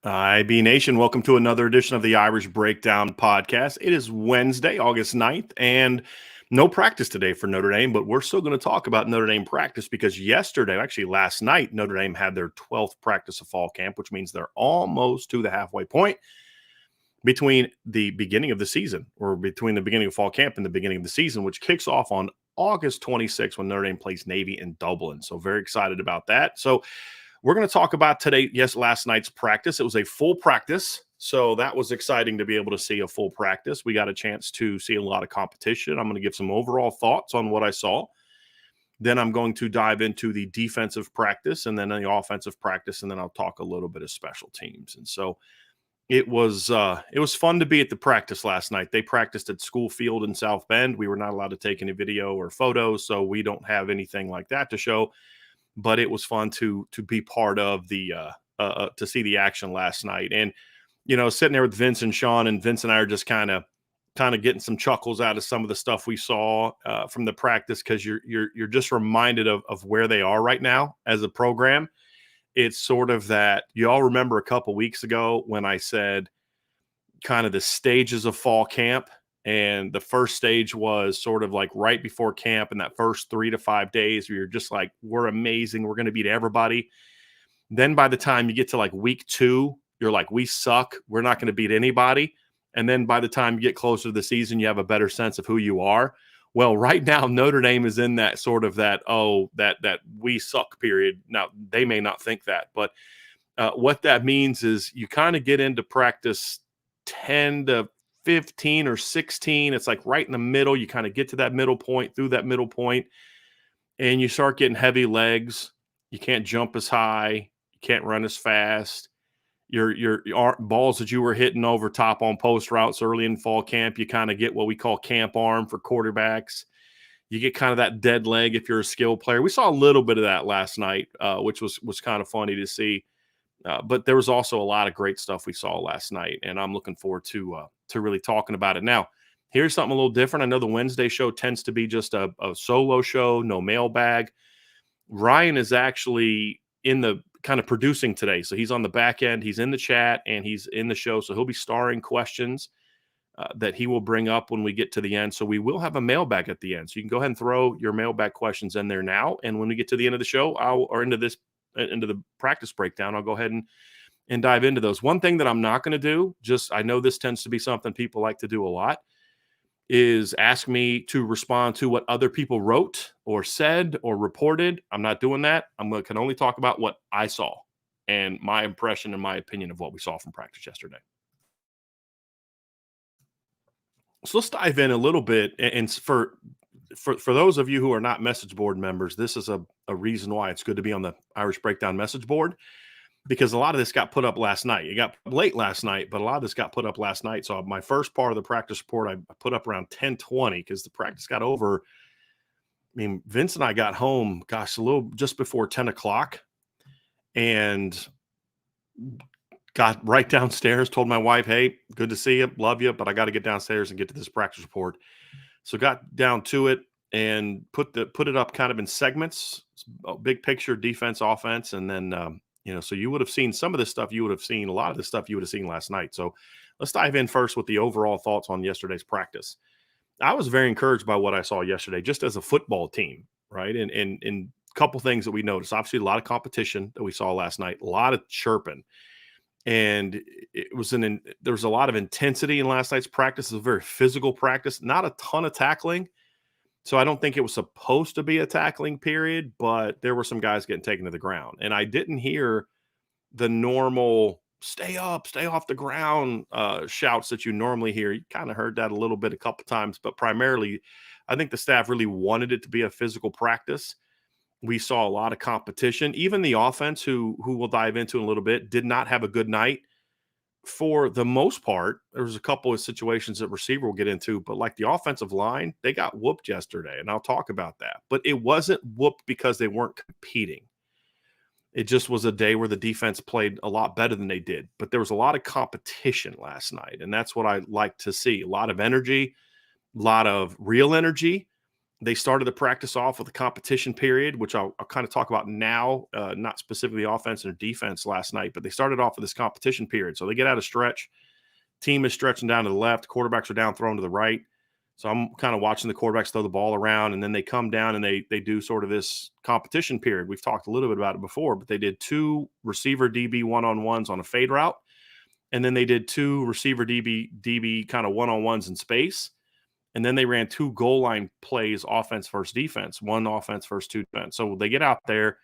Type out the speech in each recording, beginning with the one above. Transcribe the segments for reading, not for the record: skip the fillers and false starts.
IB Nation, welcome to another edition of the Irish Breakdown podcast. It is Wednesday, August 9th, and no practice today for Notre Dame, but we're still going to talk about Notre Dame practice because yesterday, actually last night, Notre Dame had their 12th practice of fall camp, which means they're almost to the halfway point between the beginning of the season, or between the beginning of fall camp and the beginning of the season, which kicks off on August 26th when Notre Dame plays Navy in Dublin. So very excited about that. So we're going to talk about last night's practice. It was a full practice, so that was exciting to be able to see a full practice. We got a chance to see a lot of competition. I'm going to give some overall thoughts on what I saw. Then I'm going to dive into the defensive practice and then the offensive practice, and then I'll talk a little bit of special teams. And so it was fun to be at the practice last night. They practiced at School Field in South Bend. We were not allowed to take any video or photos, so we don't have anything like that to show. But it was fun to be part of the to see the action last night. And sitting there with Vince and Sean, and Vince and I are just kind of getting some chuckles out of some of the stuff we saw from the practice, because you're just reminded of where they are right now as a program. It's sort of that you all remember a couple weeks ago when I said kind of the stages of fall camp. And the first stage was sort of like right before camp, and that first 3 to 5 days where you're just like, we're amazing, we're going to beat everybody. Then by the time you get to like week 2, you're like, we suck, we're not going to beat anybody. And then by the time you get closer to the season, you have a better sense of who you are. Well, right now, Notre Dame is in that sort of that we suck period. Now, they may not think that, but what that means is you kind of get into practice 10 to 15 or 16. It's like right in the middle. You kind of get to that middle point, through that middle point, and you start getting heavy legs. You can't jump as high. You can't run as fast. Your balls that you were hitting over top on post routes early in fall camp, you kind of get what we call camp arm for quarterbacks. You get kind of that dead leg if you're a skill player. We saw a little bit of that last night, which was kind of funny to see. But there was also a lot of great stuff we saw last night, and I'm looking forward to really talking about it. Now, here's something a little different. I know the Wednesday show tends to be just a solo show, no mailbag. Ryan is actually in the kind of producing today, so he's on the back end. He's in the chat, and he's in the show, so he'll be starring questions that he will bring up when we get to the end. So we will have a mailbag at the end, so you can go ahead and throw your mailbag questions in there now, and when we get to the end of the show, into the practice breakdown, I'll go ahead and dive into those. One thing that I'm not going to do, I know this tends to be something people like to do a lot, is ask me to respond to what other people wrote or said or reported. I'm not doing that. Can only talk about what I saw and my impression and my opinion of what we saw from practice yesterday. So let's dive in a little bit. And for those of you who are not message board members, this is a reason why it's good to be on the Irish Breakdown message board, because a lot of this got put up last night. It got late last night, but a lot of this got put up last night. So my first part of the practice report, I put up around 10:20 because the practice got over. I mean, Vince and I got home, a little just before 10 o'clock, and got right downstairs, told my wife, hey, good to see you, love you, but I got to get downstairs and get to this practice report. So got down to it and put it up kind of in segments, big picture, defense, offense, and then so you would have seen some of this stuff. You would have seen a lot of the stuff you would have seen last night. So let's dive in first with the overall thoughts on yesterday's practice. I was very encouraged by what I saw yesterday, just as a football team, right? And a couple things that we noticed. Obviously, a lot of competition that we saw last night, a lot of chirping. And there was a lot of intensity in last night's practice. It was a very physical practice, not a ton of tackling. So I don't think it was supposed to be a tackling period, but there were some guys getting taken to the ground. And I didn't hear the normal stay up, stay off the ground shouts that you normally hear. You kind of heard that a little bit a couple times, but primarily I think the staff really wanted it to be a physical practice. We saw a lot of competition. Even the offense, who we'll dive into in a little bit, did not have a good night. For the most part, there was a couple of situations that receiver will get into, but like the offensive line, they got whooped yesterday, and I'll talk about that. But it wasn't whooped because they weren't competing. It just was a day where the defense played a lot better than they did. But there was a lot of competition last night, and that's what I like to see. A lot of energy, a lot of real energy, They started the practice off with a competition period, which I'll kind of talk about now, not specifically offense or defense last night, but they started off with this competition period. So they get out of stretch. Team is stretching down to the left. Quarterbacks are down throwing to the right. So I'm kind of watching the quarterbacks throw the ball around, and then they come down and they do sort of this competition period. We've talked a little bit about it before, but they did 2 receiver DB one-on-ones on a fade route, and then they did 2 receiver DB kind of one-on-ones in space. And then they ran 2 goal line plays, offense versus defense, 1 offense versus 2 defense. So they get out there.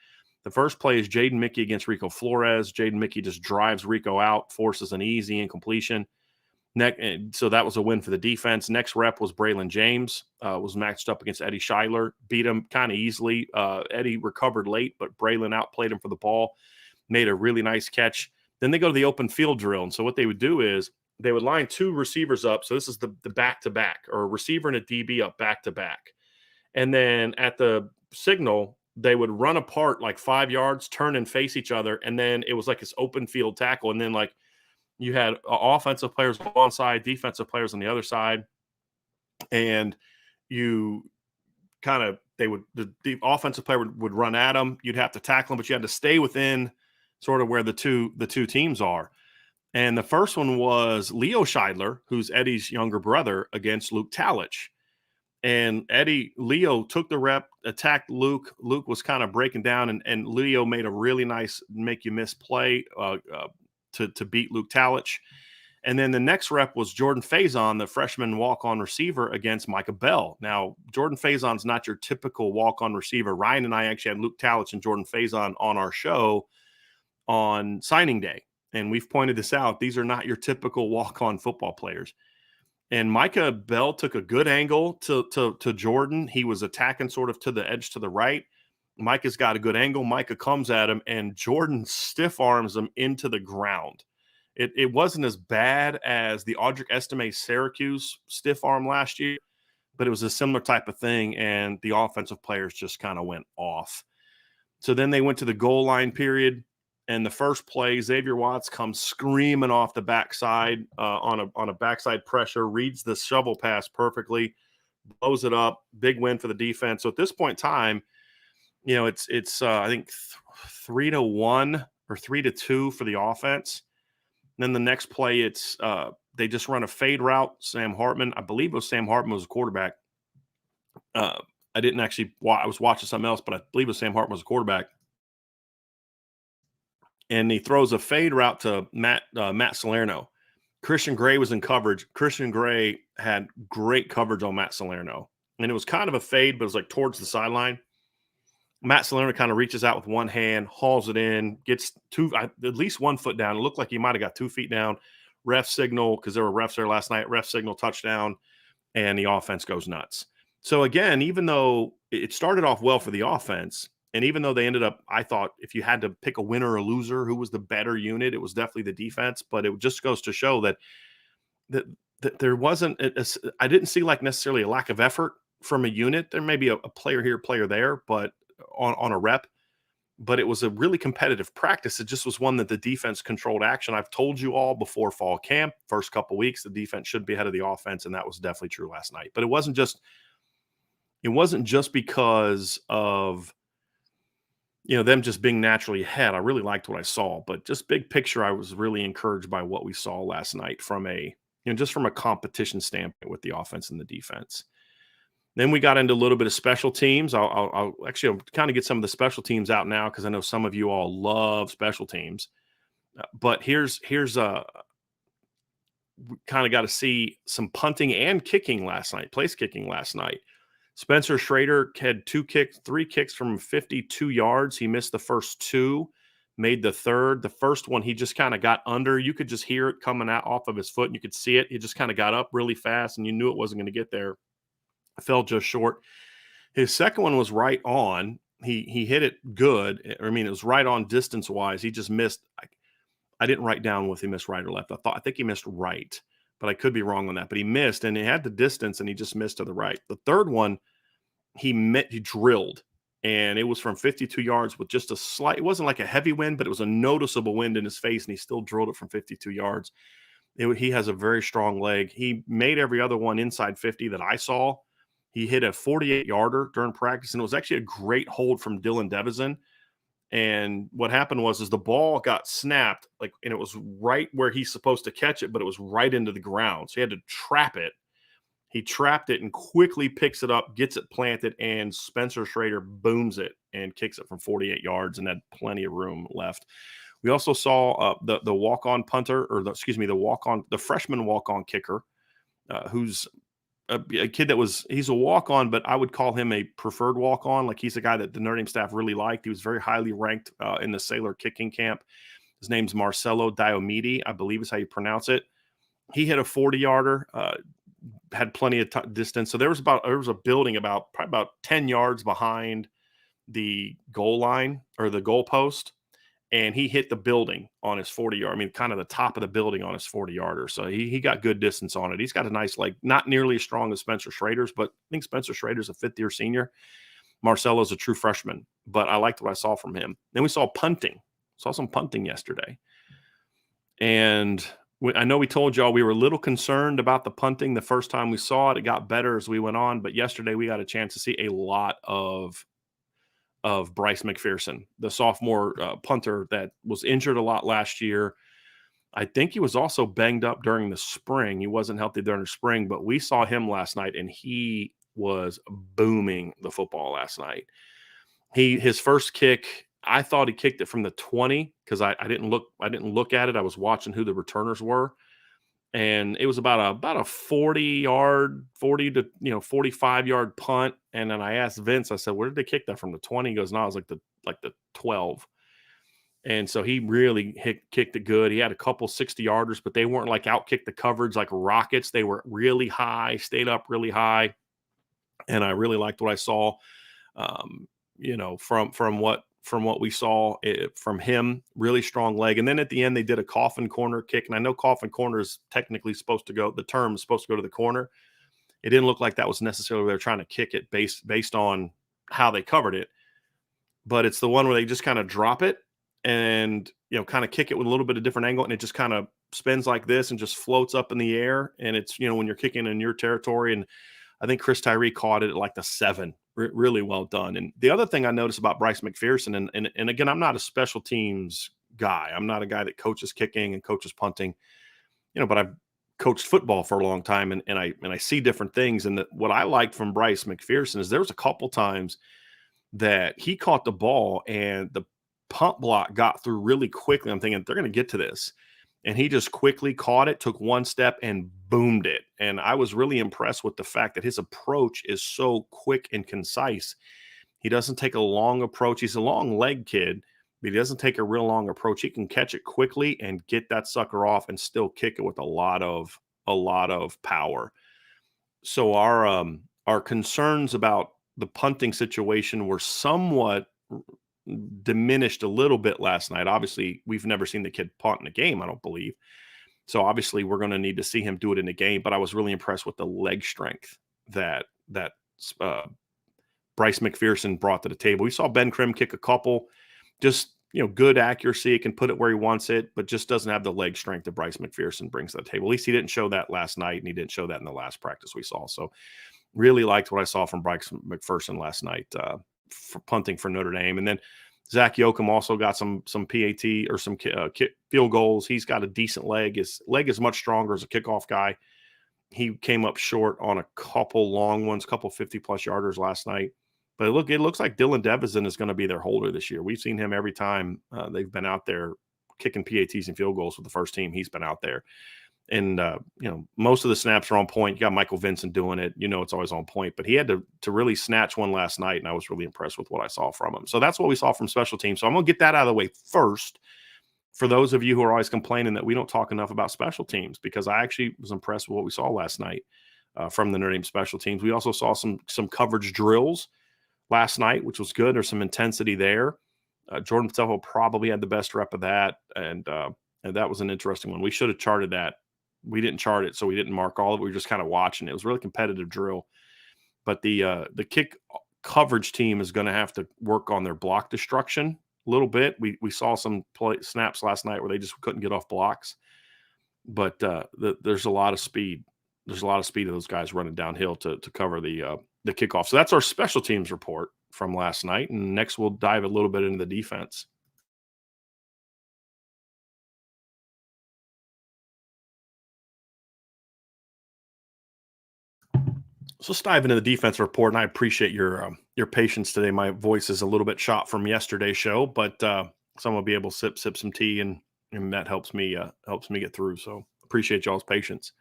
The first play is Jaden Mickey against Rico Flores. Jaden Mickey just drives Rico out, forces an easy incompletion. So that was a win for the defense. Next rep was Braylon James, was matched up against Eddie Schuyler, beat him kind of easily. Eddie recovered late, but Braylon outplayed him for the ball, made a really nice catch. Then they go to the open field drill. And so what they would do is they would line 2 receivers up. So this is the back-to-back, or a receiver and a DB up back-to-back. And then at the signal, they would run apart like 5 yards, turn and face each other. And then it was like this open field tackle. And then like you had offensive players on one side, defensive players on the other side. And you kind of, the offensive player would run at them. You'd have to tackle them, but you had to stay within sort of where the two teams are. And the first one was Leo Scheidler, who's Eddie's younger brother, against Luke Talich. And Leo took the rep, attacked Luke. Luke was kind of breaking down, and Leo made a really nice make you miss play to beat Luke Talich. And then the next rep was Jordan Faison, the freshman walk-on receiver, against Micah Bell. Now, Jordan Faison's not your typical walk-on receiver. Ryan and I actually had Luke Talich and Jordan Faison on our show on signing day. And we've pointed this out. These are not your typical walk-on football players. And Micah Bell took a good angle to Jordan. He was attacking sort of to the edge to the right. Micah's got a good angle. Micah comes at him, and Jordan stiff arms him into the ground. It wasn't as bad as the Audric Estime Syracuse stiff arm last year, but it was a similar type of thing, and the offensive players just kind of went off. So then they went to the goal line period, and the first play, Xavier Watts comes screaming off the backside on a backside pressure, reads the shovel pass perfectly, blows it up, big win for the defense. So at this point in time, it's I think 3-1 or 3-2 for the offense. Then the next play, it's they just run a fade route. Sam Hartman, I believe it was Sam Hartman was a quarterback. I didn't actually I was watching something else, but I believe it was Sam Hartman was a quarterback. And he throws a fade route to Matt Salerno. Christian Gray was in coverage. Christian Gray had great coverage on Matt Salerno. And it was kind of a fade, but it was like towards the sideline. Matt Salerno kind of reaches out with one hand, hauls it in, gets at least 1 foot down. It looked like he might have got 2 feet down. Ref signal, because there were refs there last night, ref signal touchdown, and the offense goes nuts. So again, even though it started off well for the offense, and even though they ended up, I thought if you had to pick a winner or a loser, who was the better unit, it was definitely the defense. But it just goes to show that there wasn't, I didn't see like necessarily a lack of effort from a unit. There may be a player here, player there, but on a rep, but it was a really competitive practice. It just was one that the defense controlled action. I've told you all before fall camp, first couple of weeks, the defense should be ahead of the offense, and that was definitely true last night. But it wasn't just because of them just being naturally ahead. I really liked what I saw, but just big picture, I was really encouraged by what we saw last night from just from a competition standpoint with the offense and the defense. Then we got into a little bit of special teams. I'll kind of get some of the special teams out now, because I know some of you all love special teams. But here's we kind of got to see some punting and kicking last night, place kicking last night. Spencer Schrader had 3 kicks from 52 yards. He missed the first 2, made the third. The first one, he just kind of got under. You could just hear it coming out off of his foot, and you could see it. He just kind of got up really fast, and you knew it wasn't going to get there. Fell just short. His second one was right on. He hit it good. I mean, it was right on distance-wise. He just missed. I didn't write down if he missed right or left. I think he missed right, but I could be wrong on that. But he missed, and he had the distance, and he just missed to the right. The third one, he drilled, and it was from 52 yards with just a slight – it wasn't like a heavy wind, but it was a noticeable wind in his face, and he still drilled it from 52 yards. He has a very strong leg. He made every other one inside 50 that I saw. He hit a 48-yarder during practice, and it was actually a great hold from Dylan Devison. And what happened was the ball got snapped, like, and it was right where he's supposed to catch it, but it was right into the ground. So he had to trap it. He trapped it and quickly picks it up, gets it planted, and Spencer Schrader booms it and kicks it from 48 yards and had plenty of room left. We also saw the walk-on punter, or the freshman walk-on kicker, who's a kid he's a walk-on, but I would call him a preferred walk-on. Like, he's a guy that the Notre Dame staff really liked. He was very highly ranked in the Sailor kicking camp. His name's Marcelo Diomede, I believe is how you pronounce it. He hit a 40-yarder, had plenty of distance. So there was a building probably about 10 yards behind the goal line or the goal post, and he hit the building on his 40-yard. I mean, kind of the top of the building on his 40-yarder. So he got good distance on it. He's got a nice leg, not nearly as strong as Spencer Schrader's, but I think Spencer Schrader's a fifth-year senior. Marcelo's a true freshman, but I liked what I saw from him. Then we saw punting. Saw some punting yesterday. And I know we told y'all we were a little concerned about the punting the first time we saw it. It got better as we went on, but yesterday we got a chance to see a lot of Bryce McPherson, the sophomore punter that was injured a lot last year. I think he was also banged up during the spring. He wasn't healthy during the spring, but we saw him last night, and he was booming the football last night. His first kick, I thought he kicked it from the 20 because I didn't look at it. I was watching who the returners were. And it was about a 40 to 45-yard punt. And then I asked Vince, I said, where did they kick that from? The 20? He goes, no, it was like the 12. And so he really kicked it good. He had a couple 60-yarders, but they weren't like out-kick the coverage like rockets. They were really high, stayed up really high. And I really liked what I saw, from what we saw from him. Really strong leg. And then at the end, they did a coffin corner kick. And I know coffin corner is technically supposed to go, the term is supposed to go to the corner. It didn't look like that was necessarily they're trying to kick it based on how they covered it. But it's the one where they just kind of drop it and, kind of kick it with a little bit of different angle. And it just kind of spins like this and just floats up in the air. And it's, when you're kicking in your territory. And I think Chris Tyree caught it at like the 7. Really well done. And the other thing I noticed about Bryce McPherson, and again, I'm not a special teams guy. I'm not a guy that coaches kicking and coaches punting, but I've coached football for a long time, and I see different things. And what I liked from Bryce McPherson is there was a couple times that he caught the ball and the punt block got through really quickly. I'm thinking they're going to get to this. And he just quickly caught it, took one step, and boomed it. And I was really impressed with the fact that his approach is so quick and concise. He doesn't take a long approach. He's a long leg kid, but he doesn't take a real long approach. He can catch it quickly and get that sucker off and still kick it with a lot of power. So our concerns about the punting situation were somewhat diminished a little bit last night. Obviously, we've never seen the kid punt in a game, I don't believe. So obviously we're going to need to see him do it in a game, but I was really impressed with the leg strength that Bryce McPherson brought to the table. We saw Ben Krim kick a couple, just, good accuracy. He can put it where he wants it, but just doesn't have the leg strength that Bryce McPherson brings to the table. At least he didn't show that last night, and he didn't show that in the last practice we saw. So really liked what I saw from Bryce McPherson last night for punting for Notre Dame. And then Zach Yoakum also got some PAT or some field goals. He's got a decent leg. His leg is much stronger as a kickoff guy. He came up short on a couple long ones, couple 50-plus yarders last night. But it looks like Dylan Devison is going to be their holder this year. We've seen him every time they've been out there kicking PATs and field goals with the first team. He's been out there. And, most of the snaps are on point. You got Michael Vincent doing it. It's always on point. But he had to really snatch one last night, and I was really impressed with what I saw from him. So that's what we saw from special teams. So I'm going to get that out of the way first for those of you who are always complaining that we don't talk enough about special teams, because I actually was impressed with what we saw last night from the Notre Dame special teams. We also saw some coverage drills last night, which was good. There's some intensity there. Jordan Patel probably had the best rep of that, and that was an interesting one. We should have charted that. We didn't chart it, so we didn't mark all of it. We were just kind of watching it. It was a really competitive drill. But the kick coverage team is going to have to work on their block destruction a little bit. We saw some snaps last night where they just couldn't get off blocks. But there's a lot of speed. There's a lot of speed of those guys running downhill to cover the the kickoff. So that's our special teams report from last night. And next, we'll dive a little bit into the defense. So let's dive into the defense report, and I appreciate your patience today. My voice is a little bit shot from yesterday's show, but so I'm gonna be able to sip some tea, and that helps me get through. So appreciate y'all's patience.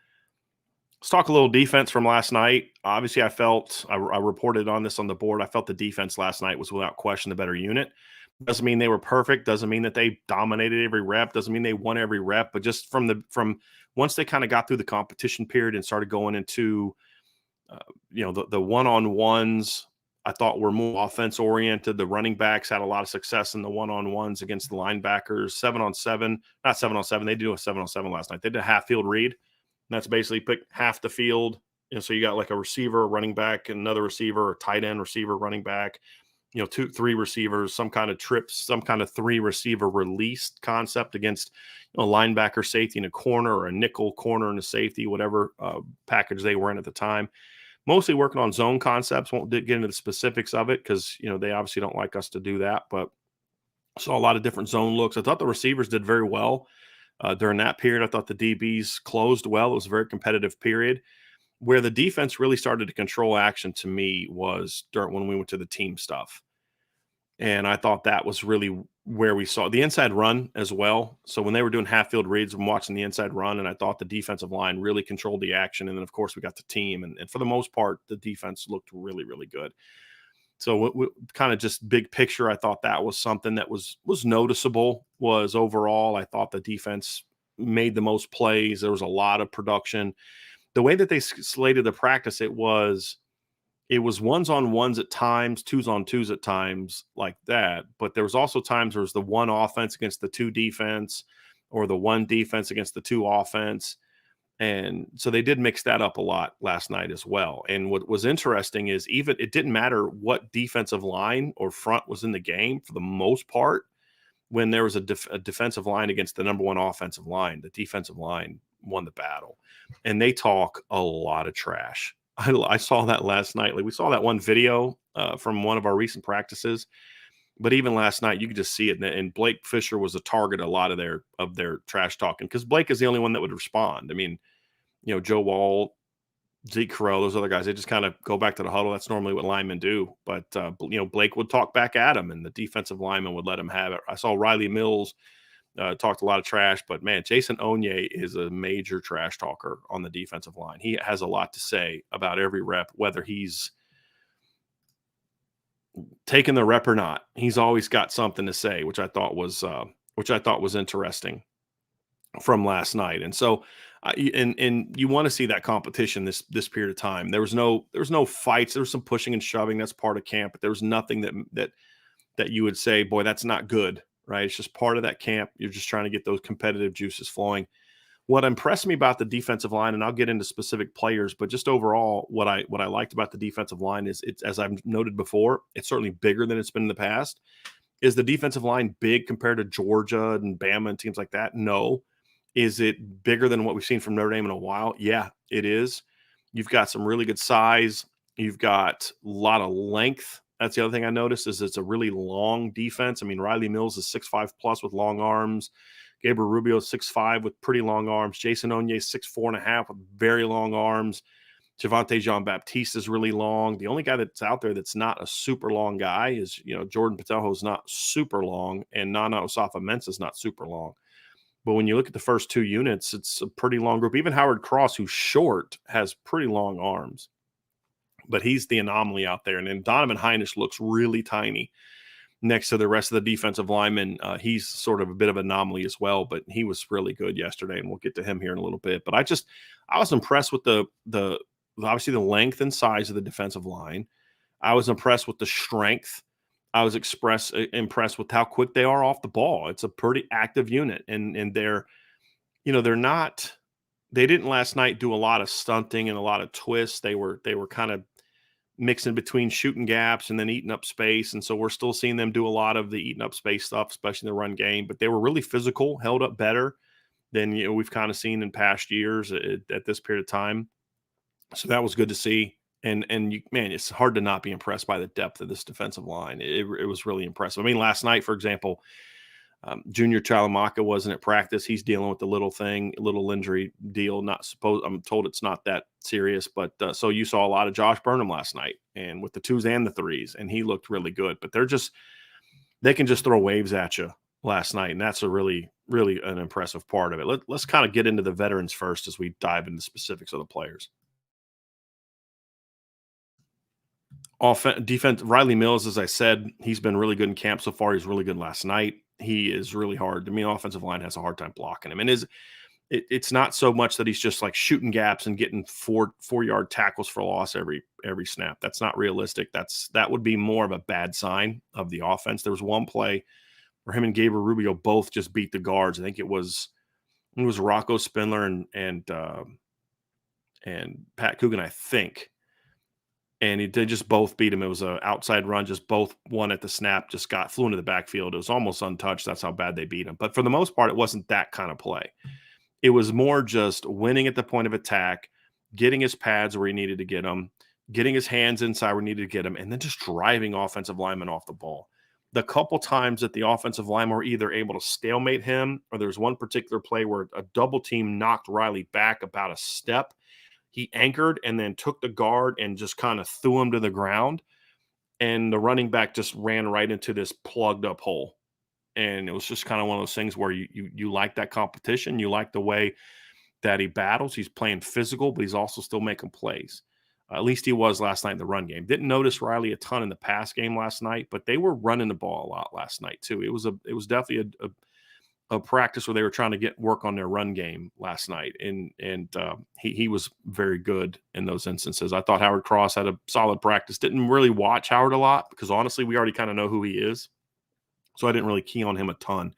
Let's talk a little defense from last night. Obviously, I reported on this on the board. I felt the defense last night was without question the better unit. Doesn't mean they were perfect. Doesn't mean that they dominated every rep. Doesn't mean they won every rep. But just from once they kind of got through the competition period and started going into uh, the one-on-ones, I thought were more offense oriented. The running backs had a lot of success in the one-on-ones against the linebackers. 7-on-7, not 7-on-7. They did a 7-on-7 last night. They did a half field read. And that's basically pick half the field. So you got like a receiver, a running back, another receiver, a tight end, receiver, running back, 2, 3 receivers, some kind of trips, some kind of 3 receiver released concept against a linebacker, safety in a corner, or a nickel corner and a safety, whatever package they were in at the time. Mostly working on zone concepts. Won't get into the specifics of it because they obviously don't like us to do that. But saw a lot of different zone looks. I thought the receivers did very well during that period. I thought the DBs closed well. It was a very competitive period. Where the defense really started to control action to me was during when we went to the team stuff. And I thought that was really where we saw the inside run as well. So when they were doing half field reads, I'm watching the inside run, and I thought the defensive line really controlled the action. And then, of course, we got the team. And for the most part, the defense looked really, really good. So kind of just big picture, I thought that was something that was noticeable. Was overall, I thought the defense made the most plays. There was a lot of production. The way that they slated the practice, it was ones on ones at times, twos on twos at times, like that. But there was also times there was the one offense against the 2 defense, or the one defense against the 2 offense. And so they did mix that up a lot last night as well. And what was interesting is even it didn't matter what defensive line or front was in the game for the most part. When there was a defensive line against the number 1 offensive line, the defensive line won the battle. And they talk a lot of trash. I saw that last night. Like, we saw that one video from one of our recent practices, but even last night you could just see it. And Blake Fisher was a target of a lot of their trash talking, because Blake is the only one that would respond. I mean, Joe Wall, Zeke Correll, those other guys, they just kind of go back to the huddle. That's normally what linemen do. But Blake would talk back at him, and the defensive lineman would let him have it. I saw Riley Mills talked a lot of trash, but man, Jason Onye is a major trash talker on the defensive line. He has a lot to say about every rep, whether he's taking the rep or not. He's always got something to say, which I thought was interesting from last night. And so, and you want to see that competition this period of time. There was no fights. There was some pushing and shoving. That's part of camp, but there was nothing that you would say, boy, that's not good. Right? It's just part of that camp. You're just trying to get those competitive juices flowing. What impressed me about the defensive line, and I'll get into specific players, but just overall, what I liked about the defensive line is, it's, as I've noted before, it's certainly bigger than it's been in the past. Is the defensive line big compared to Georgia and Bama and teams like that? No. Is it bigger than what we've seen from Notre Dame in a while? Yeah, it is. You've got some really good size. You've got a lot of length. That's the other thing I noticed, is it's a really long defense. I mean, Riley Mills is 6'5 plus with long arms. Gabriel Rubio is 6'5 with pretty long arms. Jason Onye is 6'4.5 with very long arms. Javante Jean-Baptiste is really long. The only guy that's out there that's not a super long guy is, Jordan Patelho is not super long, and Nana Osafa-Mensah is not super long. But when you look at the first 2 units, it's a pretty long group. Even Howard Cross, who's short, has pretty long arms. But he's the anomaly out there. And then Donovan Heinisch looks really tiny next to the rest of the defensive linemen. He's sort of a bit of an anomaly as well, but he was really good yesterday, and we'll get to him here in a little bit. But I was impressed with the obviously the length and size of the defensive line. I was impressed with the strength. I was impressed with how quick they are off the ball. It's a pretty active unit, and they're not. They didn't last night do a lot of stunting and a lot of twists. They were kind of mixing between shooting gaps and then eating up space. And so we're still seeing them do a lot of the eating up space stuff, especially in the run game. But they were really physical, held up better than we've kind of seen in past years at this period of time. So that was good to see. And you, man, it's hard to not be impressed by the depth of this defensive line. It was really impressive. I mean, last night, for example, Junior Chalamaka wasn't at practice. He's dealing with the little injury deal. I'm told it's not that serious, but so you saw a lot of Josh Burnham last night, and with the twos and the threes, and he looked really good. But they can just throw waves at you last night, and that's a really, really an impressive part of it. Let's kind of get into the veterans first as we dive into the specifics of the players. Defense, Riley Mills, as I said, he's been really good in camp so far. He's really good last night. He is really hard. I mean, offensive line has a hard time blocking him. And it's not so much that he's just like shooting gaps and getting 4-yard tackles for loss every snap. That's not realistic. That would be more of a bad sign of the offense. There was one play where him and Gabriel Rubio both just beat the guards. I think it was Rocco Spindler and Pat Coogan, I think. And they just both beat him. It was an outside run, just both one at the snap, just flew into the backfield. It was almost untouched. That's how bad they beat him. But for the most part, it wasn't that kind of play. It was more just winning at the point of attack, getting his pads where he needed to get them, getting his hands inside where he needed to get them, and then just driving offensive linemen off the ball. The couple times that the offensive linemen were either able to stalemate him, or there's one particular play where a double team knocked Riley back about a step. He anchored and then took the guard and just kind of threw him to the ground. And the running back just ran right into this plugged up hole. And it was just kind of one of those things where you like that competition. You like the way that he battles. He's playing physical, but he's also still making plays. At least he was last night in the run game. Didn't notice Riley a ton in the pass game last night, but they were running the ball a lot last night too. It was definitely a practice where they were trying to get work on their run game last night. And he was very good in those instances. I thought Howard Cross had a solid practice. Didn't really watch Howard a lot because honestly, we already kind of know who he is. So I didn't really key on him a ton.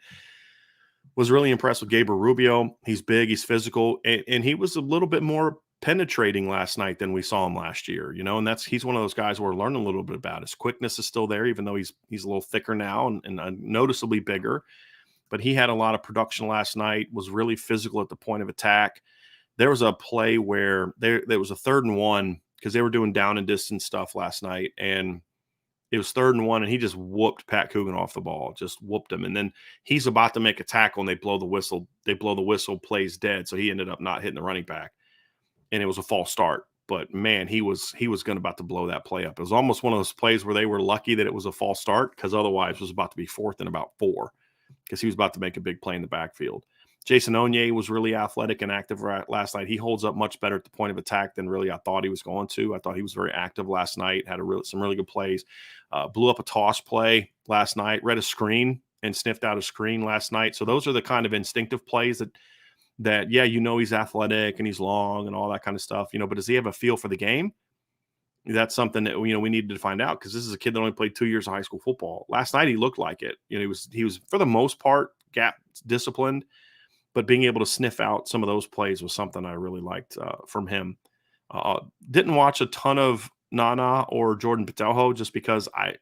Was really impressed with Gabriel Rubio. He's big, he's physical, and he was a little bit more penetrating last night than we saw him last year, and he's one of those guys we're learning a little bit about. His quickness is still there, even though he's a little thicker now and noticeably bigger. But he had a lot of production last night, was really physical at the point of attack. There was a play where there was a 3rd and 1 because they were doing down and distance stuff last night, and it was 3rd and 1, and he just whooped Pat Coogan off the ball, just whooped him. And then he's about to make a tackle, and they blow the whistle. Plays dead, so he ended up not hitting the running back, and it was a false start. But man, he was about to blow that play up. It was almost one of those plays where they were lucky that it was a false start because otherwise it was about to be 4th and about 4 because he was about to make a big play in the backfield. Jason Onye was really athletic and active last night. He holds up much better at the point of attack than really I thought he was going to. I thought he was very active last night, had some really good plays. Blew up a toss play last night, read a screen and sniffed out a screen last night. So those are the kind of instinctive plays that he's athletic and he's long and all that kind of stuff, but does he have a feel for the game? That's something that, we needed to find out because this is a kid that only played 2 years of high school football. Last night, he looked like it. He was for the most part gap disciplined, but being able to sniff out some of those plays was something I really liked from him. Didn't watch a ton of Nana or Jordan Patelho just because I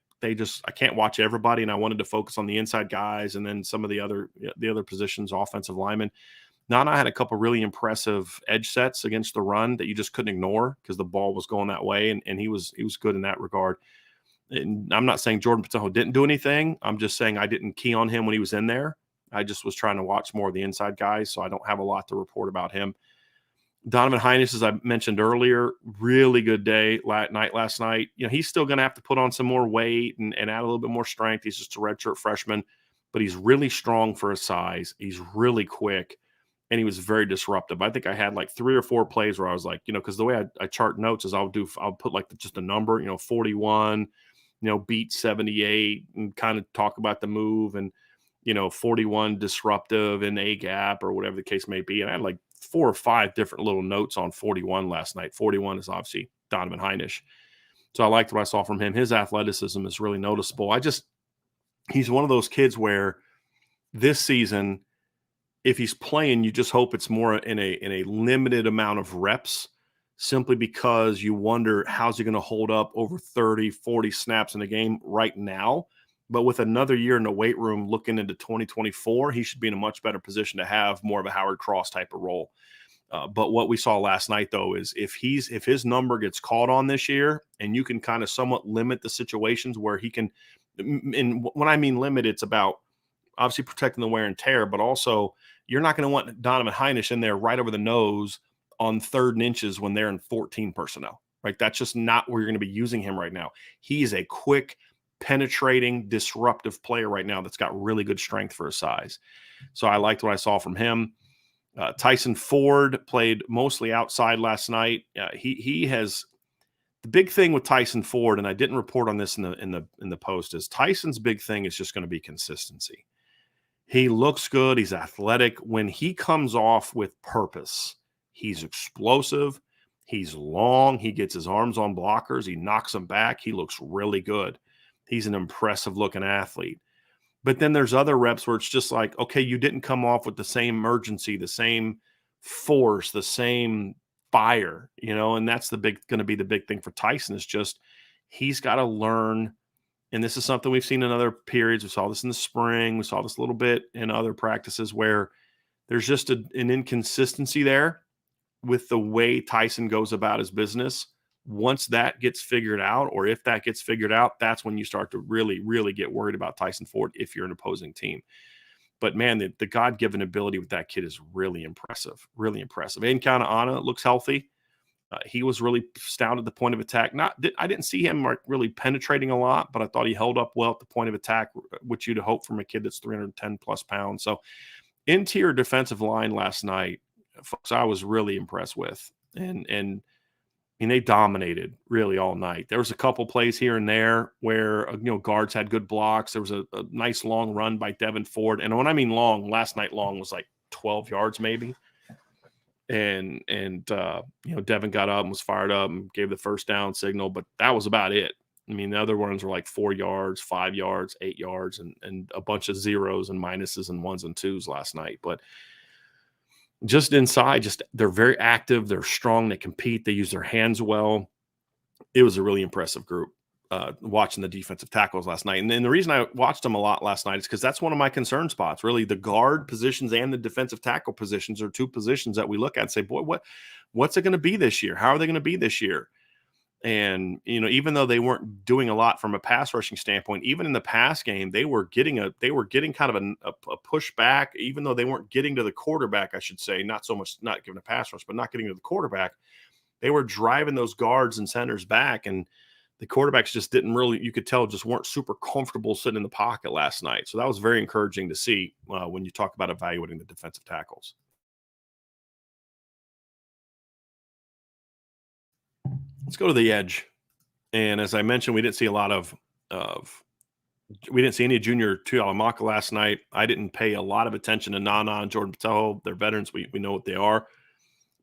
can't watch everybody, and I wanted to focus on the inside guys and then some of the other positions, offensive linemen. Nana had a couple really impressive edge sets against the run that you just couldn't ignore because the ball was going that way, and he was good in that regard. And I'm not saying Jordan Patelho didn't do anything. I'm just saying I didn't key on him when he was in there. I just was trying to watch more of the inside guys, so I don't have a lot to report about him. Donovan Hines, as I mentioned earlier, really good night last night. He's still going to have to put on some more weight and add a little bit more strength. He's just a redshirt freshman, but he's really strong for his size. He's really quick, and he was very disruptive. I think I had like 3 or 4 plays where I was like, because the way I chart notes is I'll put like just a number, 41, beat 78 and kind of talk about the move and, 41 disruptive in A gap or whatever the case may be. And I had like 4 or 5 different little notes on 41 last night. 41 is obviously Donovan Hines. So I liked what I saw from him. His athleticism is really noticeable. He's one of those kids where this season, if he's playing, you just hope it's more in a limited amount of reps, simply because you wonder how's he going to hold up over 30, 40 snaps in a game right now. But with another year in the weight room looking into 2024, he should be in a much better position to have more of a Howard Cross type of role. But what we saw last night, though, is if his number gets called on this year, and you can kind of somewhat limit the situations where he can, and when I mean limit, it's about obviously protecting the wear and tear, but also you're not going to want Donovan Heinisch in there right over the nose on 3rd and inches when they're in 14 personnel. Right? That's just not where you're going to be using him right now. He's a quick, penetrating, disruptive player right now that's got really good strength for his size. So I liked what I saw from him. Tyson Ford played mostly outside last night. He has the big thing with Tyson Ford, and I didn't report on this in the post, is Tyson's big thing is just going to be consistency. He looks good. He's athletic. When he comes off with purpose, he's explosive. He's long. He gets his arms on blockers. He knocks them back. He looks really good. He's an impressive looking athlete. But then there's other reps where it's just like, okay, you didn't come off with the same urgency, the same force, the same fire, and that's going to be the big thing for Tyson is just he's got to learn. And this is something we've seen in other periods. We saw this in the spring. We saw this a little bit in other practices where there's just an inconsistency there with the way Tyson goes about his business. Once that gets figured out, or if that gets figured out, that's when you start to really, really get worried about Tyson Ford if you're an opposing team. But, man, the God-given ability with that kid is really impressive, really impressive. Nkana Anna looks healthy. He was really stout at the point of attack. I didn't see him really penetrating a lot, but I thought he held up well at the point of attack, which you'd hope from a kid that's 310-plus pounds. So, interior defensive line last night, folks, I was really impressed with. And they dominated really all night. There was a couple plays here and there where, guards had good blocks. There was a nice long run by Devin Ford. And when I mean long, last night long was like 12 yards maybe. And Devin got up and was fired up and gave the first down signal, but that was about it. I mean, the other ones were like 4 yards, 5 yards, 8 yards, and a bunch of zeros and minuses and ones and twos last night. But just inside, they're very active. They're strong. They compete. They use their hands well. It was a really impressive group watching the defensive tackles last night. And then the reason I watched them a lot last night is because that's one of my concern spots. Really, the guard positions and the defensive tackle positions are two positions that we look at and say, boy, what's it going to be this year? How are they going to be this year? And, even though they weren't doing a lot from a pass rushing standpoint, even in the pass game, they were getting kind of a pushback, even though they weren't getting to the quarterback, I should say, not so much not giving a pass rush, but not getting to the quarterback. They were driving those guards and centers back, and the quarterbacks just didn't really, you could tell, just weren't super comfortable sitting in the pocket last night. So that was very encouraging to see when you talk about evaluating the defensive tackles. Let's go to the edge. And as I mentioned, we didn't see any junior Tuihalamaka last night. I didn't pay a lot of attention to Nana and Jordan Patel. They're veterans. We know what they are.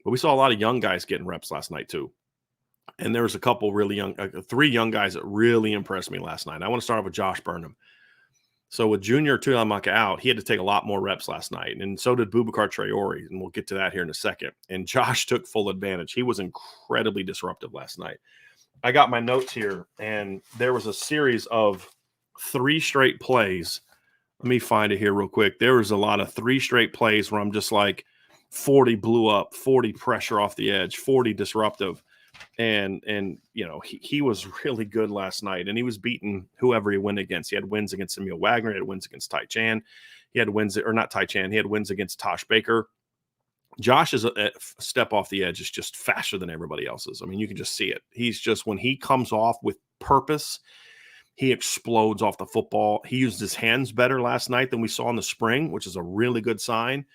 But we saw a lot of young guys getting reps last night too. And there was a couple really young, 3 young guys that really impressed me last night. I want to start off with Josh Burnham. So with junior Tuihalamaka out, he had to take a lot more reps last night. And so did Boubacar Traore. And we'll get to that here in a second. And Josh took full advantage. He was incredibly disruptive last night. I got my notes here, and there was a series of 3 straight plays. Let me find it here real quick. There was a lot of 3 straight plays where I'm just like 40 blew up, 40 pressure off the edge, 40 disruptive. And he was really good last night, and he was beating whoever he went against. He had wins against Emil Wagner. He had wins against Tai Chan. He had wins against Tosh Baker. Josh is a step off the edge is just faster than everybody else's. I mean, you can just see it. He's just, when he comes off with purpose, he explodes off the football. He used his hands better last night than we saw in the spring, which is a really good sign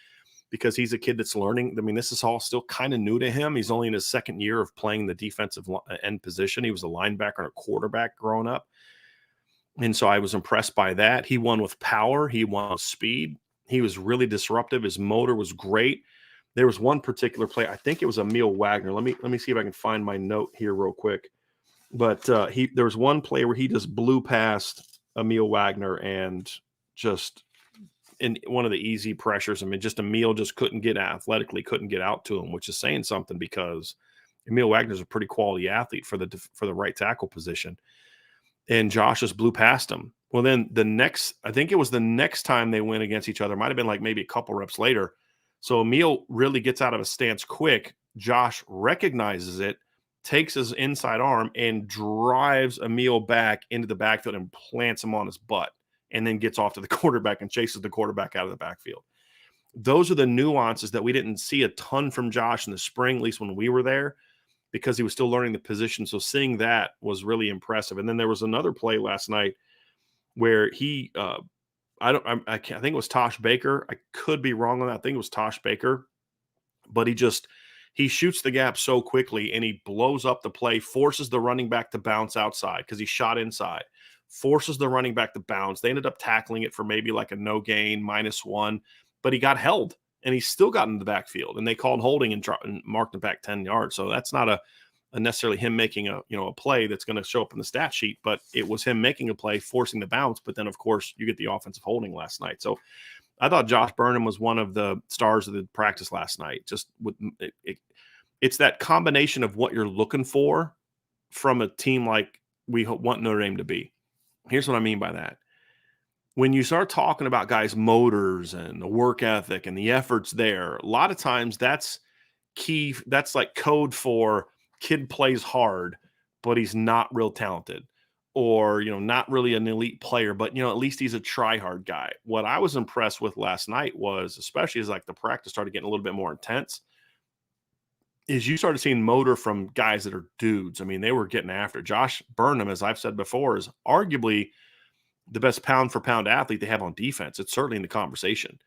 because he's a kid that's learning. I mean, this is all still kind of new to him. He's only in his second year of playing the defensive end position. He was a linebacker and a quarterback growing up. And so I was impressed by that. He won with power. He won with speed. He was really disruptive. His motor was great. There was one particular play. I think it was Emil Wagner. Let me see if I can find my note here real quick. But there was one play where he just blew past Emil Wagner and just in one of the easy pressures. I mean, just Emil just couldn't get out to him, which is saying something because Emil Wagner's a pretty quality athlete for the right tackle position. And Josh just blew past him. Well, then I think it was the next time they went against each other, might have been like maybe a couple reps later. So Emil really gets out of his stance quick. Josh recognizes it, takes his inside arm and drives Emil back into the backfield and plants him on his butt, and then gets off to the quarterback and chases the quarterback out of the backfield. Those are the nuances that we didn't see a ton from Josh in the spring, at least when we were there, because he was still learning the position. So seeing that was really impressive. And then there was another play last night where he, I think it was Tosh Baker. I could be wrong on that. I think it was Tosh Baker, but he shoots the gap so quickly and he blows up the play, forces the running back to bounce outside because he shot inside, forces the running back to bounce. They ended up tackling it for maybe like a no gain -1, but he got held and he still got in the backfield and they called holding and marked him back 10 yards. So that's not a necessarily him making a play that's going to show up in the stat sheet, but it was him making a play, forcing the bounce. But then of course you get the offensive holding last night. So I thought Josh Burnham was one of the stars of the practice last night. Just with it's that combination of what you're looking for from a team like we want Notre Dame to be. Here's what I mean by that. When you start talking about guys' motors and the work ethic and the efforts there, a lot of times that's key. That's like code for kid plays hard, but he's not real talented, or not really an elite player, but at least he's a try hard guy. What I was impressed with last night was, especially as like the practice started getting a little bit more intense, is you started seeing motor from guys that are dudes. I mean, they were getting after it. Josh Burnham, as I've said before, is arguably the best pound for pound athlete they have on defense. It's certainly in the conversation.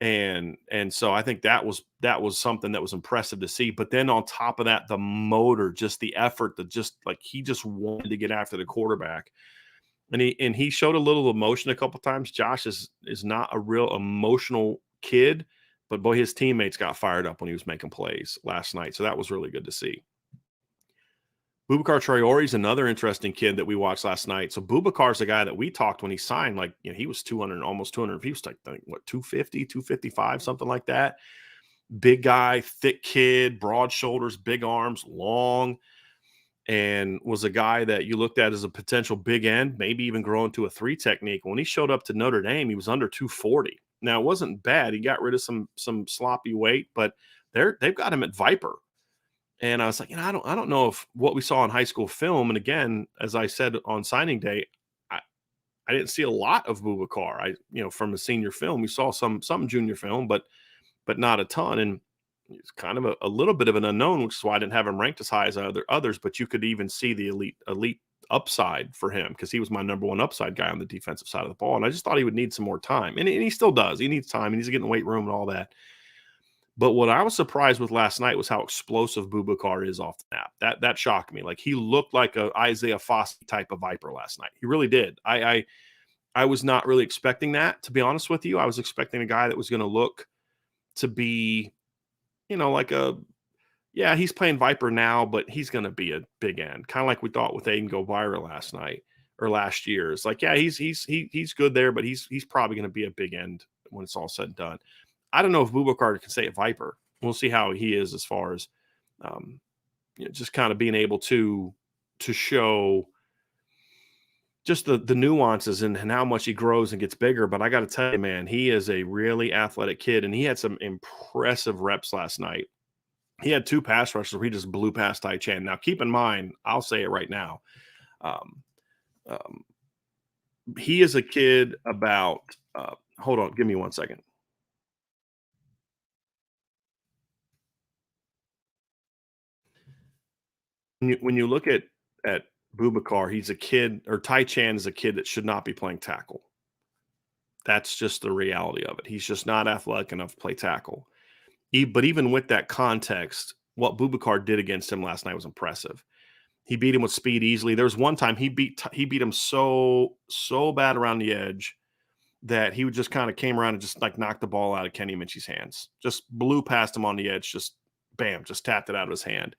And so I think that was something that was impressive to see. But then on top of that, the motor, just the effort, that just like he just wanted to get after the quarterback. And he showed a little emotion a couple times. Josh is not a real emotional kid, but boy, his teammates got fired up when he was making plays last night. So that was really good to see. Boubacar Traore is another interesting kid that we watched last night. So Boubacar's the guy that we talked when he signed, like, he was 200, almost 200. He was like, 250, 255, something like that. Big guy, thick kid, broad shoulders, big arms, long, and was a guy that you looked at as a potential big end, maybe even grow into a 3 technique. When he showed up to Notre Dame, he was under 240. Now, it wasn't bad. He got rid of some sloppy weight, but they've got him at Viper. And I was like, I don't know if what we saw in high school film. And again, as I said on signing day, I didn't see a lot of Boubacar. From the senior film, we saw some junior film, but not a ton. And it's kind of a little bit of an unknown, which is why I didn't have him ranked as high as others. But you could even see the elite upside for him, because he was my number one upside guy on the defensive side of the ball. And I just thought he would need some more time, and he still does. He needs time, and he's getting weight room and all that. But what I was surprised with last night was how explosive Boubacar is off the snap. That shocked me. Like, he looked like a Isaiah Foskey type of Viper last night. He really did. I was not really expecting that, to be honest with you. I was expecting a guy that was going to look to be, he's playing Viper now, but he's going to be a big end, kind of like we thought with Aiden Govira last night or last year. It's like, he's good there, but he's probably going to be a big end when it's all said and done. I don't know if Boubacar can stay at Viper. We'll see how he is as far as just kind of being able to show just the nuances and how much he grows and gets bigger. But I got to tell you, man, he is a really athletic kid, and he had some impressive reps last night. He had 2 pass rushes where he just blew past Tai Chan. Now, keep in mind, I'll say it right now, he is a kid about hold on, give me 1 second. When you look at Boubacar, he's a kid, or Tai Chan is a kid that should not be playing tackle. That's just the reality of it. He's just not athletic enough to play tackle. But even with that context, what Boubacar did against him last night was impressive. He beat him with speed easily. There was one time he beat him so bad around the edge that he would just kind of came around and just like knocked the ball out of Kenny Minchie's hands. Just blew past him on the edge, just bam, just tapped it out of his hand.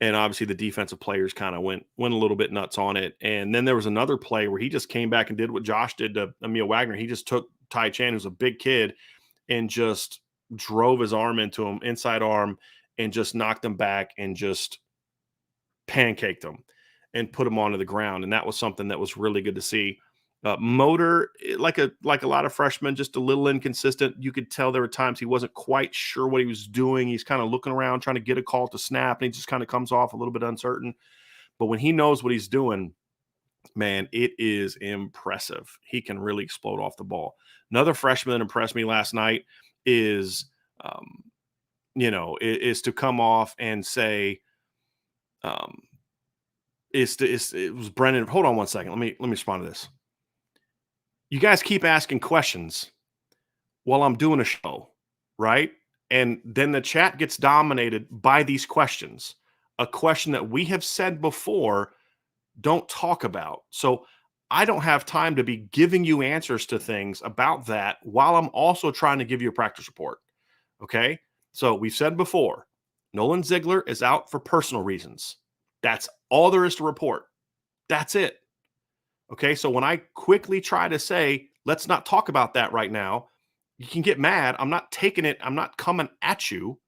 And obviously the defensive players kind of went a little bit nuts on it. And then there was another play where he just came back and did what Josh did to Emil Wagner. He just took Tai Chan, who's a big kid, and just drove his arm into him, inside arm, and just knocked him back and just pancaked him and put him onto the ground. And that was something that was really good to see. Motor, like a lot of freshmen, just a little inconsistent. You could tell there were times he wasn't quite sure what he was doing. He's kind of looking around, trying to get a call to snap, and he just kind of comes off a little bit uncertain. But when he knows what he's doing, man, it is impressive. He can really explode off the ball. Another freshman that impressed me last night is, is to come off and say, um, it was Brennan. Hold on one second. Let me respond to this. You guys keep asking questions while I'm doing a show, right? And then the chat gets dominated by these questions. A question that we have said before, don't talk about. So I don't have time to be giving you answers to things about that while I'm also trying to give you a practice report. Okay. So we've said before, Nolan Ziegler is out for personal reasons. That's all there is to report. That's it. Okay. So when I quickly try to say, let's not talk about that right now, you can get mad. I'm not taking it. I'm not coming at you,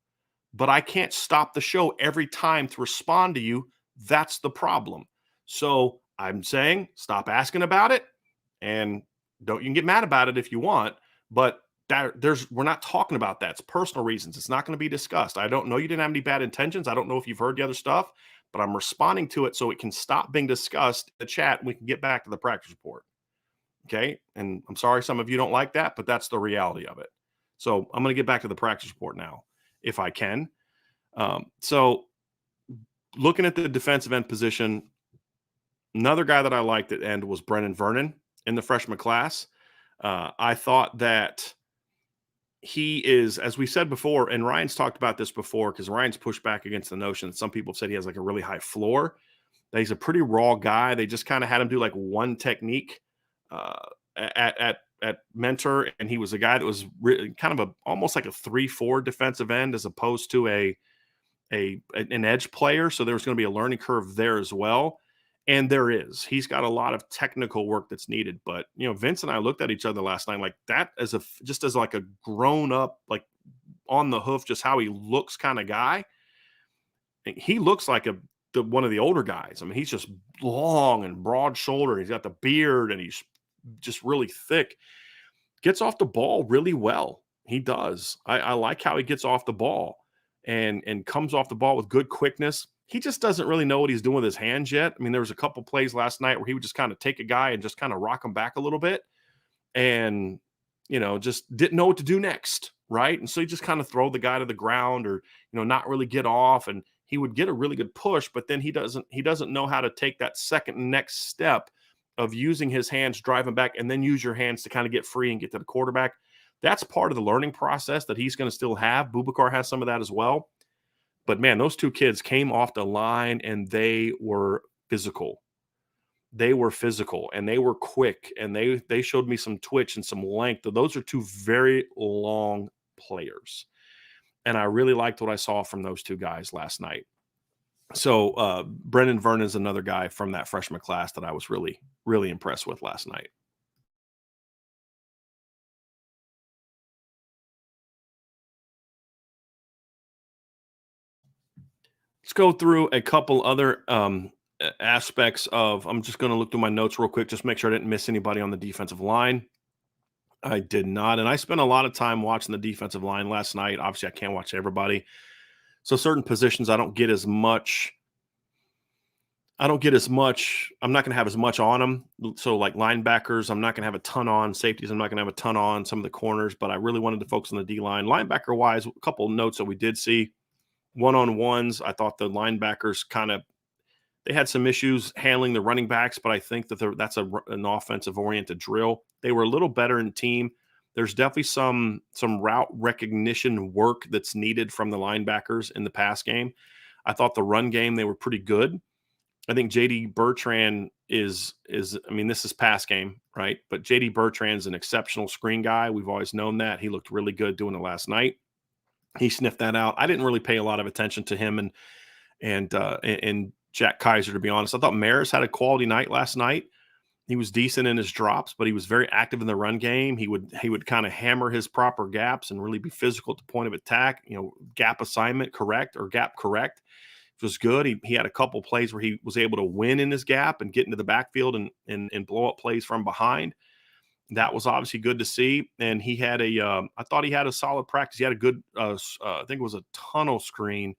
but I can't stop the show every time to respond to you. That's the problem. So I'm saying stop asking about it, and you can get mad about it if you want, but we're not talking about that. It's personal reasons. It's not going to be discussed. I don't know you didn't have any bad intentions. I don't know if you've heard the other stuff, but I'm responding to it so it can stop being discussed in the chat and we can get back to the practice report. Okay. And I'm sorry some of you don't like that, but that's the reality of it. So I'm going to get back to the practice report now, if I can. So looking at the defensive end position, another guy that I liked at end was Brennan Vernon in the freshman class. I thought that he is, as we said before, and Ryan's talked about this before, because Ryan's pushed back against the notion that some people have said he has like a really high floor, that he's a pretty raw guy. They just kind of had him do like one technique at mentor, and he was a guy that was really kind of almost like a 3-4 defensive end as opposed to an edge player. So there's going to be a learning curve there as well. And there is. He's got a lot of technical work that's needed. But, Vince and I looked at each other last night like that as like a grown up, like on the hoof, just how he looks kind of guy. He looks like one of the older guys. I mean, he's just long and broad shouldered. He's got the beard and he's just really thick. Gets off the ball really well. He does. I like how he gets off the ball and comes off the ball with good quickness. He just doesn't really know what he's doing with his hands yet. I mean, there was a couple plays last night where he would just kind of take a guy and just kind of rock him back a little bit and, just didn't know what to do next, right? And so he just kind of throw the guy to the ground or, not really get off, and he would get a really good push, but then he doesn't know how to take that second next step of using his hands, driving back, and then use your hands to kind of get free and get to the quarterback. That's part of the learning process that he's going to still have. Boubacar has some of that as well. But, man, those two kids came off the line, and they were physical. They were physical, and they were quick, and they showed me some twitch and some length. Those are two very long players, and I really liked what I saw from those two guys last night. So Brendan Vernon is another guy from that freshman class that I was really, really impressed with last night. Let's go through a couple other aspects of, I'm just going to look through my notes real quick, just make sure I didn't miss anybody on the defensive line. I did not. And I spent a lot of time watching the defensive line last night. Obviously, I can't watch everybody. So certain positions I don't get as much. I'm not going to have as much on them. So like linebackers, I'm not going to have a ton on. Safeties, I'm not going to have a ton on. Some of the corners, but I really wanted to focus on the D-line. Linebacker-wise, a couple of notes that we did see. One-on-ones, I thought the linebackers they had some issues handling the running backs, but I think that that's an offensive-oriented drill. They were a little better in team. There's definitely some route recognition work that's needed from the linebackers in the pass game. I thought the run game, they were pretty good. I think J.D. Bertrand is this is pass game, right? But J.D. Bertrand's an exceptional screen guy. We've always known that. He looked really good doing it last night. He sniffed that out. I didn't really pay a lot of attention to him and Jack Kaiser, to be honest. I thought Maris had a quality night last night. He was decent in his drops, but he was very active in the run game. He would kind of hammer his proper gaps and really be physical at the point of attack. Gap assignment correct or gap correct. was good. He had a couple plays where he was able to win in his gap and get into the backfield and blow up plays from behind. That was obviously good to see. And he had I thought he had a solid practice. He had a good, I think it was a tunnel screen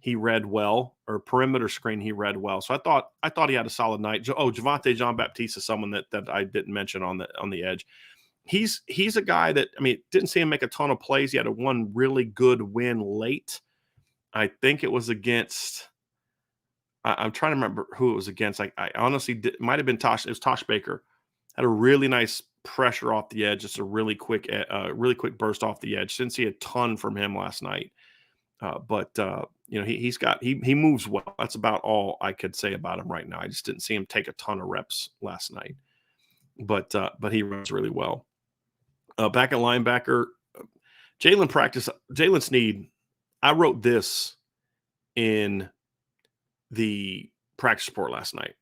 he read well, or perimeter screen he read well. So I thought he had a solid night. Javonte Jean-Baptiste is someone that I didn't mention on the edge. He's a guy that, I mean, didn't see him make a ton of plays. He had one really good win late. I think it was against, I'm trying to remember who it was against. I honestly it might have been Tosh. It was Tosh Baker. Had a really nice pressure off the edge, just a really quick burst off the edge. Didn't see a ton from him last night. But he moves well. That's about all I could say about him right now. I just didn't see him take a ton of reps last night, but he runs really well. Back at linebacker, Jalen Sneed. I wrote this in the practice report last night,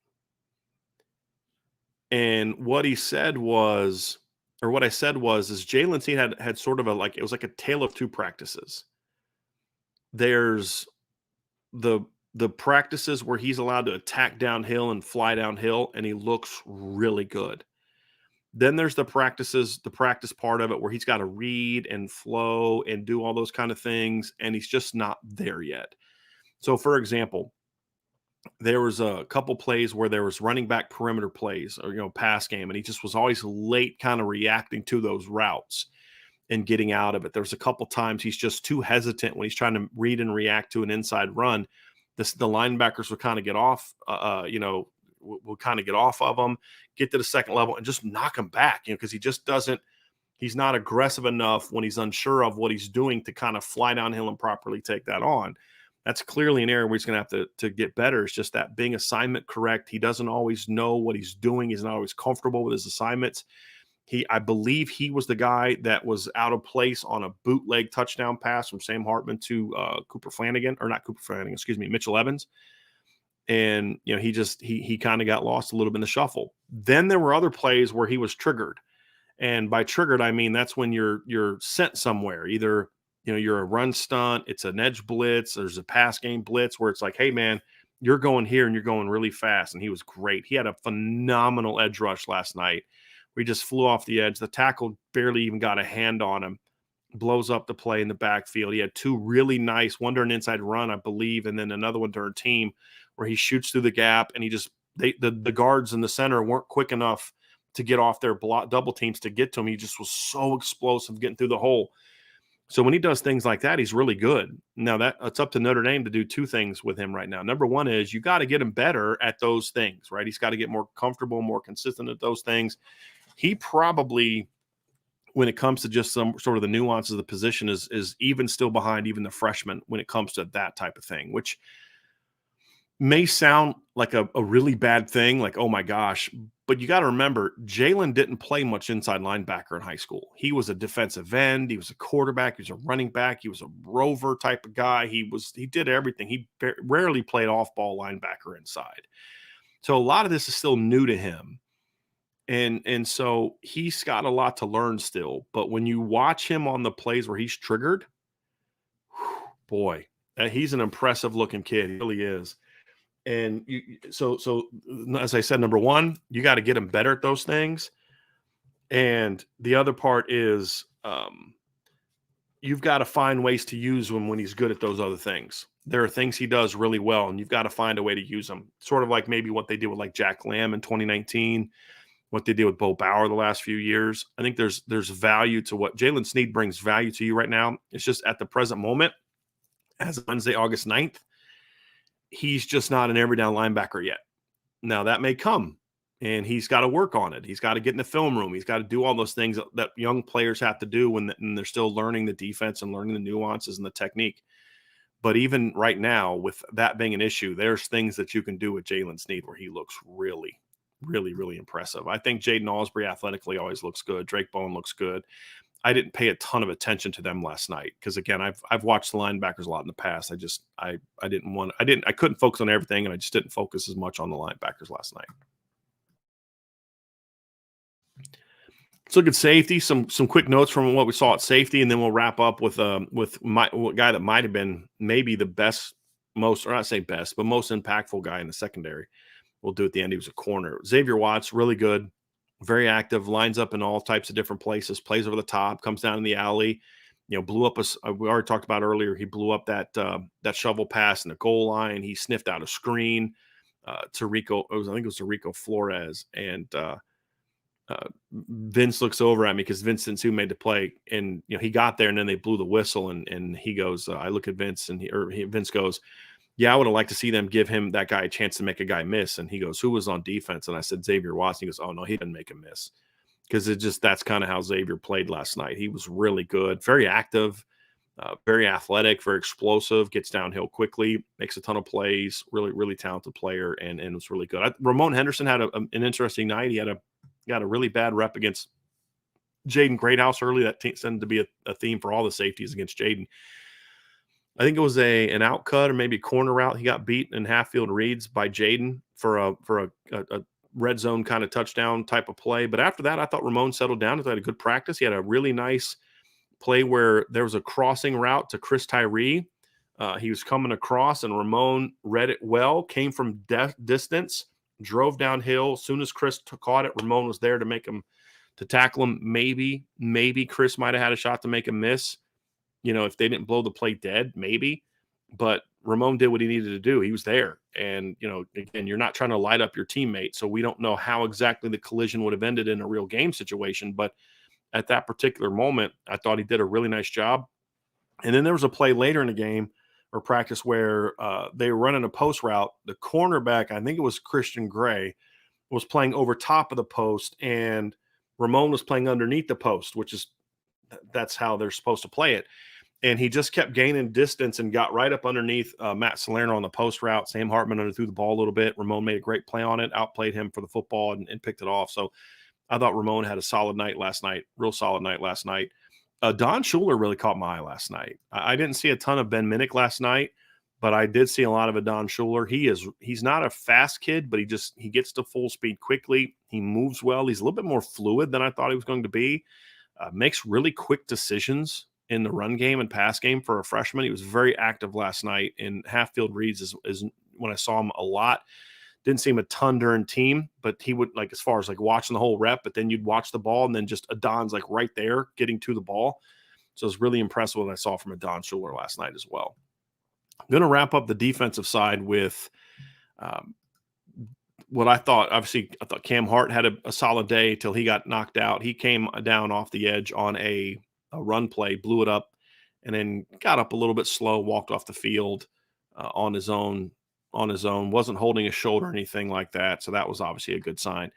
and what I said was Jalen Sneed had sort of it was like a tale of two practices. There's the practices where he's allowed to attack downhill and fly downhill, and he looks really good. Then there's the practice part of it where he's got to read and flow and do all those kind of things, and he's just not there yet. So, for example, there was a couple plays where there was running back perimeter plays or, pass game, and he just was always late kind of reacting to those routes and getting out of it. There's a couple times he's just too hesitant when he's trying to read and react to an inside run. The linebackers will kind of get off, will kind of get off of him, get to the second level and just knock him back, because he just doesn't, he's not aggressive enough when he's unsure of what he's doing to kind of fly downhill and properly take that on. That's clearly an area where he's going to have to get better. It's just that being assignment correct. He doesn't always know what he's doing. He's not always comfortable with his assignments. I believe he was the guy that was out of place on a bootleg touchdown pass from Sam Hartman to Mitchell Evans. And, he kind of got lost a little bit in the shuffle. Then there were other plays where he was triggered. And by triggered, I mean, that's when you're sent somewhere. Either, you're a run stunt, it's an edge blitz, there's a pass game blitz where it's like, hey man, you're going here and you're going really fast. And he was great. He had a phenomenal edge rush last night. We just flew off the edge. The tackle barely even got a hand on him. Blows up the play in the backfield. He had two really nice, one during inside run, I believe, and then another one during team where he shoots through the gap, and the guards in the center weren't quick enough to get off their double teams to get to him. He just was so explosive getting through the hole. So when he does things like that, he's really good. Now it's up to Notre Dame to do two things with him right now. Number one is you got to get him better at those things, right? He's got to get more comfortable, more consistent at those things. He probably, when it comes to just some sort of the nuances of the position, is even still behind even the freshmen when it comes to that type of thing, which may sound like a really bad thing, like, oh my gosh, but you got to remember, Jalen didn't play much inside linebacker in high school. He was a defensive end. He was a quarterback. He was a running back. He was a rover type of guy. He did everything. He rarely played off-ball linebacker inside. So a lot of this is still new to him. And so he's got a lot to learn still. But when you watch him on the plays where he's triggered, boy, he's an impressive looking kid. He really is. And so as I said, number one, you got to get him better at those things. And the other part is you've got to find ways to use him when he's good at those other things. There are things he does really well, and you've got to find a way to use him. Sort of like maybe what they did with like Jack Lamb in 2019. What they did with Bo Bauer the last few years. I think there's value to what Jalen Sneed brings value to you right now. It's just at the present moment, as of Wednesday, August 9th, he's just not an every down linebacker yet. Now that may come, and he's got to work on it. He's got to get in the film room. He's got to do all those things that young players have to do when they're still learning the defense and learning the nuances and the technique. But even right now, with that being an issue, there's things that you can do with Jalen Sneed where he looks really, really, really impressive. I think Jaden Alsbury athletically always looks good. Drake Bowen looks good. I didn't pay a ton of attention to them last night because, again, I've watched the linebackers a lot in the past. I couldn't focus on everything, and I just didn't focus as much on the linebackers last night. Let's look at safety. Some quick notes from what we saw at safety, and then we'll wrap up with a guy that might have been maybe the best most, or not say best, but most impactful guy in the secondary. We'll do at the end. He was a corner. Xavier Watts, really good, very active, lines up in all types of different places, plays over the top, comes down in the alley. Blew up we already talked about earlier. He blew up that shovel pass in the goal line. He sniffed out a screen to Rico. I think it was to Rico Flores, and Vince looks over at me because Vincent's who made the play, and he got there, and then they blew the whistle, and he goes, I look at Vince, and Vince goes, yeah, I would have liked to see them give him that guy a chance to make a guy miss. And he goes, who was on defense? And I said, Xavier Watts. He goes, oh no, he didn't make a miss. Because that's kind of how Xavier played last night. He was really good, very active, very athletic, very explosive, gets downhill quickly, makes a ton of plays, really, really talented player, and was really good. Ramon Henderson had an interesting night. He got a really bad rep against Jaden Greathouse early. That tended to be a theme for all the safeties against Jaden. I think it was an out cut or maybe corner route. He got beat in half field reads by Jaden for a red zone kind of touchdown type of play. But after that, I thought Ramon settled down. He had a good practice. He had a really nice play where there was a crossing route to Chris Tyree. He was coming across, and Ramon read it well, came from distance, drove downhill. As soon as Chris caught it, Ramon was there to tackle him. Maybe Chris might have had a shot to make a miss. If they didn't blow the play dead, maybe. But Ramon did what he needed to do. He was there. And, again, you're not trying to light up your teammate. So we don't know how exactly the collision would have ended in a real game situation. But at that particular moment, I thought he did a really nice job. And then there was a play later in the game or practice where they were running a post route. The cornerback, I think it was Christian Gray, was playing over top of the post, and Ramon was playing underneath the post, that's how they're supposed to play it. And he just kept gaining distance and got right up underneath Matt Salerno on the post route. Sam Hartman underthrew the ball a little bit. Ramon made a great play on it, outplayed him for the football, and picked it off. So I thought Ramon had a solid night last night, real solid night last night. Don Schuler really caught my eye last night. I didn't see a ton of Ben Minnick last night, but I did see a lot of a Don Schuler. He's not a fast kid, but he gets to full speed quickly. He moves well. He's a little bit more fluid than I thought he was going to be. Makes really quick decisions in the run game and pass game for a freshman. He was very active last night in half field reads is when I saw him a lot. Didn't see him a ton during team, but he would, like, as far as like watching the whole rep, but then you'd watch the ball and then just Adon's like right there getting to the ball. So it was really impressive what I saw from Adon Schuler last night as well. I'm going to wrap up the defensive side with what I thought. Obviously, I thought Cam Hart had a solid day till he got knocked out. He came down off the edge on a run play, blew it up, and then got up a little bit slow, walked off the field on his own, wasn't holding his shoulder or anything like that. So that was obviously a good sign.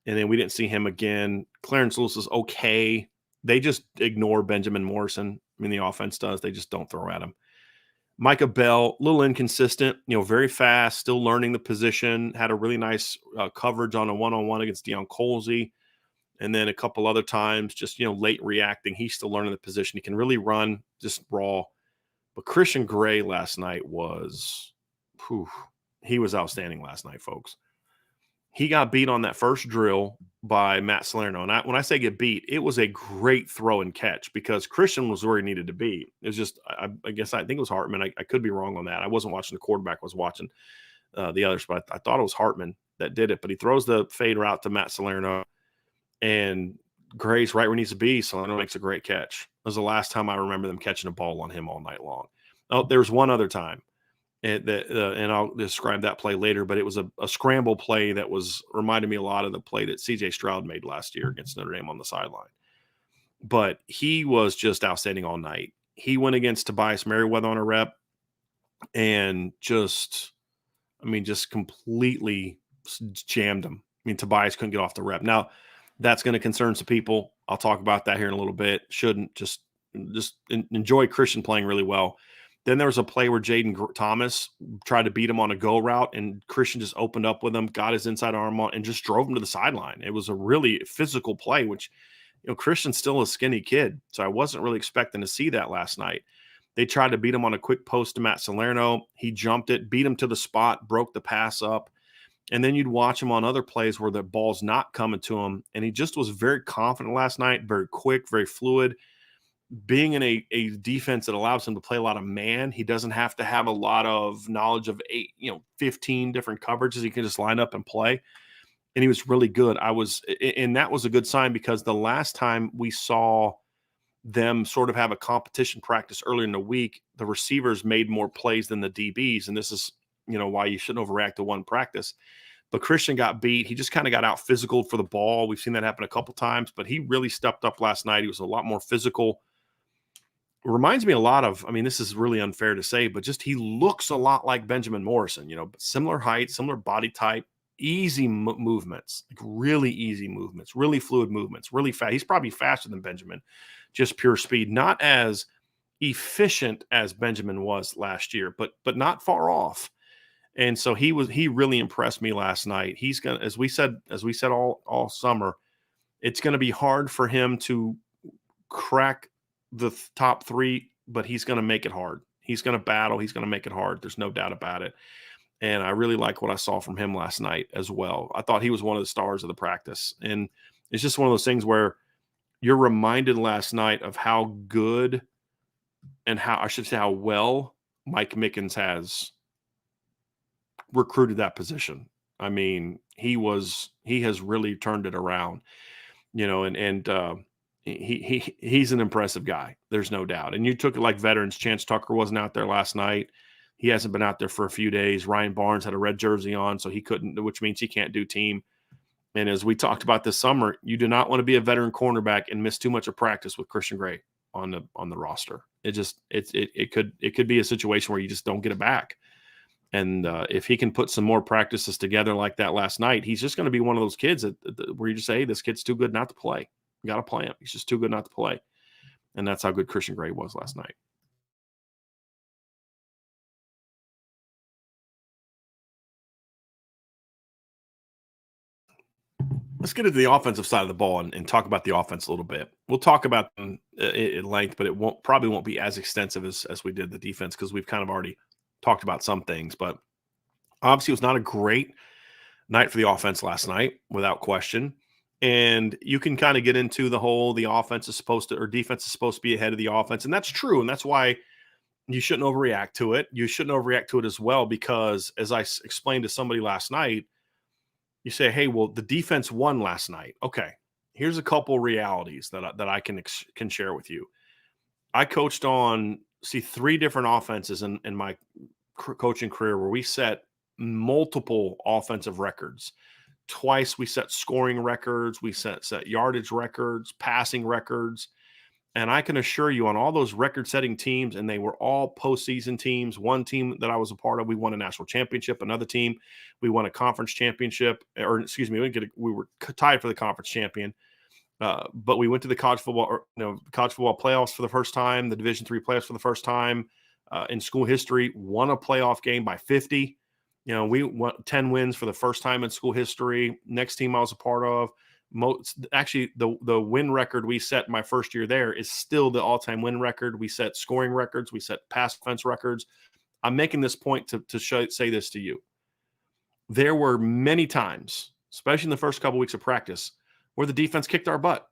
And then we didn't see him again. Clarence Lewis is okay. They just ignore Benjamin Morrison. I mean, the offense does. They just don't throw at him. Micah Bell, a little inconsistent, very fast, still learning the position, had a really nice coverage on a one-on-one against Deion Colsey. And then a couple other times, just, late reacting. He's still learning the position. He can really run, just raw. But Christian Gray last night he was outstanding last night, folks. He got beat on that first drill by Matt Salerno. And when I say get beat, it was a great throw and catch because Christian was where he needed to be. It was just, I think it was Hartman. I could be wrong on that. I wasn't watching the quarterback. I was watching the others, but I thought it was Hartman that did it. But he throws the fade route to Matt Salerno, and Gray's right where he needs to be. Salerno makes a great catch. It was the last time I remember them catching a ball on him all night long. Oh, there's one other time. And I'll describe that play later, but it was a scramble play that reminded me a lot of the play that C.J. Stroud made last year against Notre Dame on the sideline. But he was just outstanding all night. He went against Tobias Merriweather on a rep and just completely jammed him. Tobias couldn't get off the rep. Now, that's going to concern some people. I'll talk about that here in a little bit. Shouldn't just enjoy Christian playing really well. Then there was a play where Jaden Thomas tried to beat him on a go route, and Christian just opened up with him, got his inside arm on, and just drove him to the sideline. It was a really physical play, which, Christian's still a skinny kid, so I wasn't really expecting to see that last night. They tried to beat him on a quick post to Matt Salerno. He jumped it, beat him to the spot, broke the pass up. And then you'd watch him on other plays where the ball's not coming to him, and he just was very confident last night, very quick, very fluid. being in a defense that allows him to play a lot of man, he doesn't have to have a lot of knowledge of 15 different coverages. He can just line up and play. And he was really good. And that was a good sign, because the last time we saw them sort of have a competition practice earlier in the week, the receivers made more plays than the DBs. And this is, why you shouldn't overreact to one practice. But Christian got beat. He just kind of got out physical for the ball. We've seen that happen a couple times, but he really stepped up last night. He was a lot more physical. It reminds me a lot of, this is really unfair to say, but just he looks a lot like Benjamin Morrison, similar height, similar body type, easy movements, like really easy movements, really fluid movements, really fast. He's probably faster than Benjamin, just pure speed, not as efficient as Benjamin was last year, but not far off. And so he really impressed me last night. He's gonna, as we said all summer, it's going to be hard for him to crack the top three, but he's going to make it hard. He's going to battle. He's going to make it hard. There's no doubt about it. And I really like what I saw from him last night as well. I thought he was one of the stars of the practice. And it's just one of those things where you're reminded last night of how good, and how well Mike Mickens has recruited that position. He has really turned it around, he's an impressive guy. There's no doubt. And you took it like veterans. Chance Tucker wasn't out there last night. He hasn't been out there for a few days. Ryan Barnes had a red jersey on, so he couldn't, which means he can't do team. And as we talked about this summer, you do not want to be a veteran cornerback and miss too much of practice with Christian Gray on the roster. It could be a situation where you just don't get it back. And if he can put some more practices together like that last night, he's just going to be one of those kids where you just say, hey, this kid's too good not to play. You got to play him. He's just too good not to play. And that's how good Christian Gray was last night. Let's get into the offensive side of the ball and talk about the offense a little bit. We'll talk about them at length, but it probably won't be as extensive as we did the defense, because we've kind of already talked about some things. But obviously, it was not a great night for the offense last night, without question. And you can kind of get into the whole defense is supposed to be ahead of the offense. And that's true. And that's why you shouldn't overreact to it. You shouldn't overreact to it as well, because as I explained to somebody last night, you say, hey, well, the defense won last night. Okay, here's a couple realities that I can share with you. I coached on, 3 different offenses in my coaching career where we set multiple offensive records. Twice we set scoring records, we set yardage records, passing records. And I can assure you, on all those record-setting teams, and they were all postseason teams. One team that I was a part of, we won a national championship. Another team, we won a conference championship. We were tied for the conference champion. But we went to the college football playoffs for the first time, the Division III playoffs for the first time in school history. Won a playoff game by 50. We won 10 wins for the first time in school history. Next team I was a part of, actually, the win record we set my first year there is still the all-time win record. We set scoring records. We set pass defense records. I'm making this point to say this to you. There were many times, especially in the first couple weeks of practice, where the defense kicked our butt.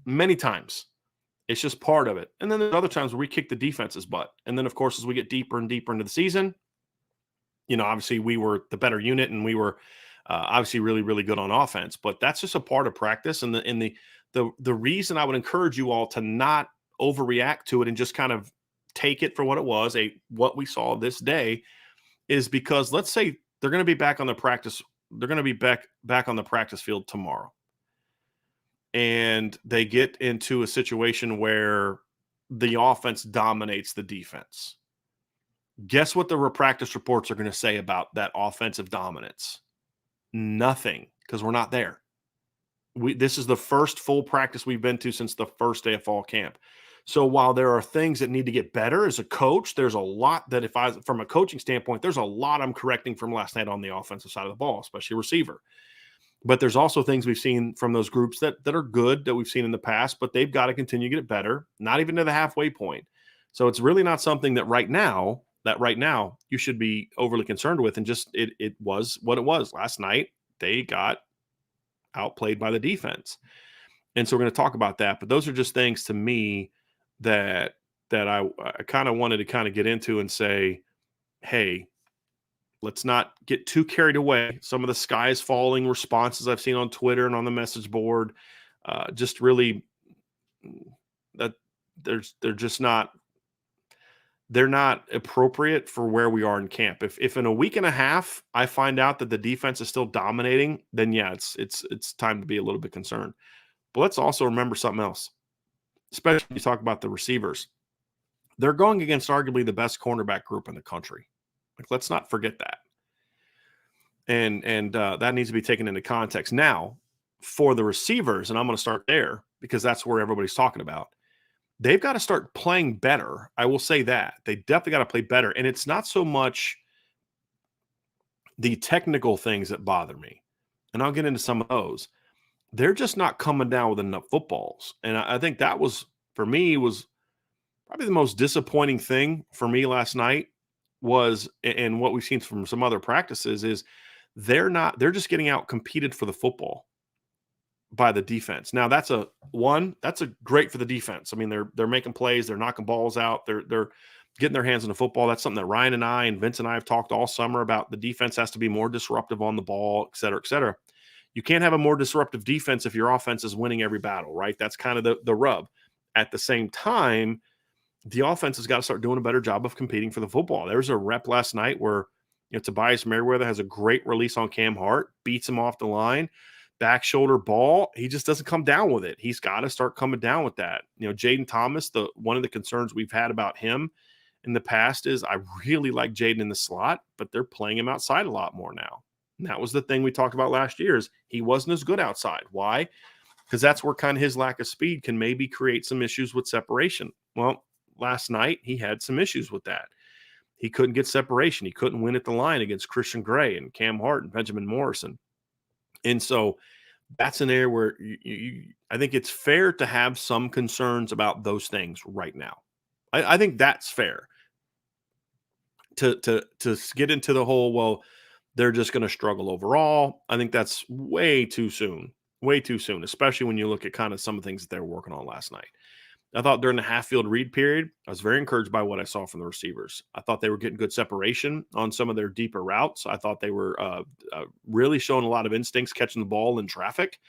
Many times. It's just part of it. And then there's other times where we kick the defense's butt. And then, of course, as we get deeper and deeper into the season, obviously we were the better unit, and we were obviously really, really good on offense. But that's just a part of practice. And the reason I would encourage you all to not overreact to it and just kind of take it for what it was, what we saw this day, is because let's say they're going to be back on the practice. They're going to be back on the practice field tomorrow. And they get into a situation where the offense dominates the defense. Guess what the practice reports are going to say about that offensive dominance? Nothing, because we're not there. This is the first full practice we've been to since the first day of fall camp. So while there are things that need to get better as a coach, there's a lot that from a coaching standpoint, there's a lot I'm correcting from last night on the offensive side of the ball, especially receiver. But there's also things we've seen from those groups that are good that we've seen in the past, but they've got to continue to get it better, not even to the halfway point. So it's really not something that right now you should be overly concerned with. And just it was what it was last night. They got outplayed by the defense. And so we're going to talk about that. But those are just things to me that I kind of wanted to kind of get into and say, hey, let's not get too carried away. Some of the sky is falling responses I've seen on Twitter and on the message board, just really that they're just not they're not appropriate for where we are in camp. If in a week and a half I find out that the defense is still dominating, then yeah, it's time to be a little bit concerned. But let's also remember something else, especially when you talk about the receivers. They're going against arguably the best cornerback group in the country. Like, let's not forget that. And that needs to be taken into context. Now, for the receivers, and I'm going to start there because that's where everybody's talking about. They've got to start playing better. I will say that. They definitely got to play better. And it's not so much the technical things that bother me. And I'll get into some of those. They're just not coming down with enough footballs. And I think that was, for me, was probably the most disappointing thing for me last night was, and what we've seen from some other practices is they're just getting out competed for the football by the defense. Now that's a great for the defense. I mean, they're making plays, they're knocking balls out, they're getting their hands on the football. That's something that Ryan and I and Vince and I have talked all summer about. The defense has to be more disruptive on the ball, et cetera, et cetera. You can't have a more disruptive defense if your offense is winning every battle, right? That's kind of the rub. At the same time, the offense has got to start doing a better job of competing for the football. There was a rep last night where Tobias Merriweather has a great release on Cam Hart, beats him off the line, back shoulder ball. He just doesn't come down with it. He's got to start coming down with that. Jaden Thomas, one of the concerns we've had about him in the past is I really like Jaden in the slot, but they're playing him outside a lot more now. And that was the thing we talked about last year is he wasn't as good outside. Why? Because that's where kind of his lack of speed can maybe create some issues with separation. Well, last night he had some issues with that. He couldn't get separation. He couldn't win at the line against Christian Gray and Cam Hart and Benjamin Morrison. And so that's an area where I think it's fair to have some concerns about those things right now. I think that's fair to get into the whole, well, they're just going to struggle overall. I think that's way too soon, especially when you look at kind of some of the things that they were working on last night. I thought during the half-field read period, I was very encouraged by what I saw from the receivers. I thought they were getting good separation on some of their deeper routes. I thought they were really showing a lot of instincts catching the ball in traffic.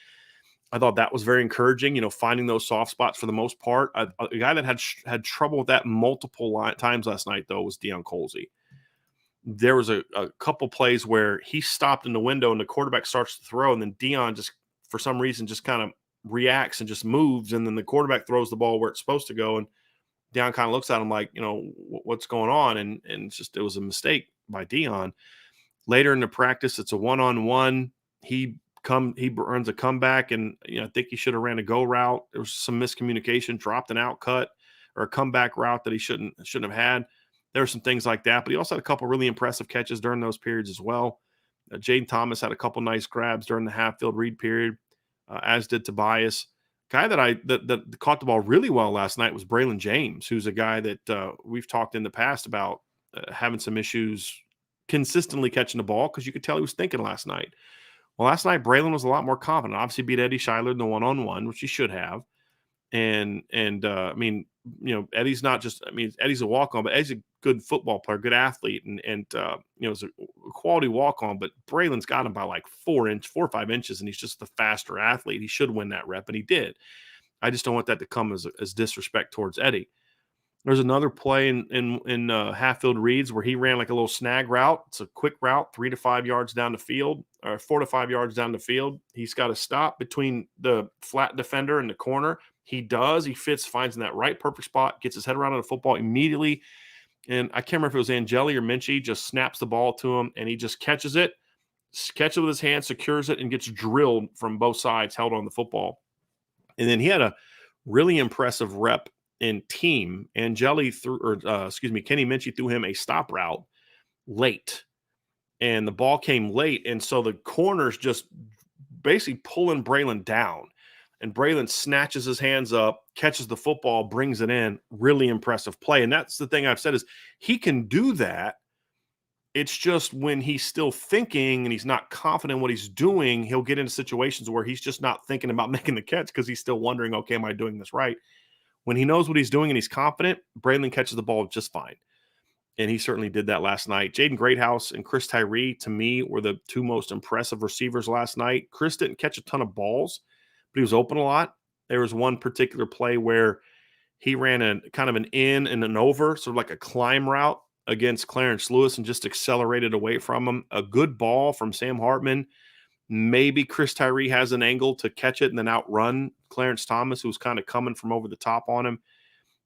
I thought that was very encouraging, finding those soft spots for the most part. A guy that had trouble with that multiple times last night, though, was Deion Colsey. There was a couple plays where he stopped in the window and the quarterback starts to throw, and then Deion just, for some reason, just kind of reacts and just moves, and then the quarterback throws the ball where it's supposed to go, and Deion kind of looks at him like, what's going on, and it was a mistake by Deion. Later in the practice, it's a one-on-one. He runs a comeback, and I think he should have ran a go route. There was some miscommunication, dropped an out cut or a comeback route that he shouldn't have had. There were some things like that, but he also had a couple really impressive catches during those periods as well. Jaden Thomas had a couple nice grabs during the half-field read period. As did Tobias. Guy that caught the ball really well last night was Braylon James, who's a guy that we've talked in the past about having some issues consistently catching the ball because you could tell he was thinking last night. Well, last night Braylon was a lot more confident. Obviously beat Eddie Schuyler in the one-on-one, which he should have. And Eddie's not just, Eddie's a walk-on, but Eddie's a good football player, good athlete, and it's a quality walk-on, but Braylon's got him by like 4 or 5 inches, and he's just the faster athlete. He should win that rep, and he did. I just don't want that to come as disrespect towards Eddie. There's another play in half-field reads where he ran like a little snag route. It's a quick route, 3 to 5 yards down the field, or 4 to 5 yards down the field. He's got to stop between the flat defender and the corner. He does. He finds in that right perfect spot, gets his head around on the football immediately. And I can't remember if it was Angeli or Minchie, just snaps the ball to him, and he just catches it with his hand, secures it, and gets drilled from both sides, held on the football. And then he had a really impressive rep in team. Kenny Minchie threw him a stop route late, and the ball came late. And so the corners just basically pulling Braylon down. And Braylon snatches his hands up, catches the football, brings it in. Really impressive play. And that's the thing I've said is he can do that. It's just when he's still thinking and he's not confident in what he's doing, he'll get into situations where he's just not thinking about making the catch because he's still wondering, okay, am I doing this right? When he knows what he's doing and he's confident, Braylon catches the ball just fine. And he certainly did that last night. Jaden Greathouse and Chris Tyree, to me, were the two most impressive receivers last night. Chris didn't catch a ton of balls, but he was open a lot. There was one particular play where he ran a kind of an in and an over, sort of like a climb route against Clarence Lewis and just accelerated away from him. A good ball from Sam Hartman. Maybe Chris Tyree has an angle to catch it and then outrun Clarence Thomas, who was kind of coming from over the top on him.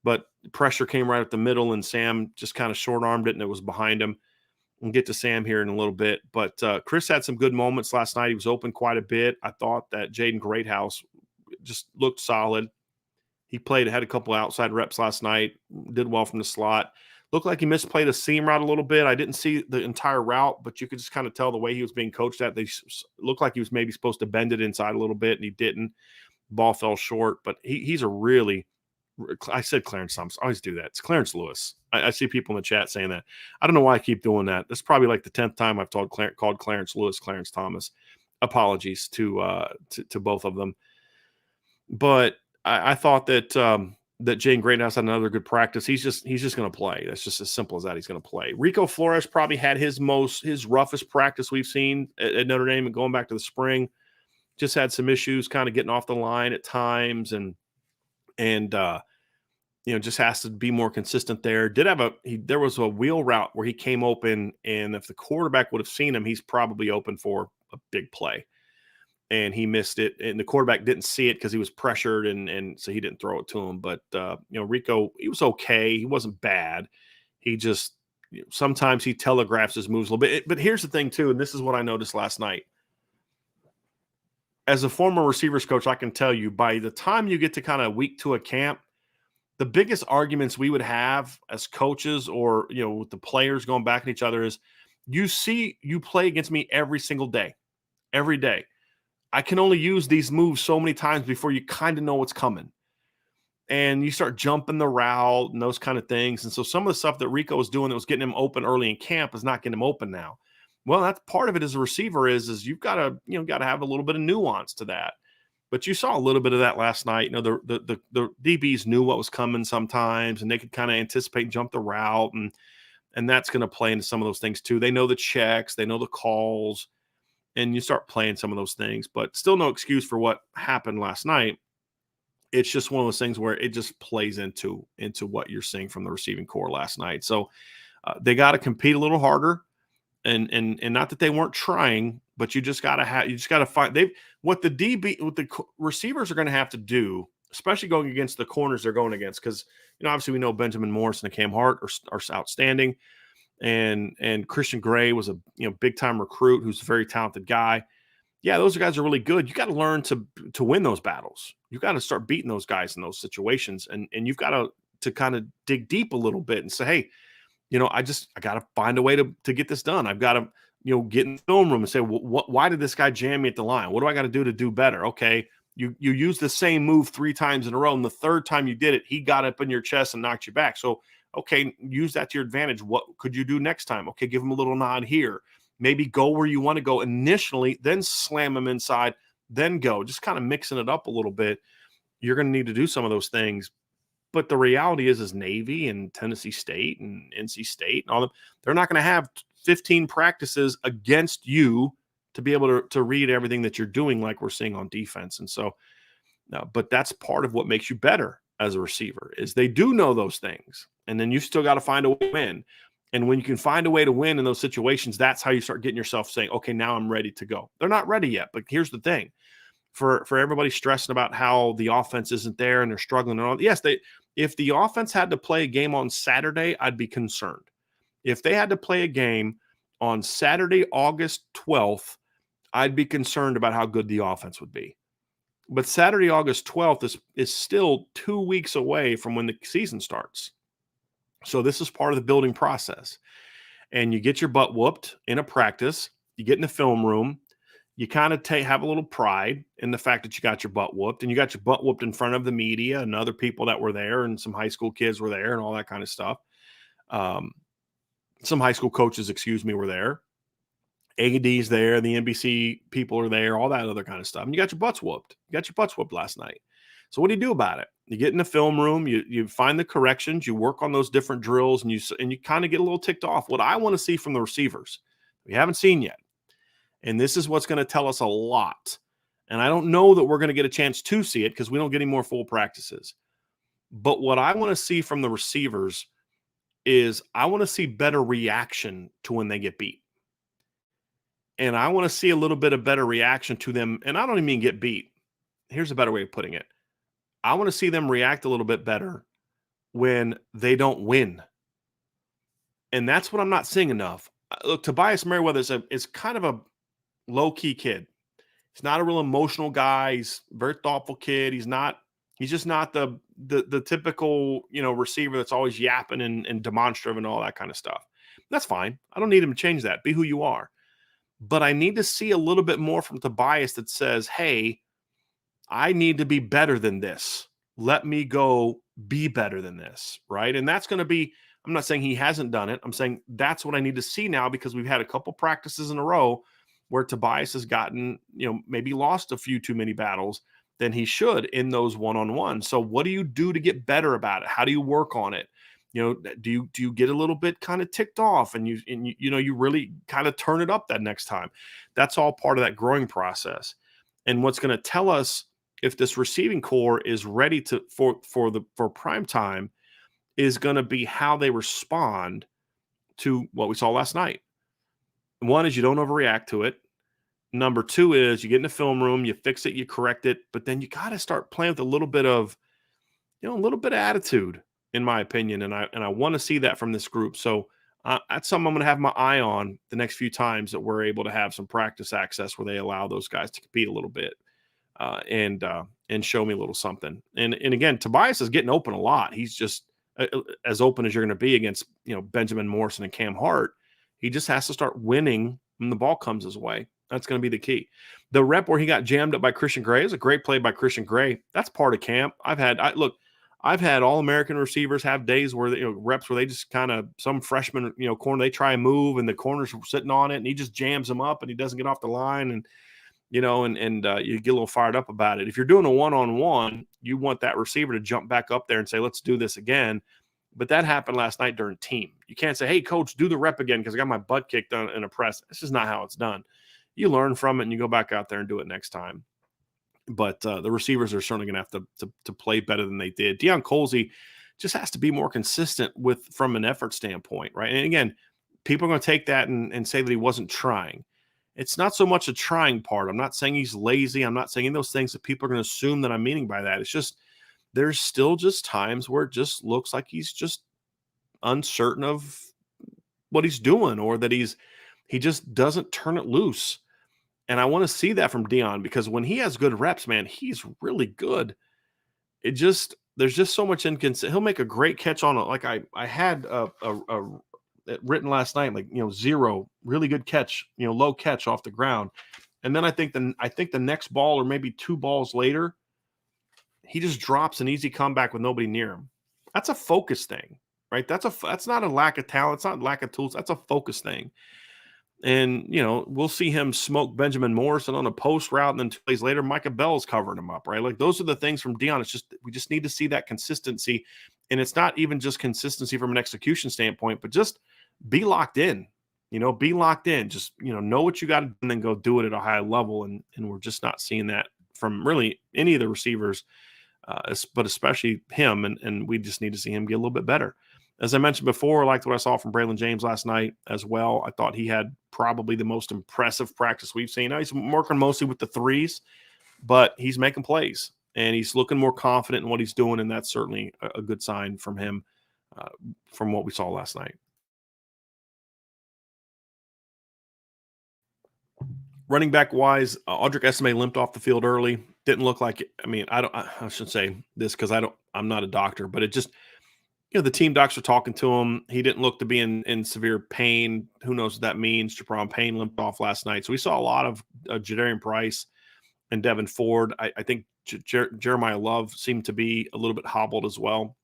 But pressure came right up the middle, and Sam just kind of short-armed it, and it was behind him. We'll get to Sam here in a little bit. But Chris had some good moments last night. He was open quite a bit. I thought that Jaden Greathouse just looked solid. He had a couple outside reps last night, did well from the slot. Looked like he misplayed a seam route a little bit. I didn't see the entire route, but you could just kind of tell the way he was being coached at. They looked like he was maybe supposed to bend it inside a little bit, and he didn't. Ball fell short, but he's a really – I said Clarence Thomas. I always do that. It's Clarence Lewis. I see people in the chat saying that. I don't know why I keep doing that. That's probably like the 10th time I've called Clarence Lewis Clarence Thomas. Apologies to both of them. But I thought that that Jaden Greathouse had another good practice. He's just going to play. That's just as simple as that. He's going to play. Rico Flores probably had his roughest practice we've seen at Notre Dame and going back to the spring. Just had some issues kind of getting off the line at times and just has to be more consistent there. There was a wheel route where he came open, and if the quarterback would have seen him, he's probably open for a big play. And he missed it, and the quarterback didn't see it because he was pressured, and so he didn't throw it to him. But Rico, he was okay. He wasn't bad. He just sometimes he telegraphs his moves a little bit. But here's the thing too, and this is what I noticed last night. As a former receivers coach, I can tell you by the time you get to kind of week 2 of camp, the biggest arguments we would have as coaches or with the players going back at each other is you play against me every single day, every day. I can only use these moves so many times before you kind of know what's coming. And you start jumping the route and those kind of things. And so some of the stuff that Rico was doing that was getting him open early in camp is not getting him open now. Well, that's part of it as a receiver is you've got to, got to have a little bit of nuance to that. But you saw a little bit of that last night. The DBs knew what was coming sometimes, and they could kind of anticipate and jump the route. And that's going to play into some of those things too. They know the checks, they know the calls. And you start playing some of those things, but still no excuse for what happened last night. It's just one of those things where it just plays into what you're seeing from the receiving core last night. So they got to compete a little harder, and not that they weren't trying, but you just got to find what the receivers are going to have to do, especially going against the corners they're going against, because obviously we know Benjamin Morris and Cam Hart are outstanding. And Christian Gray was a big time recruit who's a very talented guy. Yeah, those guys are really good. You got to learn to win those battles. You got to start beating those guys in those situations, and you've got to kind of dig deep a little bit and say, hey, I got to find a way to get this done. I've got to get in the film room and say, why did this guy jam me at the line? What do I got to do better? Okay, you use the same move 3 times in a row, and the third time you did it, he got up in your chest and knocked you back. So okay, use that to your advantage. What could you do next time? Okay, give him a little nod here. Maybe go where you want to go initially, then slam him inside, then go. Just kind of mixing it up a little bit. You're going to need to do some of those things. But the reality is Navy and Tennessee State and NC State and all them, they're not going to have 15 practices against you to be able to read everything that you're doing like we're seeing on defense. And so, but that's part of what makes you better as a receiver is they do know those things. And then you still got to find a way to win. And when you can find a way to win in those situations, that's how you start getting yourself saying, okay, now I'm ready to go. They're not ready yet, but here's the thing. For everybody stressing about how the offense isn't there and they're struggling and all. Yes, if the offense had to play a game on Saturday, I'd be concerned. If they had to play a game on Saturday, August 12th, I'd be concerned about how good the offense would be. But Saturday, August 12th is still 2 weeks away from when the season starts. So this is part of the building process. And you get your butt whooped in a practice. You get in the film room. You kind of have a little pride in the fact that you got your butt whooped. And you got your butt whooped in front of the media and other people that were there. And some high school kids were there and all that kind of stuff. Some high school coaches, were there. AD's there. The NBC people are there. All that other kind of stuff. And you got your butts whooped. You got your butts whooped last night. So what do you do about it? You get in the film room, you find the corrections, you work on those different drills, and you kind of get a little ticked off. What I want to see from the receivers, we haven't seen yet, and this is what's going to tell us a lot. And I don't know that we're going to get a chance to see it because we don't get any more full practices. But what I want to see from the receivers is I want to see better reaction to when they get beat. And I want to see a little bit of better reaction to them. And I don't even mean get beat. Here's a better way of putting it. I want to see them react a little bit better when they don't win. And that's what I'm not seeing enough. Look, Tobias Merriweather is kind of a low-key kid. He's not a real emotional guy. He's a very thoughtful kid. He's just not the typical, receiver that's always yapping and demonstrative and all that kind of stuff. That's fine. I don't need him to change that. Be who you are. But I need to see a little bit more from Tobias that says, hey, I need to be better than this. Let me go be better than this, right? And that's going to be, I'm not saying he hasn't done it. I'm saying that's what I need to see now because we've had a couple practices in a row where Tobias has gotten, maybe lost a few too many battles than he should in those one-on-one. So what do you do to get better about it? How do you work on it? Do you get a little bit kind of ticked off and you really kind of turn it up that next time? That's all part of that growing process. And what's going to tell us if this receiving core is ready for prime time is going to be how they respond to what we saw last night. One is you don't overreact to it. Number two is you get in the film room, you fix it, you correct it, but then you got to start playing with a little bit of attitude, in my opinion. And I want to see that from this group. So that's something I'm going to have my eye on the next few times that we're able to have some practice access where they allow those guys to compete a little bit and show me a little something. And again, Tobias is getting open a lot. He's just as open as you're going to be against, Benjamin Morrison and Cam Hart. He just has to start winning when the ball comes his way. That's going to be the key. The rep where he got jammed up by Christian Gray is a great play by Christian Gray. That's part of camp. I've had All-American receivers have days where reps where they just kind of some freshman corner they try and move and the corner's sitting on it and he just jams them up and he doesn't get off the line and you get a little fired up about it. If you're doing a one-on-one, you want that receiver to jump back up there and say, let's do this again. But that happened last night during team. You can't say, hey, coach, do the rep again because I got my butt kicked in a press. This is not how it's done. You learn from it and you go back out there and do it next time. But the receivers are certainly going to have to play better than they did. Deion Colsey just has to be more consistent from an effort standpoint, right? And again, people are going to take that and say that he wasn't trying. It's not so much a trying part. I'm not saying he's lazy. I'm not saying any of those things that people are going to assume that I'm meaning by that. It's just there's still just times where it just looks like he's just uncertain of what he's doing or that he just doesn't turn it loose. And I want to see that from Deion because when he has good reps, man, he's really good. There's just so much inconsistency. He'll make a great catch on it. Like I had a written last night, like, zero, really good catch, low catch off the ground. And then I think the next ball or maybe two balls later, he just drops an easy comeback with nobody near him. That's a focus thing, right? That's not a lack of talent. It's not lack of tools. That's a focus thing. And, we'll see him smoke Benjamin Morrison on a post route. And then 2 days later, Micah Bell's covering him up, right? Like those are the things from Deion. It's just, we just need to see that consistency. And it's not even just consistency from an execution standpoint, but just be locked in, be locked in, just, know what you got to do and then go do it at a high level. And we're just not seeing that from really any of the receivers, but especially him. And we just need to see him get a little bit better. As I mentioned before, I liked what I saw from Braylon James last night as well. I thought he had probably the most impressive practice we've seen. Now he's working mostly with the threes, but he's making plays and he's looking more confident in what he's doing. And that's certainly a good sign from him from what we saw last night. Running back wise, Audric Esme limped off the field early. Didn't look like it. I mean, I should say this because I'm not a doctor, but it just, the team docs are talking to him. He didn't look to be in severe pain. Who knows what that means? Jaron Payne limped off last night. So we saw a lot of Jadarian Price and Devin Ford. I think Jeremiah Love seemed to be a little bit hobbled as well.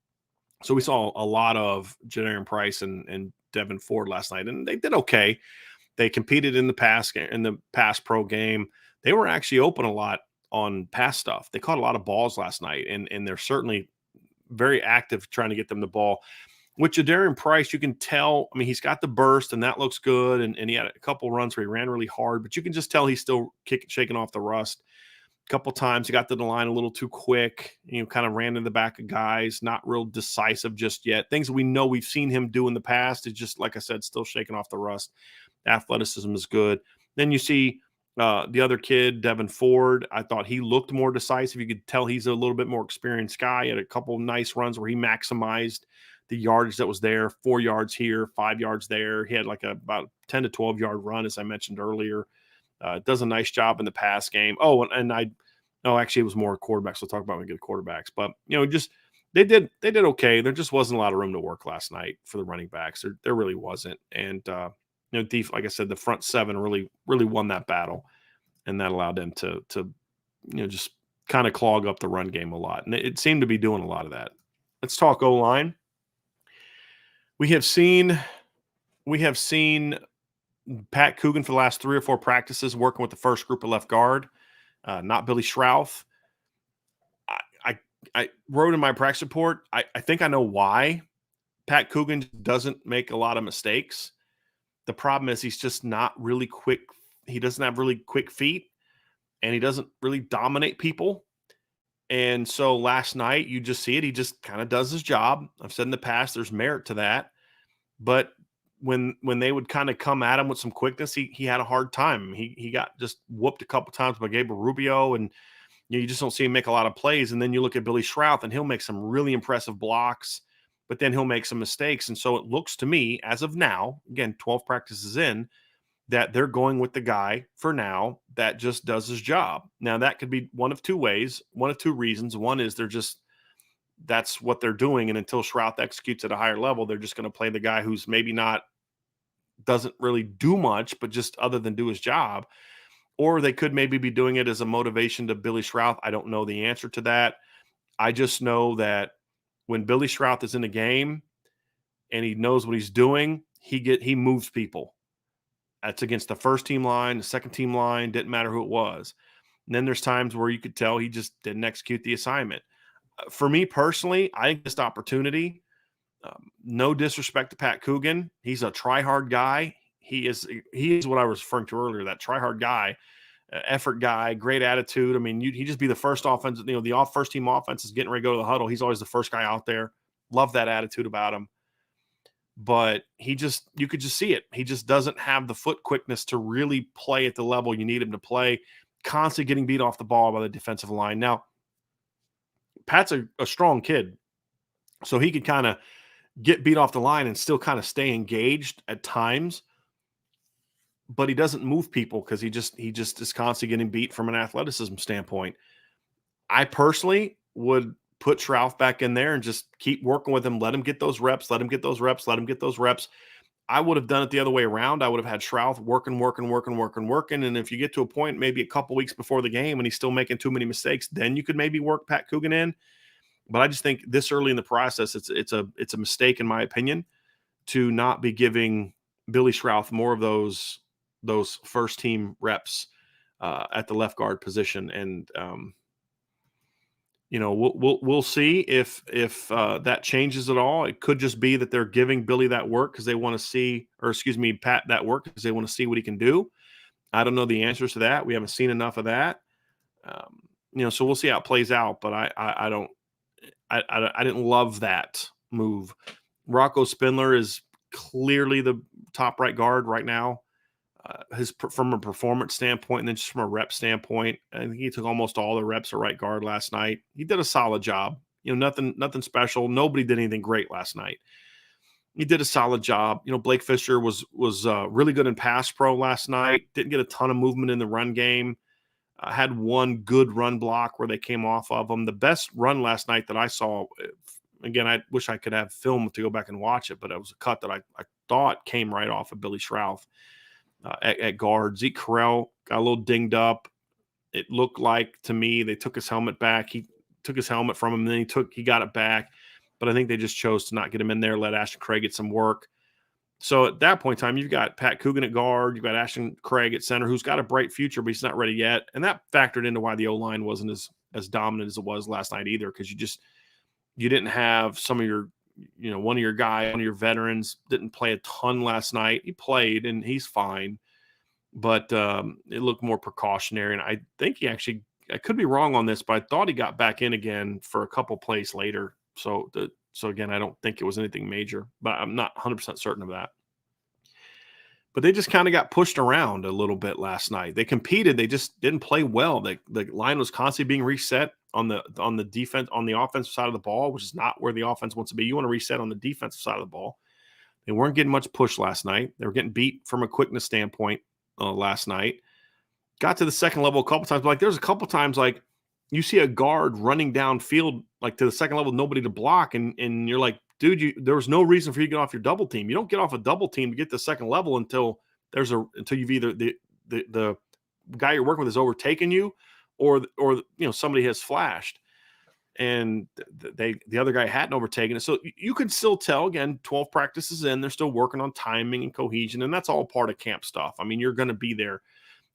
So we saw a lot of Jadarian Price and Devin Ford last night, and they did okay. They competed in the pass pro game. They were actually open a lot on pass stuff. They caught a lot of balls last night, and they're certainly very active trying to get them the ball. With Jadarian Price, you can tell, I mean, he's got the burst and that looks good. And he had a couple runs where he ran really hard, but you can just tell he's still shaking off the rust. A couple times he got to the line a little too quick, kind of ran in the back of guys, not real decisive just yet. Things that we know we've seen him do in the past is just, like I said, still shaking off the rust. Athleticism is good. Then you see the other kid, Devin Ford. I thought he looked more decisive. You could tell he's a little bit more experienced guy. He had a couple nice runs where he maximized the yardage that was there, 4 yards here, 5 yards there. He had like about 10 to 12 yard run, as I mentioned earlier. Does a nice job in the pass game. Actually, it was more quarterbacks. We'll talk about when we get quarterbacks. But, just they did okay. There just wasn't a lot of room to work last night for the running backs. There really wasn't. And, like I said, the front seven really won that battle. And that allowed them to just kind of clog up the run game a lot. And it seemed to be doing a lot of that. Let's talk O-line. We have seen Pat Coogan for the last 3 or 4 practices working with the first group of left guard, not Billy Schrouth. I wrote in my practice report, I think I know why Pat Coogan doesn't make a lot of mistakes. The problem is he's just not really quick. He doesn't have really quick feet, and he doesn't really dominate people. And so last night, you just see it. He just kind of does his job. I've said in the past, there's merit to that. But when they would kind of come at him with some quickness, he had a hard time. He got just whooped a couple times by Gabriel Rubio, and you just don't see him make a lot of plays. And then you look at Billy Schrouth, and he'll make some really impressive blocks, but then he'll make some mistakes. And so it looks to me, as of now, again, 12 practices in, that they're going with the guy for now that just does his job. Now, that could be one of two ways, one of two reasons. One is that's what they're doing. And until Schrouth executes at a higher level, they're just going to play the guy who's maybe doesn't really do much, but just other than do his job. Or they could maybe be doing it as a motivation to Billy Schrouth. I don't know the answer to that. I just know that when Billy Schrouth is in a game and he knows what he's doing, he moves people. That's against the first team line, the second team line, didn't matter who it was. And then there's times where you could tell he just didn't execute the assignment. For me personally, I think this opportunity, no disrespect to Pat Coogan, he's a try-hard guy. He is what I was referring to earlier, that try-hard guy, effort guy, great attitude. I mean, he just be the first offense. The first team offense is getting ready to go to the huddle. He's always the first guy out there. Love that attitude about him. But you could just see it. He just doesn't have the foot quickness to really play at the level you need him to play, constantly getting beat off the ball by the defensive line. Now, Pat's a strong kid, so he could kind of get beat off the line and still kind of stay engaged at times, but he doesn't move people because he just is constantly getting beat from an athleticism standpoint. I personally would put Schrouth back in there and just keep working with him. Let him get those reps. Let him get those reps. I would have done it the other way around. I would have had Schrouth working. And if you get to a point, maybe a couple weeks before the game and he's still making too many mistakes, then you could maybe work Pat Coogan in. But I just think this early in the process, it's a mistake, in my opinion, to not be giving Billy Schrouth more of those first team reps at the left guard position. And, we'll see if that changes at all. It could just be that they're giving Billy that work because they want to see, Pat that work because they want to see what he can do. I don't know the answers to that. We haven't seen enough of that. So we'll see how it plays out. But I didn't love that move. Rocco Spindler is clearly the top right guard right now. From a performance standpoint, and then just from a rep standpoint, I think he took almost all the reps at right guard last night. He did a solid job. Nothing special. Nobody did anything great last night. He did a solid job. Blake Fisher was really good in pass pro last night. Didn't get a ton of movement in the run game. Had one good run block where they came off of him. The best run last night that I saw, again, I wish I could have film to go back and watch it, but it was a cut that I thought came right off of Billy Schrouth. At guard. Zeke Correll got a little dinged up. It looked like to me they took his helmet back. He took his helmet from him, and then he got it back. But I think they just chose to not get him in there, let Ashton Craig get some work. So at that point in time, you've got Pat Coogan at guard, you've got Ashton Craig at center, who's got a bright future, but he's not ready yet. And that factored into why the O-line wasn't as dominant as it was last night either, because You didn't have some of your, one of your guys, one of your veterans didn't play a ton last night. He played and he's fine, but it looked more precautionary. And I think I could be wrong on this, but I thought he got back in again for a couple plays later. So again, I don't think it was anything major, but I'm not 100% certain of that. But they just kind of got pushed around a little bit last night. They competed, they just didn't play well. The line was constantly being reset on the defense, on the offensive side of the ball, which is not where the offense wants to be. You want to reset on the defensive side of the ball. They weren't getting much push last night. They were getting beat from a quickness standpoint last night. Got to the second level a couple times, but there's a couple times you see a guard running downfield to the second level, nobody to block, and you're like, dude, there was no reason for you to get off your double team. You don't get off a double team to get to the second level until you've either the guy you're working with has overtaken you, or somebody has flashed, and the other guy hadn't overtaken it. So you can still tell, again, 12 practices in, they're still working on timing and cohesion, and that's all part of camp stuff. I mean, you're going to be there.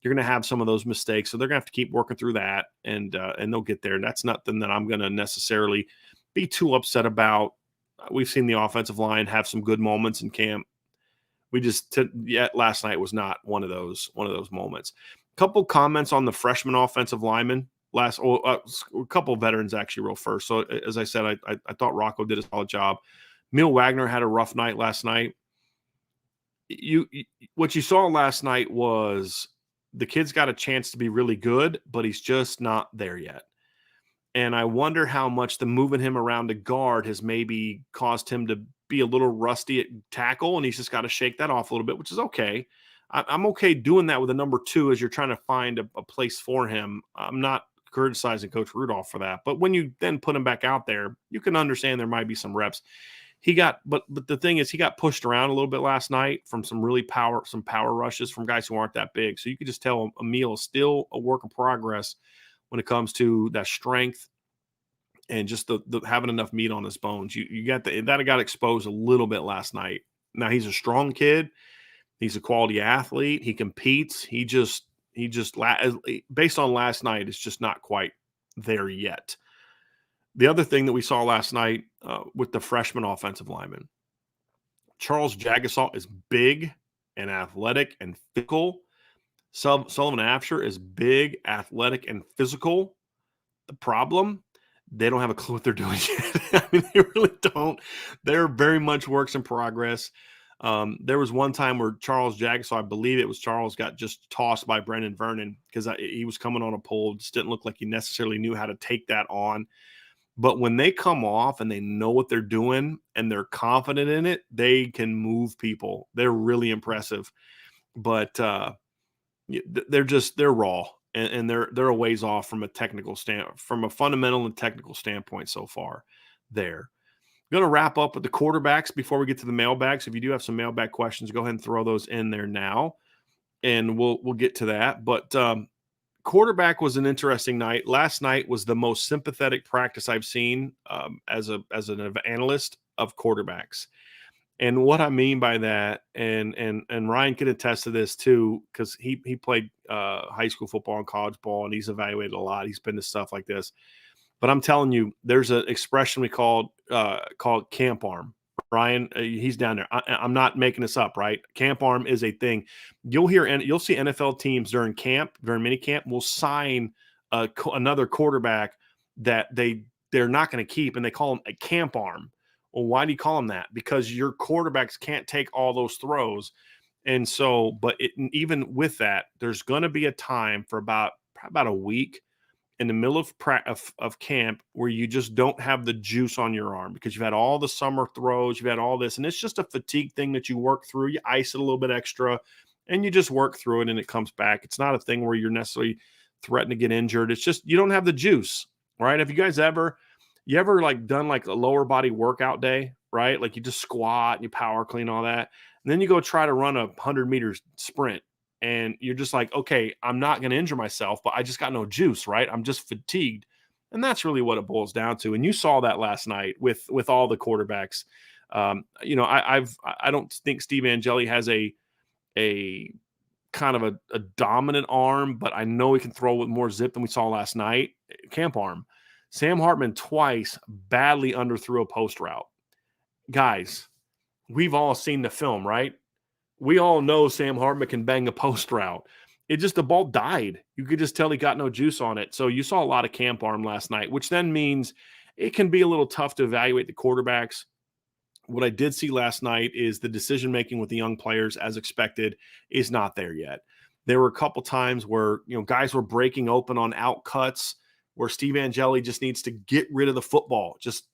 You're going to have some of those mistakes, so they're going to have to keep working through that, and they'll get there. And that's nothing that I'm going to necessarily be too upset about. We've seen the offensive line have some good moments in camp. Last night was not one of those moments. A couple comments on the freshman offensive lineman. A couple of veterans actually real first. So as I said, I thought Rocco did a solid job. Emil Wagner had a rough night last night. What you saw last night was the kid's got a chance to be really good, but he's just not there yet. And I wonder how much the moving him around to guard has maybe caused him to be a little rusty at tackle, and he's just got to shake that off a little bit, which is okay. I'm okay doing that with a number 2 as you're trying to find a place for him. I'm not criticizing Coach Rudolph for that, but when you then put him back out there, you can understand there might be some reps. But the thing is, he got pushed around a little bit last night from some power rushes from guys who aren't that big. So you could just tell Emil is still a work in progress when it comes to that strength and just the having enough meat on his bones. You got that got exposed a little bit last night. Now he's a strong kid. He's a quality athlete. He competes. He just based on last night, it's just not quite there yet. The other thing that we saw last night with the freshman offensive lineman, Charles Jagasaw is big and athletic and physical. Sullivan Afshar is big, athletic, and physical. The problem, they don't have a clue what they're doing yet. I mean, they really don't. They're very much works in progress. There was one time where Charles Jagasaw, I believe it was Charles, got just tossed by Brendan Vernon because he was coming on a pole. Just didn't look like he necessarily knew how to take that on. But when they come off and they know what they're doing and they're confident in it, they can move people. They're really impressive. But they're raw and they're a ways off from from a fundamental and technical standpoint so far there. I'm going to wrap up with the quarterbacks before we get to the mailbags. If you do have some mailbag questions, go ahead and throw those in there now, and we'll get to that. But quarterback was an interesting night. Last night was the most sympathetic practice I've seen as an analyst of quarterbacks. And what I mean by that, and Ryan can attest to this too, because he played high school football and college ball, and he's evaluated a lot. He's been to stuff like this. But I'm telling you, there's an expression we called camp arm. Ryan, he's down there. I'm not making this up, right? Camp arm is a thing. You'll see NFL teams during mini camp will sign another quarterback that they're not going to keep, and they call him a camp arm. Well, why do you call them that? Because your quarterbacks can't take all those throws. And so, even with that, there's going to be a time for about a week in the middle of camp where you just don't have the juice on your arm because you've had all the summer throws, you've had all this, and it's just a fatigue thing that you work through. You ice it a little bit extra, and you just work through it, and it comes back. It's not a thing where you're necessarily threatened to get injured. It's just you don't have the juice, right? Have you guys ever done like a lower body workout day, right? Like you just squat and you power clean, all that, and then you go try to run a 100 meters sprint. And you're just like, okay, I'm not going to injure myself, but I just got no juice, right? I'm just fatigued. And that's really what it boils down to. And you saw that last night with all the quarterbacks. I don't think Steve Angeli has a kind of a dominant arm, but I know he can throw with more zip than we saw last night. Camp arm. Sam Hartman twice badly underthrew a post route. Guys, we've all seen the film, right? We all know Sam Hartman can bang a post route. It just, the ball died. You could just tell he got no juice on it. So you saw a lot of camp arm last night, which then means it can be a little tough to evaluate the quarterbacks. What I did see last night is the decision-making with the young players, as expected, is not there yet. There were a couple times where, guys were breaking open on out cuts where Steve Angeli just needs to get rid of the football. Just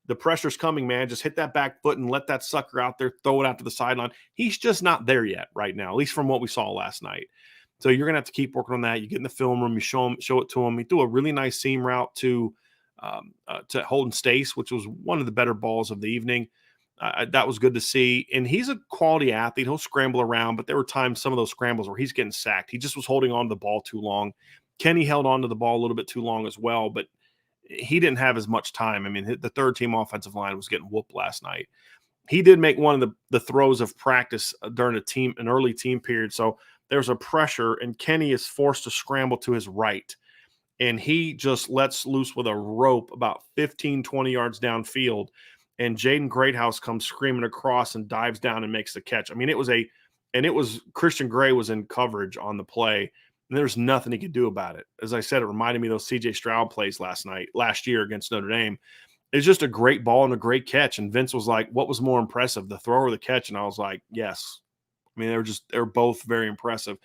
the pressure's coming, man. Just hit that back foot and let that sucker out there, throw it out to the sideline. He's just not there yet right now, at least from what we saw last night. So you're going to have to keep working on that. You get in the film room, you show it to him. He threw a really nice seam route to Holden Stace, which was one of the better balls of the evening. That was good to see. And he's a quality athlete. He'll scramble around, but there were times, some of those scrambles where he's getting sacked. He just was holding on to the ball too long. Kenny held on to the ball a little bit too long as well, but he didn't have as much time. I mean, the third team offensive line was getting whooped last night. He did make one of the throws of practice during an early team period. So there's a pressure, and Kenny is forced to scramble to his right. And he just lets loose with a rope about 15, 20 yards downfield. And Jaden Greathouse comes screaming across and dives down and makes the catch. I mean, it was Christian Gray was in coverage on the play, and there's nothing he could do about it. As I said, it reminded me of those C.J. Stroud plays last year against Notre Dame. It's just a great ball and a great catch. And Vince was like, what was more impressive, the throw or the catch? And I was like, yes. I mean, they're both very impressive.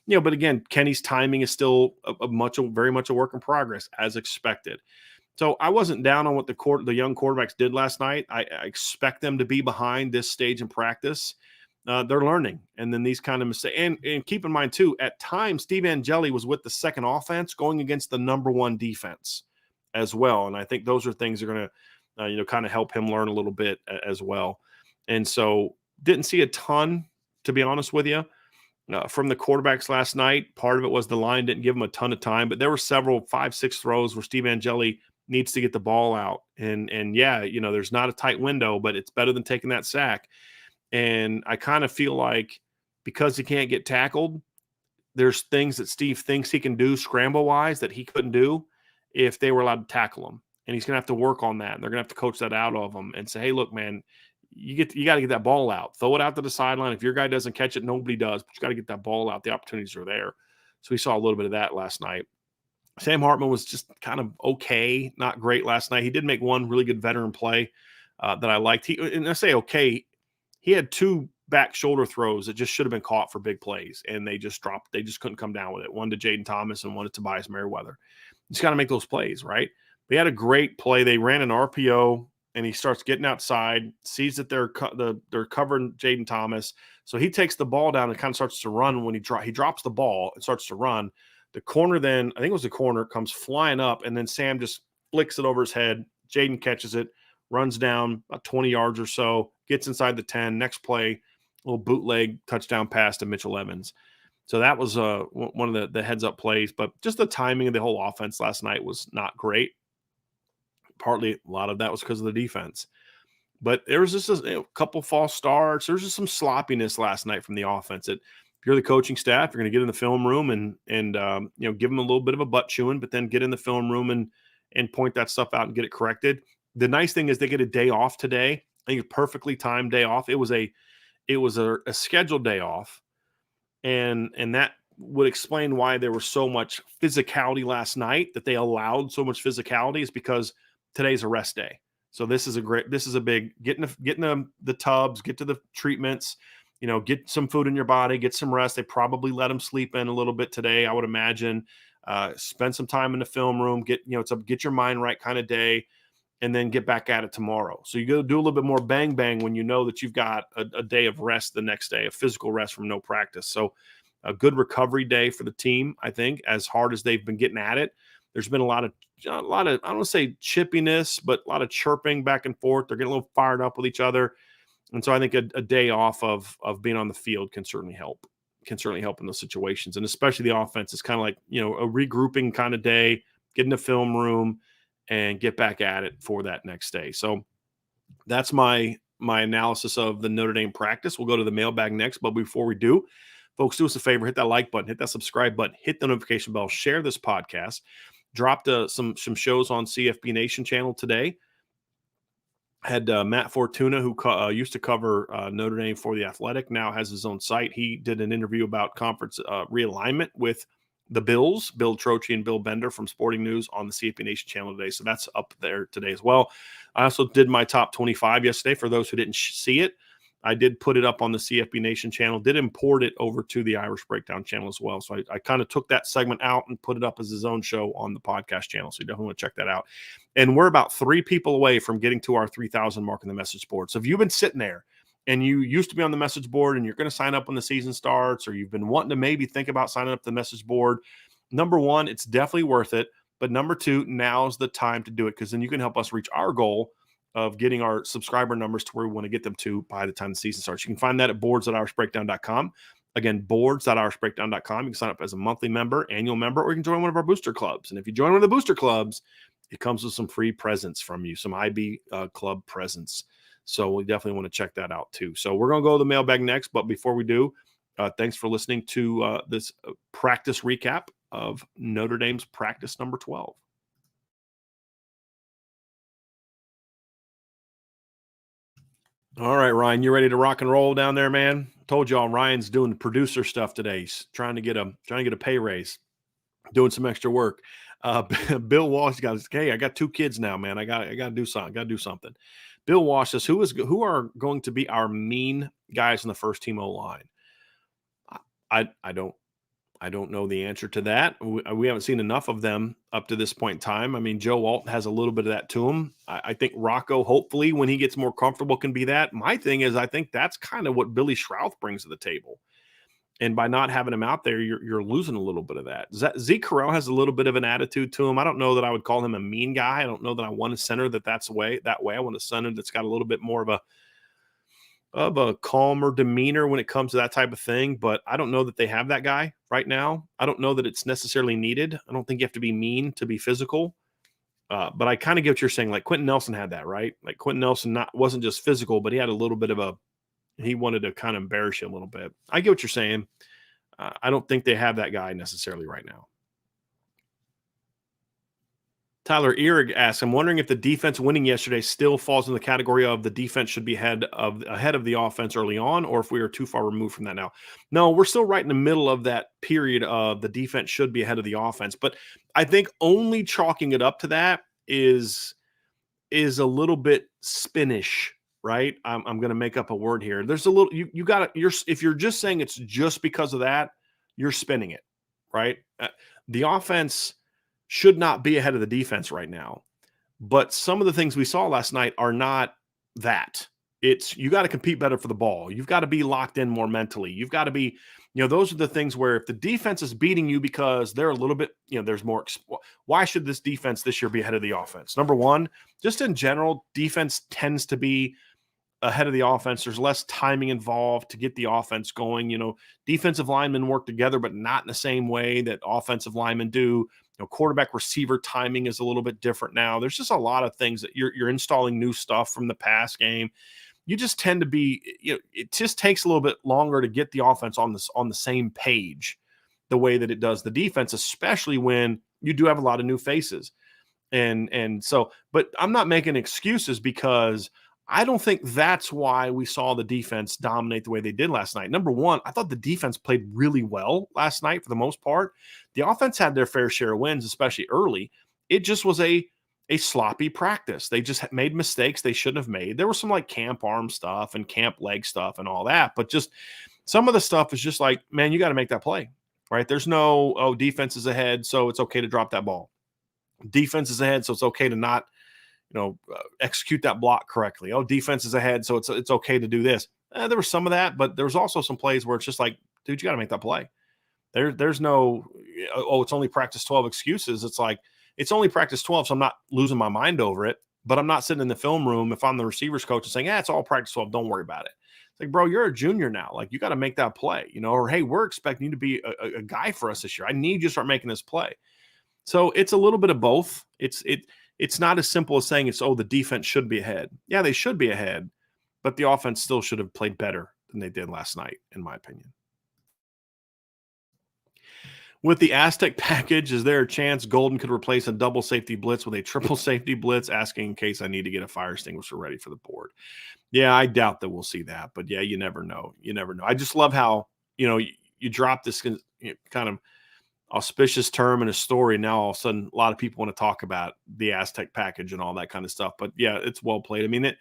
But again, Kenny's timing is still very much a work in progress, as expected. So I wasn't down on what the young quarterbacks did last night. I expect them to be behind this stage in practice. They're learning. And then these kind of mistakes. And keep in mind, too, at times, Steve Angeli was with the second offense going against the number one defense as well. And I think those are things that are going to, kind of help him learn a little bit as well. And so didn't see a ton, to be honest with you, from the quarterbacks last night. Part of it was the line didn't give him a ton of time, but there were several 5-6 throws where Steve Angeli needs to get the ball out. And yeah, there's not a tight window, but it's better than taking that sack. And I kind of feel like because he can't get tackled, there's things that Steve thinks he can do scramble-wise that he couldn't do if they were allowed to tackle him. And he's going to have to work on that. And they're going to have to coach that out of him and say, hey, look, man, you got to get that ball out. Throw it out to the sideline. If your guy doesn't catch it, nobody does. But you got to get that ball out. The opportunities are there. So we saw a little bit of that last night. Sam Hartman was just kind of okay, not great last night. He did make one really good veteran play that I liked. And I say okay, he had two back shoulder throws that just should have been caught for big plays, and they just dropped. They just couldn't come down with it. One to Jaden Thomas and one to Tobias Merriweather. You just got to make those plays, right? They had a great play. They ran an RPO, and he starts getting outside, sees that they're covering Jaden Thomas. So he takes the ball down and kind of starts to run. When he drops the ball and starts to run, the corner then, I think it was the corner, comes flying up, and then Sam just flicks it over his head. Jaden catches it, runs down about 20 yards or so, gets inside the 10. Next play, a little bootleg touchdown pass to Mitchell Evans. So that was one of the heads-up plays. But just the timing of the whole offense last night was not great. Partly, a lot of that was because of the defense. But there was just a couple false starts. There was just some sloppiness last night from the offense. If you're the coaching staff, you're going to get in the film room and give them a little bit of a butt chewing, but then get in the film room and point that stuff out and get it corrected. The nice thing is they get a day off today. I think a perfectly timed day off. It was a scheduled day off, and that would explain why there was so much physicality last night. That they allowed so much physicality is because today's a rest day. So this is a big getting the tubs, get to the treatments. Get some food in your body, get some rest. They probably let them sleep in a little bit today, I would imagine. Spend some time in the film room, it's a get your mind right kind of day, and then get back at it tomorrow. So you go do a little bit more bang when you know that you've got a day of rest the next day, a physical rest from no practice. So a good recovery day for the team, I think, as hard as they've been getting at it. There's been a lot of, I don't want to say chippiness, but a lot of chirping back and forth. They're getting a little fired up with each other. And so I think a day off of being on the field can certainly help in those situations. And especially the offense is kind of like, a regrouping kind of day, get in the film room and get back at it for that next day. So that's my analysis of the Notre Dame practice. We'll go to the mailbag next. But before we do, folks, do us a favor, hit that like button, hit that subscribe button, hit the notification bell, share this podcast. Dropped some shows on CFB Nation channel today. Had Matt Fortuna, who used to cover Notre Dame for The Athletic, now has his own site. He did an interview about conference realignment with the Bills, Bill Trocchi and Bill Bender from Sporting News on the CFB Nation channel today. So that's up there today as well. I also did my top 25 yesterday. For those who didn't see it, I did put it up on the CFB Nation channel, did import it over to the Irish Breakdown channel as well. So I kind of took that segment out and put it up as his own show on the podcast channel. So you definitely want to check that out. And we're about 3 people away from getting to our 3,000 mark in the message board. So if you've been sitting there and you used to be on the message board and you're going to sign up when the season starts, or you've been wanting to maybe think about signing up to the message board, number one, it's definitely worth it. But number two, now's the time to do it, because then you can help us reach our goal of getting our subscriber numbers to where we want to get them to by the time the season starts. You can find that at boards.irishbreakdown.com. Again, boards.irishbreakdown.com. You can sign up as a monthly member, annual member, or you can join one of our booster clubs. And if you join one of the booster clubs, it comes with some free presents from you, some IB club presents. So we definitely want to check that out too. So we're going to go to the mailbag next. But before we do, thanks for listening to this practice recap of Notre Dame's practice number 12. All right, Ryan, you ready to rock and roll down there, man? Told y'all Ryan's doing producer stuff today. He's trying to get a pay raise, doing some extra work. Bill Walsh goes, hey, I got 2 kids now, man. I got to do something. Got to do something. Bill Walsh says, who are going to be our mean guys in the first team O line? I don't know the answer to that. We haven't seen enough of them up to this point in time. I mean, Joe Alt has a little bit of that to him. I think Rocco, hopefully, when he gets more comfortable, can be that. My thing is, I think that's kind of what Billy Schrouth brings to the table. And by not having him out there, you're losing a little bit of that. Zeke Correll has a little bit of an attitude to him. I don't know that I would call him a mean guy. I don't know that I want a center that way. I want a center that's got a little bit more of a calmer demeanor when it comes to that type of thing. But I don't know that they have that guy right now. I don't know that it's necessarily needed. I don't think you have to be mean to be physical. But I kind of get what you're saying. Like Quentin Nelson had that, right? Like Quentin Nelson wasn't just physical, but he had a little bit of he wanted to kind of embarrass you a little bit. I get what you're saying. I don't think they have that guy necessarily right now. Tyler Ehrig asks, I'm wondering if the defense winning yesterday still falls in the category of the defense should be ahead of the offense early on, or if we are too far removed from that now. No, we're still right in the middle of that period of the defense should be ahead of the offense. But I think only chalking it up to that is a little bit spinnish, right? I'm going to make up a word here. There's a little, you got to, if you're just saying it's just because of that, you're spinning it, right? The offense should not be ahead of the defense right now. But some of the things we saw last night are not that. It's you got to compete better for the ball. You've got to be locked in more mentally. You've got to be, those are the things where if the defense is beating you because they're a little bit, there's more. Why should this defense this year be ahead of the offense? Number one, just in general, defense tends to be ahead of the offense. There's less timing involved to get the offense going. Defensive linemen work together, but not in the same way that offensive linemen do. Quarterback receiver timing is a little bit different now. There's just a lot of things that you're installing new stuff from the past game. You just tend to be, it just takes a little bit longer to get the offense on the same page the way that it does the defense, especially when you do have a lot of new faces. And so, but I'm not making excuses because I don't think that's why we saw the defense dominate the way they did last night. Number one, I thought the defense played really well last night for the most part. The offense had their fair share of wins, especially early. It just was a sloppy practice. They just made mistakes they shouldn't have made. There was some like camp arm stuff and camp leg stuff and all that, but just some of the stuff is just like, man, you got to make that play, right? There's no, defense is ahead, so it's okay to drop that ball. Defense is ahead, so it's okay to not execute that block correctly. Oh, defense is ahead, so it's okay to do this. There was some of that, but there was also some plays where it's just like, dude, you got to make that play. There's no, it's only practice 12 excuses. It's like, it's only practice 12, so I'm not losing my mind over it, but I'm not sitting in the film room if I'm the receivers coach and saying, it's all practice 12, don't worry about it. It's like, bro, you're a junior now. Like, you got to make that play, or, hey, we're expecting you to be a guy for us this year. I need you to start making this play. So it's a little bit of both. It's not as simple as saying the defense should be ahead. Yeah, they should be ahead, but the offense still should have played better than they did last night, in my opinion. With the Aztec package, is there a chance Golden could replace a double safety blitz with a triple safety blitz? Asking in case I need to get a fire extinguisher ready for the board. Yeah, I doubt that we'll see that, but yeah, you never know. You never know. I just love how, you drop this kind of auspicious term in a story. Now all of a sudden, a lot of people want to talk about the Aztec package and all that kind of stuff. But yeah, it's well played. I mean,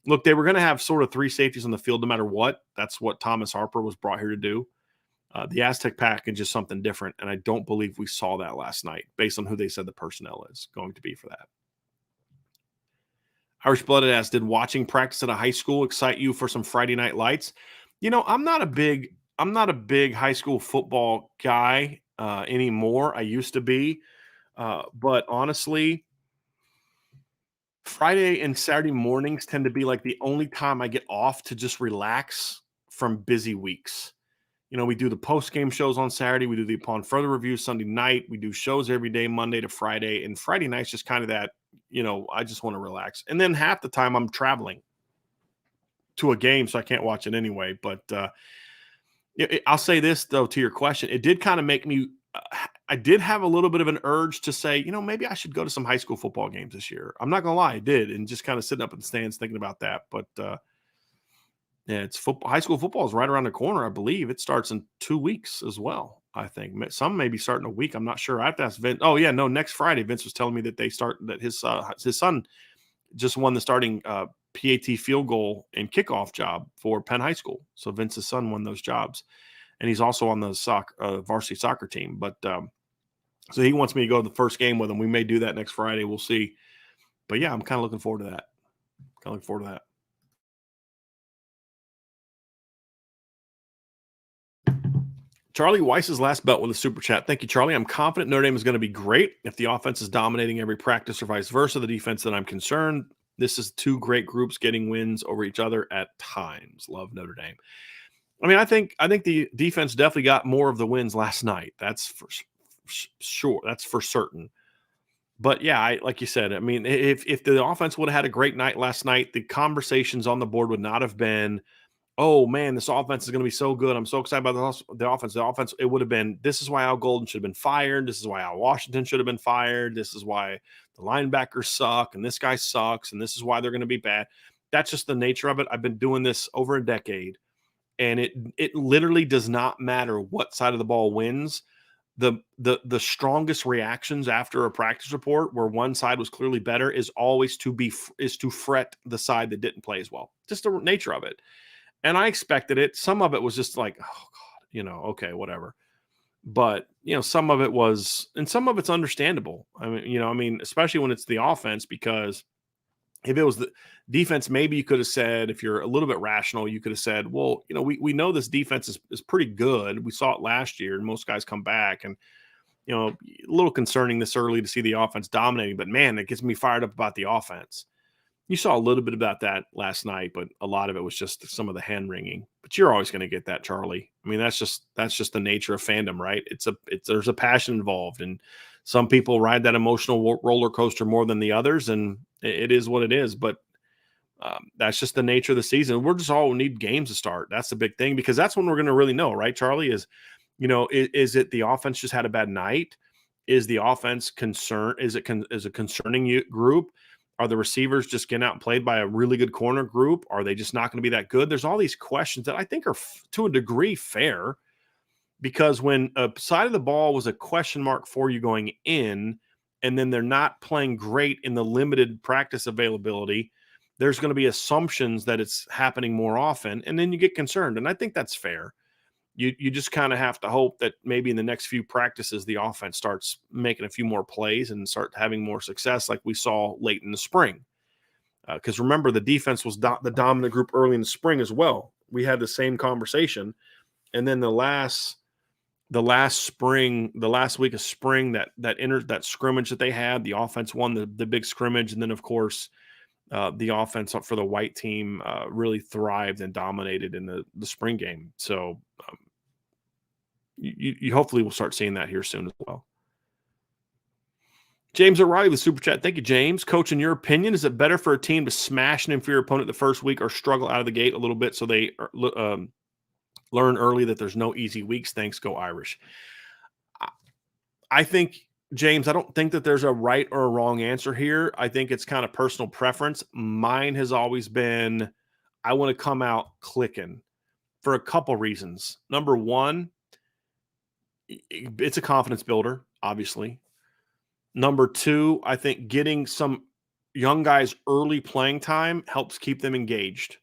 look, they were going to have sort of three safeties on the field no matter what. That's what Thomas Harper was brought here to do. The Aztec package is something different, and I don't believe we saw that last night based on who they said the personnel is going to be for that. Irish Blooded asks, did watching practice at a high school excite you for some Friday night lights? I'm not a big high school football guy anymore. I used to be, but honestly, Friday and Saturday mornings tend to be like the only time I get off to just relax from busy weeks. We do the post-game shows on Saturday. We do the Upon Further Review Sunday night. We do shows every day, Monday to Friday. And Friday night's just kind of that, I just want to relax. And then half the time I'm traveling to a game, so I can't watch it anyway. But I'll say this, though, to your question. It did kind of make me I did have a little bit of an urge to say, maybe I should go to some high school football games this year. I'm not going to lie, I did. And just kind of sitting up in the stands thinking about that. But yeah, it's football. High school football is right around the corner. I believe it starts in 2 weeks as well. I think some may be starting a week. I'm not sure. I have to ask Vince. Oh yeah, no. Next Friday, Vince was telling me that his son just won the starting PAT field goal and kickoff job for Penn High School. So Vince's son won those jobs, and he's also on the varsity soccer team. But so he wants me to go to the first game with him. We may do that next Friday. We'll see. But yeah, I'm kind of looking forward to that. Charlie Weiss's last belt with a super chat. Thank you, Charlie. I'm confident Notre Dame is going to be great. If the offense is dominating every practice or vice versa, the defense, then I'm concerned. This is two great groups getting wins over each other at times. Love Notre Dame. I mean, I think the defense definitely got more of the wins last night. That's for sure. That's for certain. But yeah, like you said, I mean, if the offense would have had a great night last night, the conversations on the board would not have been, oh man, this offense is going to be so good. I'm so excited about the offense. The offense, it would have been, this is why Al Golden should have been fired. This is why Al Washington should have been fired. This is why the linebackers suck and this guy sucks and this is why they're going to be bad. That's just the nature of it. I've been doing this over a decade, and it literally does not matter what side of the ball wins. The strongest reactions after a practice report where one side was clearly better is always to fret the side that didn't play as well. Just the nature of it. And I expected it. Some of it was just like, oh God, okay, whatever. But, some of it was, and some of it's understandable. I mean, especially when it's the offense, because if it was the defense, maybe you could have said, if you're a little bit rational, you could have said, well, we know this defense is pretty good. We saw it last year and most guys come back, and, a little concerning this early to see the offense dominating, but man, it gets me fired up about the offense. You saw a little bit about that last night, but a lot of it was just some of the hand wringing. But you're always going to get that, Charlie. I mean, that's just the nature of fandom, right? There's a passion involved, and some people ride that emotional roller coaster more than the others, and it is what it is. But that's just the nature of the season. We're just all need games to start. That's the big thing, because that's when we're going to really know, right, Charlie? Is it the offense just had a bad night? Is the offense concerned? Is it a concerning group? Are the receivers just getting out and played by a really good corner group? Are they just not going to be that good? There's all these questions that I think are to a degree fair, because when a side of the ball was a question mark for you going in, and then they're not playing great in the limited practice availability, there's going to be assumptions that it's happening more often, and then you get concerned. And I think that's fair. You just kind of have to hope that maybe in the next few practices, the offense starts making a few more plays and start having more success like we saw late in the spring. Because remember, the defense was the dominant group early in the spring as well. We had the same conversation. And then the last spring, the last week of spring, that scrimmage that they had, the offense won the big scrimmage. And then, of course, the offense for the white team really thrived and dominated in the spring game. So you hopefully will start seeing that here soon as well. James O'Reilly with Super Chat. Thank you, James. Coach, in your opinion, is it better for a team to smash an inferior opponent the first week or struggle out of the gate a little bit so they learn early that there's no easy weeks? Thanks. Go Irish. I think, James, I don't think that there's a right or a wrong answer here. I think it's kind of personal preference. Mine has always been I want to come out clicking for a couple reasons. Number one, it's a confidence builder, obviously. Number two, I think getting some young guys early playing time helps keep them engaged,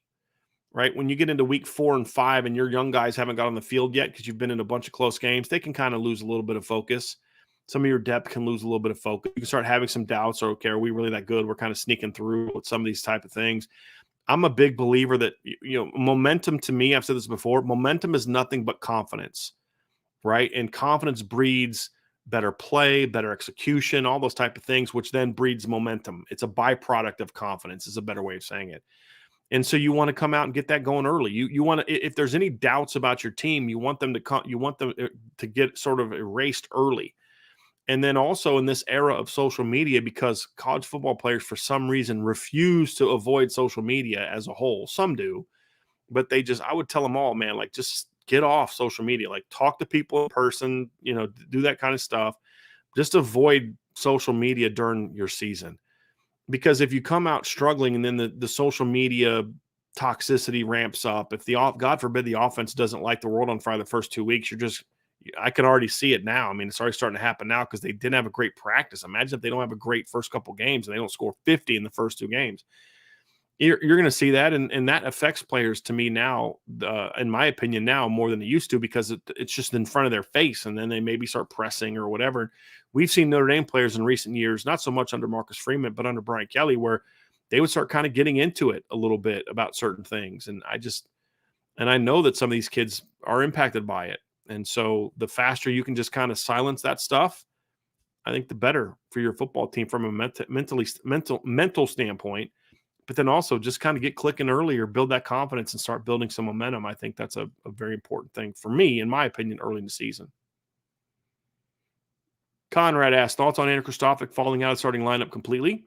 right? When you get into week 4 and 5 and your young guys haven't got on the field yet because you've been in a bunch of close games, they can kind of lose a little bit of focus. Some of your depth can lose a little bit of focus. You can start having some doubts. Or, okay, are we really that good? We're kind of sneaking through with some of these type of things. I'm a big believer that, momentum to me, I've said this before, momentum is nothing but confidence, right? And confidence breeds better play, better execution, all those type of things, which then breeds momentum. It's a byproduct of confidence is a better way of saying it. And so you want to come out and get that going early. You want to, if there's any doubts about your team, you want them to get sort of erased early. And then also in this era of social media, because college football players for some reason refuse to avoid social media as a whole. Some do, but I would tell them all, man, like just get off social media, like talk to people in person, do that kind of stuff. Just avoid social media during your season. Because if you come out struggling and then the social media toxicity ramps up, if God forbid the offense doesn't light the world on fire the first 2 weeks, I can already see it now. I mean, it's already starting to happen now because they didn't have a great practice. Imagine if they don't have a great first couple games and they don't score 50 in the first 2 games. You're going to see that, and that affects players to me now, in my opinion, now more than it used to, because it's just in front of their face, and then they maybe start pressing or whatever. We've seen Notre Dame players in recent years, not so much under Marcus Freeman, but under Brian Kelly, where they would start kind of getting into it a little bit about certain things. And I know that some of these kids are impacted by it. And so the faster you can just kind of silence that stuff, I think the better for your football team from a mental standpoint. But then also just kind of get clicking earlier, build that confidence, and start building some momentum. I think that's a very important thing for me, in my opinion, early in the season. Conrad asked, thoughts on Andrew Kristofic falling out of starting lineup completely?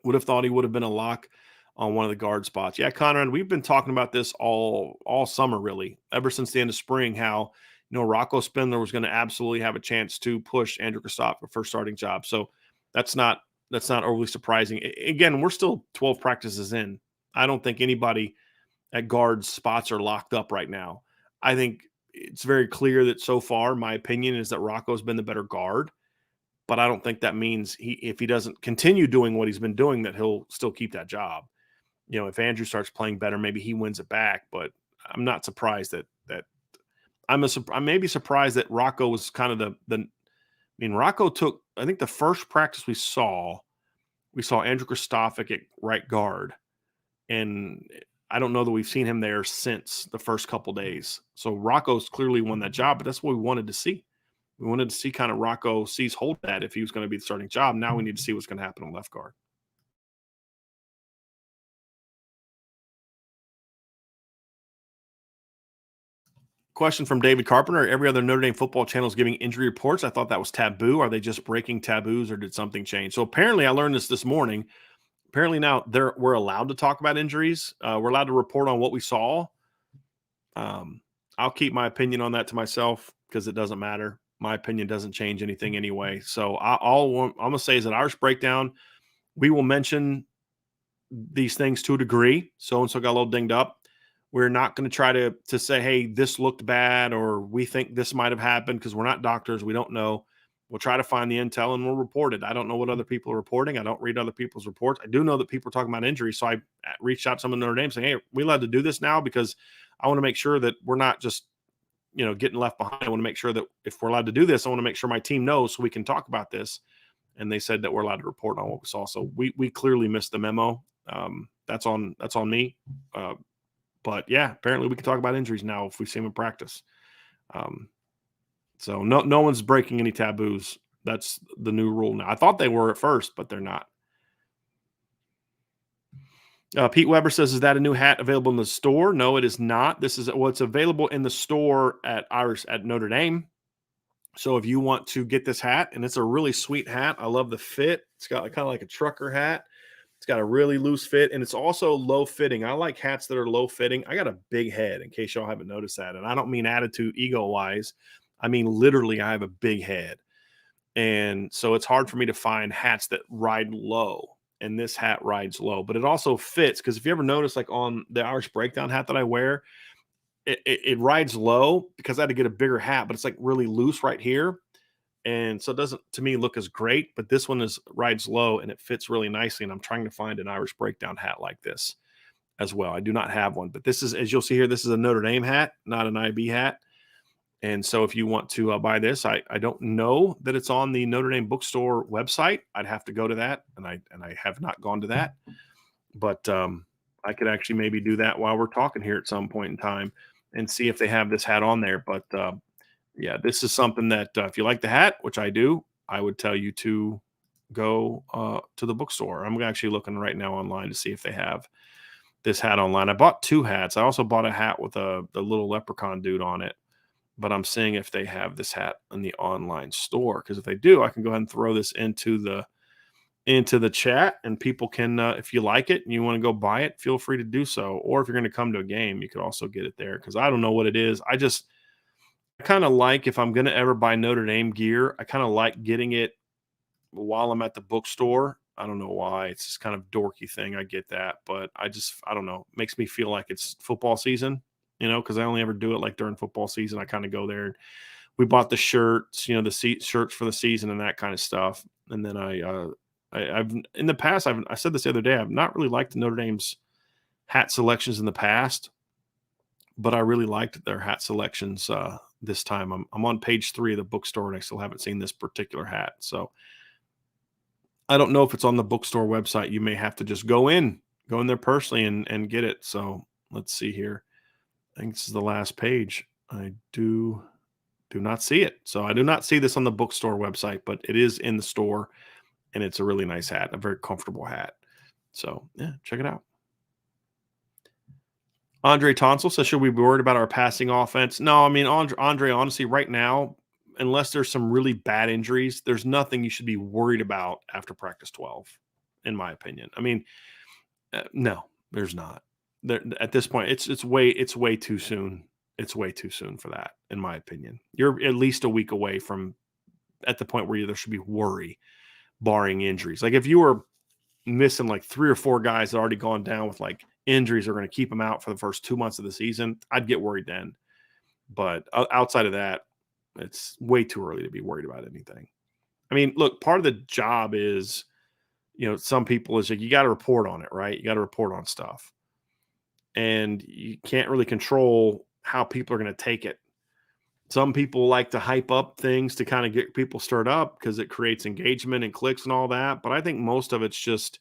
Would have thought he would have been a lock on one of the guard spots. Yeah, Conrad, we've been talking about this all summer, really, ever since the end of spring, how Rocco Spindler was going to absolutely have a chance to push Andrew Kristofic for starting job. So that's not overly surprising. Again, we're still 12 practices in. I don't think anybody at guard spots are locked up right now. I think it's very clear that so far, my opinion is that Rocco's been the better guard, but I don't think that means if he doesn't continue doing what he's been doing, that he'll still keep that job. If Andrew starts playing better, maybe he wins it back, but I'm not surprised that I may be surprised that Rocco was kind of Rocco took, I think the first practice we saw Andrew Kristofic at right guard, and I don't know that we've seen him there since the first couple days. So Rocco's clearly won that job, but that's what we wanted to see. We wanted to see kind of Rocco seize hold of that if he was going to be the starting job. Now we need to see what's going to happen on left guard. Question from David Carpenter. Every other Notre Dame football channel is giving injury reports. I thought that was taboo. Are they just breaking taboos, or did something change? So apparently I learned this morning. Apparently now we're allowed to talk about injuries. We're allowed to report on what we saw. I'll keep my opinion on that to myself because it doesn't matter. My opinion doesn't change anything anyway. So I'm going to say is that Irish Breakdown, we will mention these things to a degree. So-and-so got a little dinged up. We're not going to try to say, hey, this looked bad, or we think this might have happened, because we're not doctors. We don't know. We'll try to find the intel and we'll report it. I don't know what other people are reporting. I don't read other people's reports. I do know that people are talking about injuries. So I reached out to some of Notre Dame saying, hey, we allowed to do this now, because I want to make sure that we're not just, getting left behind. I want to make sure that if we're allowed to do this, I want to make sure my team knows so we can talk about this. And they said that we're allowed to report on what we saw. So we clearly missed the memo. That's on me. But yeah, apparently we can talk about injuries now if we see them in practice. So no one's breaking any taboos. That's the new rule now. I thought they were at first, but they're not. Pete Weber says, is that a new hat available in the store? No, it is not. This is what's available in the store at Notre Dame. So if you want to get this hat, and it's a really sweet hat. I love the fit. It's got kind of like a trucker hat. It's got a really loose fit, and it's also low fitting. I like hats that are low fitting. I got a big head, in case y'all haven't noticed that. And I don't mean attitude ego wise. I mean, literally, I have a big head. And so it's hard for me to find hats that ride low. And this hat rides low, but it also fits because if you ever notice, like on the Irish Breakdown hat that I wear, it rides low because I had to get a bigger hat, but it's like really loose right here. And so it doesn't to me look as great, but this one is rides low and it fits really nicely. And I'm trying to find an Irish Breakdown hat like this as well. I do not have one, but this is, as you'll see here, this is a Notre Dame hat, not an IB hat. And so if you want to buy this, I don't know that it's on the Notre Dame bookstore website. I'd have to go to that, and I have not gone to that. But I could actually maybe do that while we're talking here at some point in time and see if they have this hat on there. But yeah, this is something that if you like the hat, which I do, I would tell you to go to the bookstore. I'm actually looking right now online to see if they have this hat online. I bought 2 hats. I also bought a hat with the little leprechaun dude on it, but I'm seeing if they have this hat in the online store. Because if they do, I can go ahead and throw this into the chat, and people can, if you like it and you want to go buy it, feel free to do so. Or if you're going to come to a game, you could also get it there. Because I don't know what it is. I kind of like, if I'm going to ever buy Notre Dame gear, I kind of like getting it while I'm at the bookstore. I don't know why. It's just kind of dorky thing. I get that, but I don't know. It makes me feel like it's football season, because I only ever do it like during football season. I kind of go there and we bought the shirts, the shirts for the season and that kind of stuff. And then I've in the past, I said this the other day, I've not really liked Notre Dame's hat selections in the past, but I really liked their hat selections this time. I'm on page 3 of the bookstore and I still haven't seen this particular hat. So I don't know if it's on the bookstore website. You may have to just go in there personally and get it. So let's see here. I think this is the last page. I do not see it. So I do not see this on the bookstore website, but it is in the store, and it's a really nice hat, a very comfortable hat. So yeah, check it out. Andre Tonsil says, should we be worried about our passing offense? No, I mean, Andre, honestly, right now, unless there's some really bad injuries, there's nothing you should be worried about after practice 12, in my opinion. I mean, no, there's not. There, at this point, it's way too soon. It's way too soon for that, in my opinion. You're at least a week away from at the point where there should be worry, barring injuries. Like if you were missing like 3 or 4 guys that already gone down with like injuries are going to keep them out for the first 2 months of the season, I'd get worried then. But outside of that, it's way too early to be worried about anything. I mean, look, part of the job is, some people is like, you got to report on it, right? You got to report on stuff. And you can't really control how people are going to take it. Some people like to hype up things to kind of get people stirred up because it creates engagement and clicks and all that. But I think most of it's just,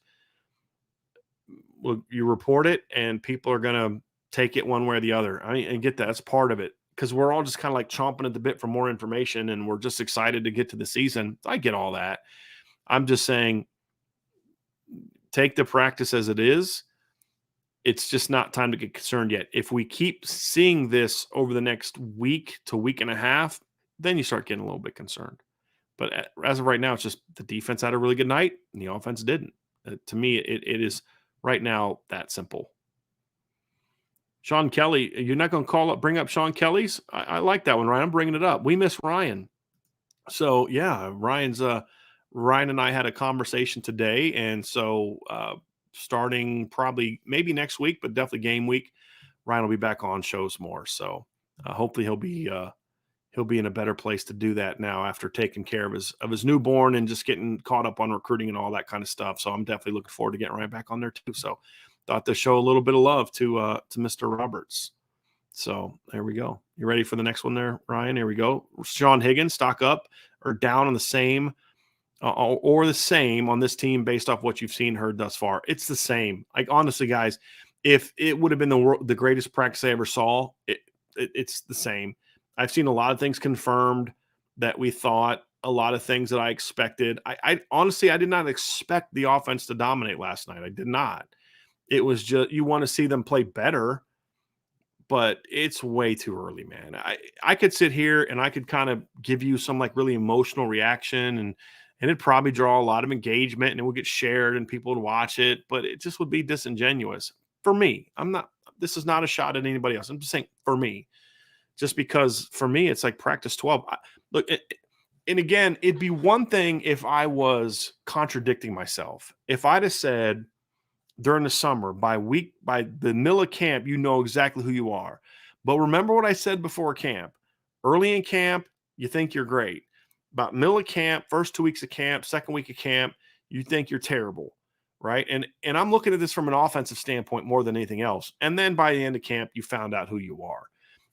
well, you report it and people are going to take it one way or the other. I mean, and get that. That's part of it because we're all just kind of like chomping at the bit for more information and we're just excited to get to the season. I get all that. I'm just saying, take the practice as it is. It's just not time to get concerned yet. If we keep seeing this over the next week to week and a half, then you start getting a little bit concerned. But as of right now, it's just the defense had a really good night and the offense didn't. To me, it is right now that simple. Sean Kelly, you're not going to bring up Sean Kelly's? I like that one, Ryan. I'm bringing it up. We miss Ryan. So, yeah, Ryan and I had a conversation today. And so starting probably maybe next week, but definitely game week, Ryan will be back on shows more. So hopefully he'll be in a better place to do that now after taking care of his newborn and just getting caught up on recruiting and all that kind of stuff. So I'm definitely looking forward to getting Ryan back on there too. So thought to show a little bit of love to Mr. Roberts. So there we go. You ready for the next one there, Ryan? Here we go. Sean Higgins, stock up or down on the same or the same on this team based off what you've seen, heard thus far. It's the same. Like, honestly, guys, if it would have been the greatest practice I ever saw, it's the same. I've seen a lot of things confirmed that we thought, a lot of things that I expected. I honestly, I did not expect the offense to dominate last night. I did not. It was just, you want to see them play better, but it's way too early, man. I could sit here and I could kind of give you some like really emotional reaction and it'd probably draw a lot of engagement and it would get shared and people would watch it, but it just would be disingenuous for me. This is not a shot at anybody else. I'm just saying for me, just because for me, it's like practice 12. Look, And again, it'd be one thing if I was contradicting myself. If I'd have said during the summer, by the middle of camp, you know exactly who you are. But remember what I said before camp. Early in camp, you think you're great. About middle of camp, first 2 weeks of camp, second week of camp, you think you're terrible, right? And I'm looking at this from an offensive standpoint more than anything else. And then by the end of camp, you found out who you are.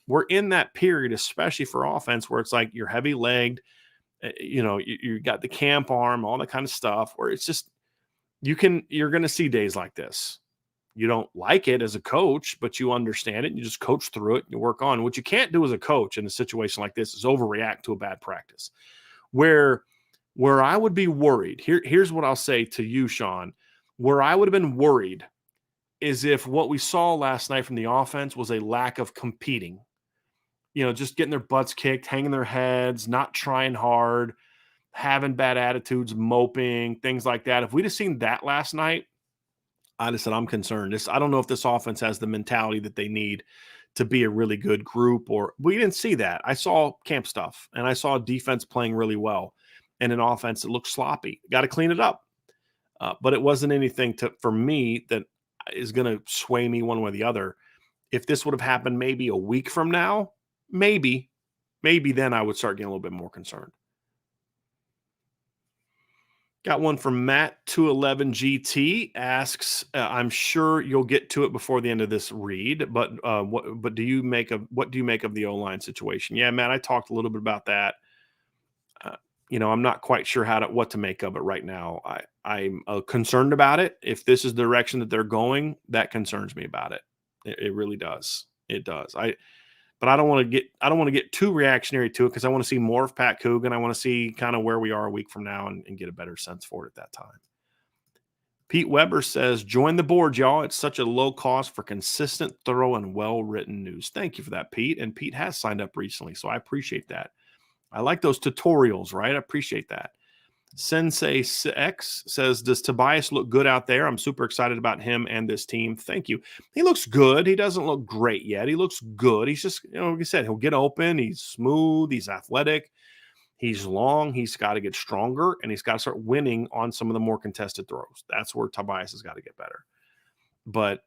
We're in that period, especially for offense, where it's like you're heavy legged, you got the camp arm, all that kind of stuff, where it's just you're going to see days like this. You don't like it as a coach, but you understand it and you just coach through it and you work on. What you can't do as a coach in a situation like this is overreact to a bad practice. Where I would be worried, here's what I'll say to you, Sean, where I would have been worried is if what we saw last night from the offense was a lack of competing. Just getting their butts kicked, hanging their heads, not trying hard, having bad attitudes, moping, things like that. If we'd have seen that last night, I'd have said, I'm concerned. I don't know if this offense has the mentality that they need to be a really good group, or we didn't see that. I saw camp stuff and I saw defense playing really well and an offense that looked sloppy. Got to clean it up. But it wasn't anything for me that is going to sway me one way or the other. If this would have happened maybe a week from now, maybe then I would start getting a little bit more concerned. Got one from Matt211GT asks, I'm sure you'll get to it before the end of this read, but what do you make of the O-line situation? Yeah, Matt, I talked a little bit about that. I'm not quite sure what to make of it right now. I'm concerned about it. If this is the direction that they're going, that concerns me about it. It really does. It does. But I don't want to get too reactionary to it because I want to see more of Pat Coogan. I want to see kind of where we are a week from now and get a better sense for it at that time. Pete Weber says, join the board, y'all. It's such a low cost for consistent, thorough, and well-written news. Thank you for that, Pete. And Pete has signed up recently, so I appreciate that. I like those tutorials, right? I appreciate that. Sensei X says, does Tobias look good out there? I'm super excited about him and this team. Thank you. He looks good. He doesn't look great yet. He looks good. He's just, like I said, he'll get open. He's smooth. He's athletic. He's long. He's got to get stronger, and he's got to start winning on some of the more contested throws. That's where Tobias has got to get better. But,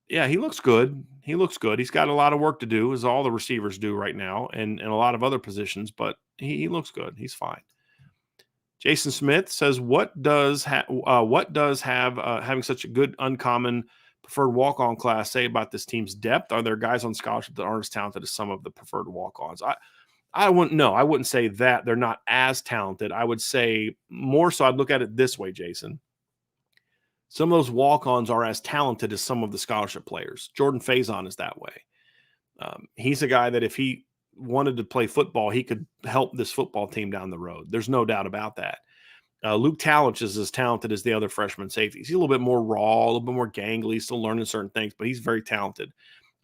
yeah, he looks good. He looks good. He's got a lot of work to do, as all the receivers do right now, and a lot of other positions, but he looks good. He's fine. Jason Smith says, what does having such a good uncommon preferred walk-on class say about this team's depth? Are there guys on scholarship that aren't as talented as some of the preferred walk-ons? I wouldn't say that they're not as talented. I would say more so I'd look at it this way, Jason. Some of those walk-ons are as talented as some of the scholarship players. Jordan Faison is that way. He's a guy that if he wanted to play football, he could help this football team down the road. There's no doubt about that. Luke Talich is as talented as the other freshman safeties. He's a little bit more raw, a little bit more gangly, still learning certain things, but he's very talented.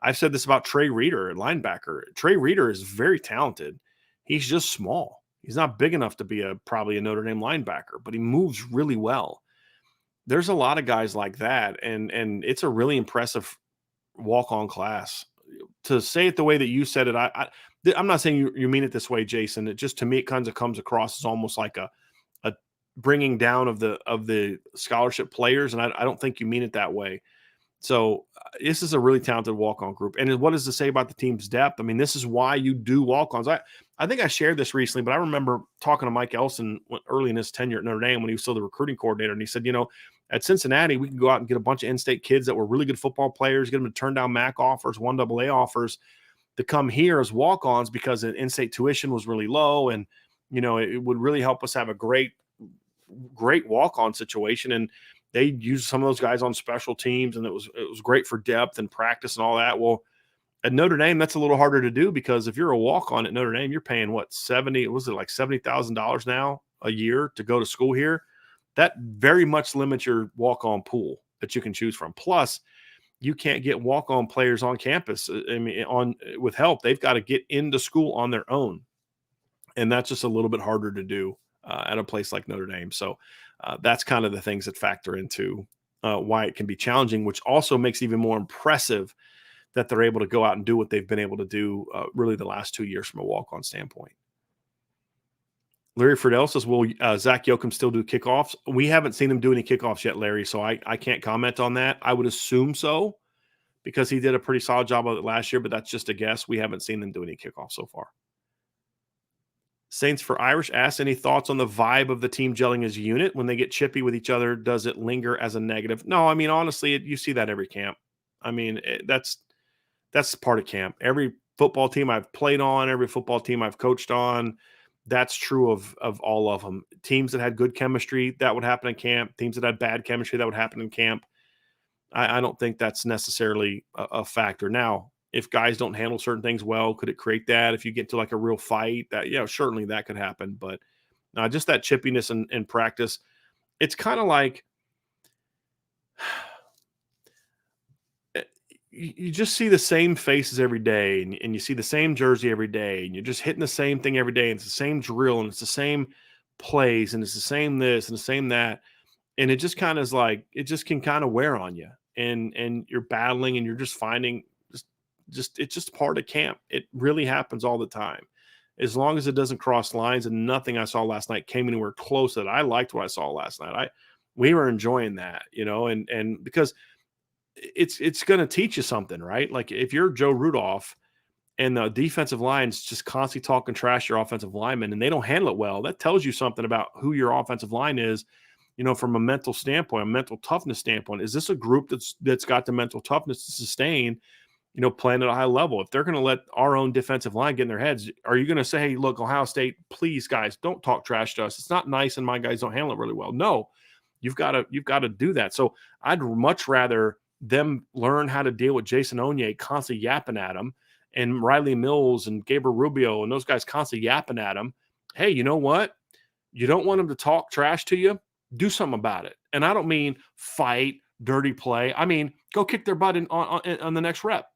I've said this about Trey Reeder at linebacker. Trey Reeder is very talented. He's just small. He's not big enough to be probably a Notre Dame linebacker, but he moves really well. There's a lot of guys like that, and it's a really impressive walk-on class. To say it the way that you said it, I'm not saying you mean it this way, Jason. It just, to me, it kind of comes across as almost like a bringing down of the scholarship players, and I don't think you mean it that way. So this is a really talented walk-on group. And what does it say about the team's depth? I mean, this is why you do walk-ons. I think I shared this recently, but I remember talking to Mike Elson early in his tenure at Notre Dame when he was still the recruiting coordinator, and he said, at Cincinnati, we can go out and get a bunch of in-state kids that were really good football players, get them to turn down MAC offers, 1AA offers, to come here as walk-ons because the in-state tuition was really low, and it would really help us have a great walk-on situation. And they used some of those guys on special teams, and it was great for depth and practice and all that. Well, at Notre Dame, that's a little harder to do because if you're a walk-on at Notre Dame, you're paying $70,000 now a year to go to school here. That very much limits your walk-on pool that you can choose from. Plus, you can't get walk-on players on campus. I mean, with help, they've got to get into school on their own, and that's just a little bit harder to do at a place like Notre Dame. So that's kind of the things that factor into why it can be challenging, which also makes it even more impressive that they're able to go out and do what they've been able to do really the last 2 years from a walk-on standpoint. Larry Friedel says, "Will Zach Yoakum still do kickoffs?" We haven't seen him do any kickoffs yet, Larry. So I can't comment on that. I would assume so because he did a pretty solid job of it last year, but that's just a guess. We haven't seen them do any kickoffs so far. Saints for Irish asks, any thoughts on the vibe of the team gelling as a unit when they get chippy with each other? Does it linger as a negative? No, I mean honestly, you see that every camp. I mean that's part of camp. Every football team I've played on, every football team I've coached on, that's true of all of them. Teams that had good chemistry, that would happen in camp. Teams that had bad chemistry, that would happen in camp. I don't think that's necessarily a factor. Now, if guys don't handle certain things well, could it create that? If you get to like a real fight, that certainly that could happen. But just that chippiness in practice, it's kind of like you just see the same faces every day, and you see the same jersey every day, and you're just hitting the same thing every day. And it's the same drill, and it's the same plays, and it's the same this and the same that. And it just kind of is like it just can kind of wear on you, and you're battling, and you're just finding just it's just part of camp. It really happens all the time. As long as it doesn't cross lines, and nothing I saw last night came anywhere close to that. I liked what I saw last night. We were enjoying that, and because it's going to teach you something, right? Like if you're Joe Rudolph and the defensive line's just constantly talking trash to your offensive linemen and they don't handle it well, that tells you something about who your offensive line is, from a mental standpoint, a mental toughness standpoint. Is this a group that's got the mental toughness to sustain, playing at a high level? If they're going to let our own defensive line get in their heads, are you going to say, hey, look, Ohio State, please, guys, don't talk trash to us. It's not nice and my guys don't handle it really well. No, you've got to do that. So I'd much rather them learn how to deal with Jason Onye constantly yapping at them, and Riley Mills and Gabriel Rubio and those guys constantly yapping at them. Hey, you know what? You don't want them to talk trash to you? Do something about it. And I don't mean fight, dirty play. I mean, go kick their butt on the next rep.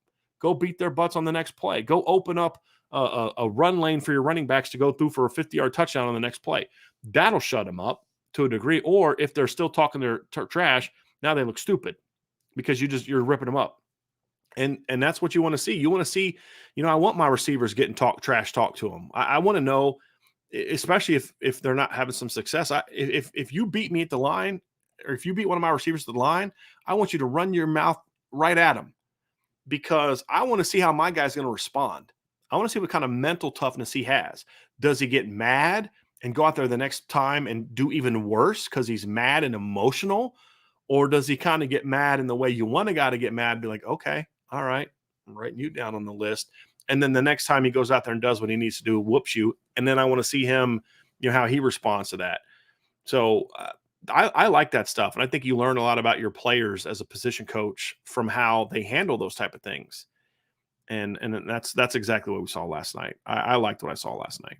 Go beat their butts on the next play. Go open up a run lane for your running backs to go through for a 50-yard touchdown on the next play. That'll shut them up to a degree. Or if they're still talking their trash, now they look stupid because you're ripping them up. And that's what you want to see. You want to see, I want my receivers getting trash talk to them. I want to know, especially if they're not having some success. If you beat me at the line, or if you beat one of my receivers at the line, I want you to run your mouth right at them, because I want to see how my guy's going to respond. I want to see what kind of mental toughness he has. Does he get mad and go out there the next time and do even worse because he's mad and emotional? Or does he kind of get mad in the way you want a guy to get mad and be like, okay, all right, I'm writing you down on the list. And then the next time he goes out there and does what he needs to do, whoops you. And then I want to see him, how he responds to that. So I like that stuff. And I think you learn a lot about your players as a position coach from how they handle those type of things. And that's exactly what we saw last night. I liked what I saw last night.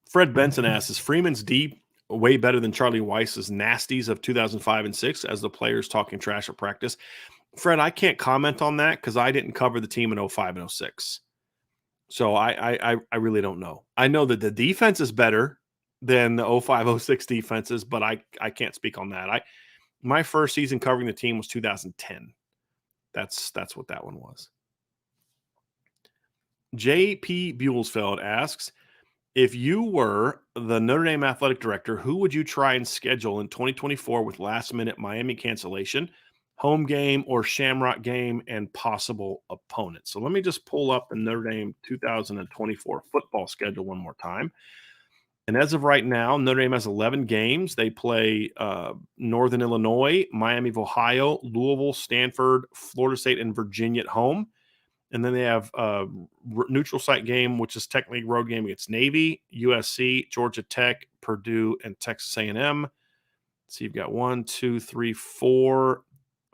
Fred Benson asks, is Freeman's deep way better than Charlie Weiss's nasties of 2005 and 6 as the players talking trash at practice? Fred, I can't comment on that because I didn't cover the team in 05 and 06. So I really don't know. I know that the defense is better than the 05, 06 defenses, but I can't speak on that. My first season covering the team was 2010. That's what that one was. J.P. Buellsfeld asks, if you were the Notre Dame athletic director, who would you try and schedule in 2024 with last-minute Miami cancellation, home game or Shamrock game, and possible opponents? So let me just pull up the Notre Dame 2024 football schedule one more time. And as of right now, Notre Dame has 11 games. They play Northern Illinois, Miami of Ohio, Louisville, Stanford, Florida State, and Virginia at home. And then they have a neutral site game, which is technically a road game against Navy, USC, Georgia Tech, Purdue, and Texas A&M. So you've got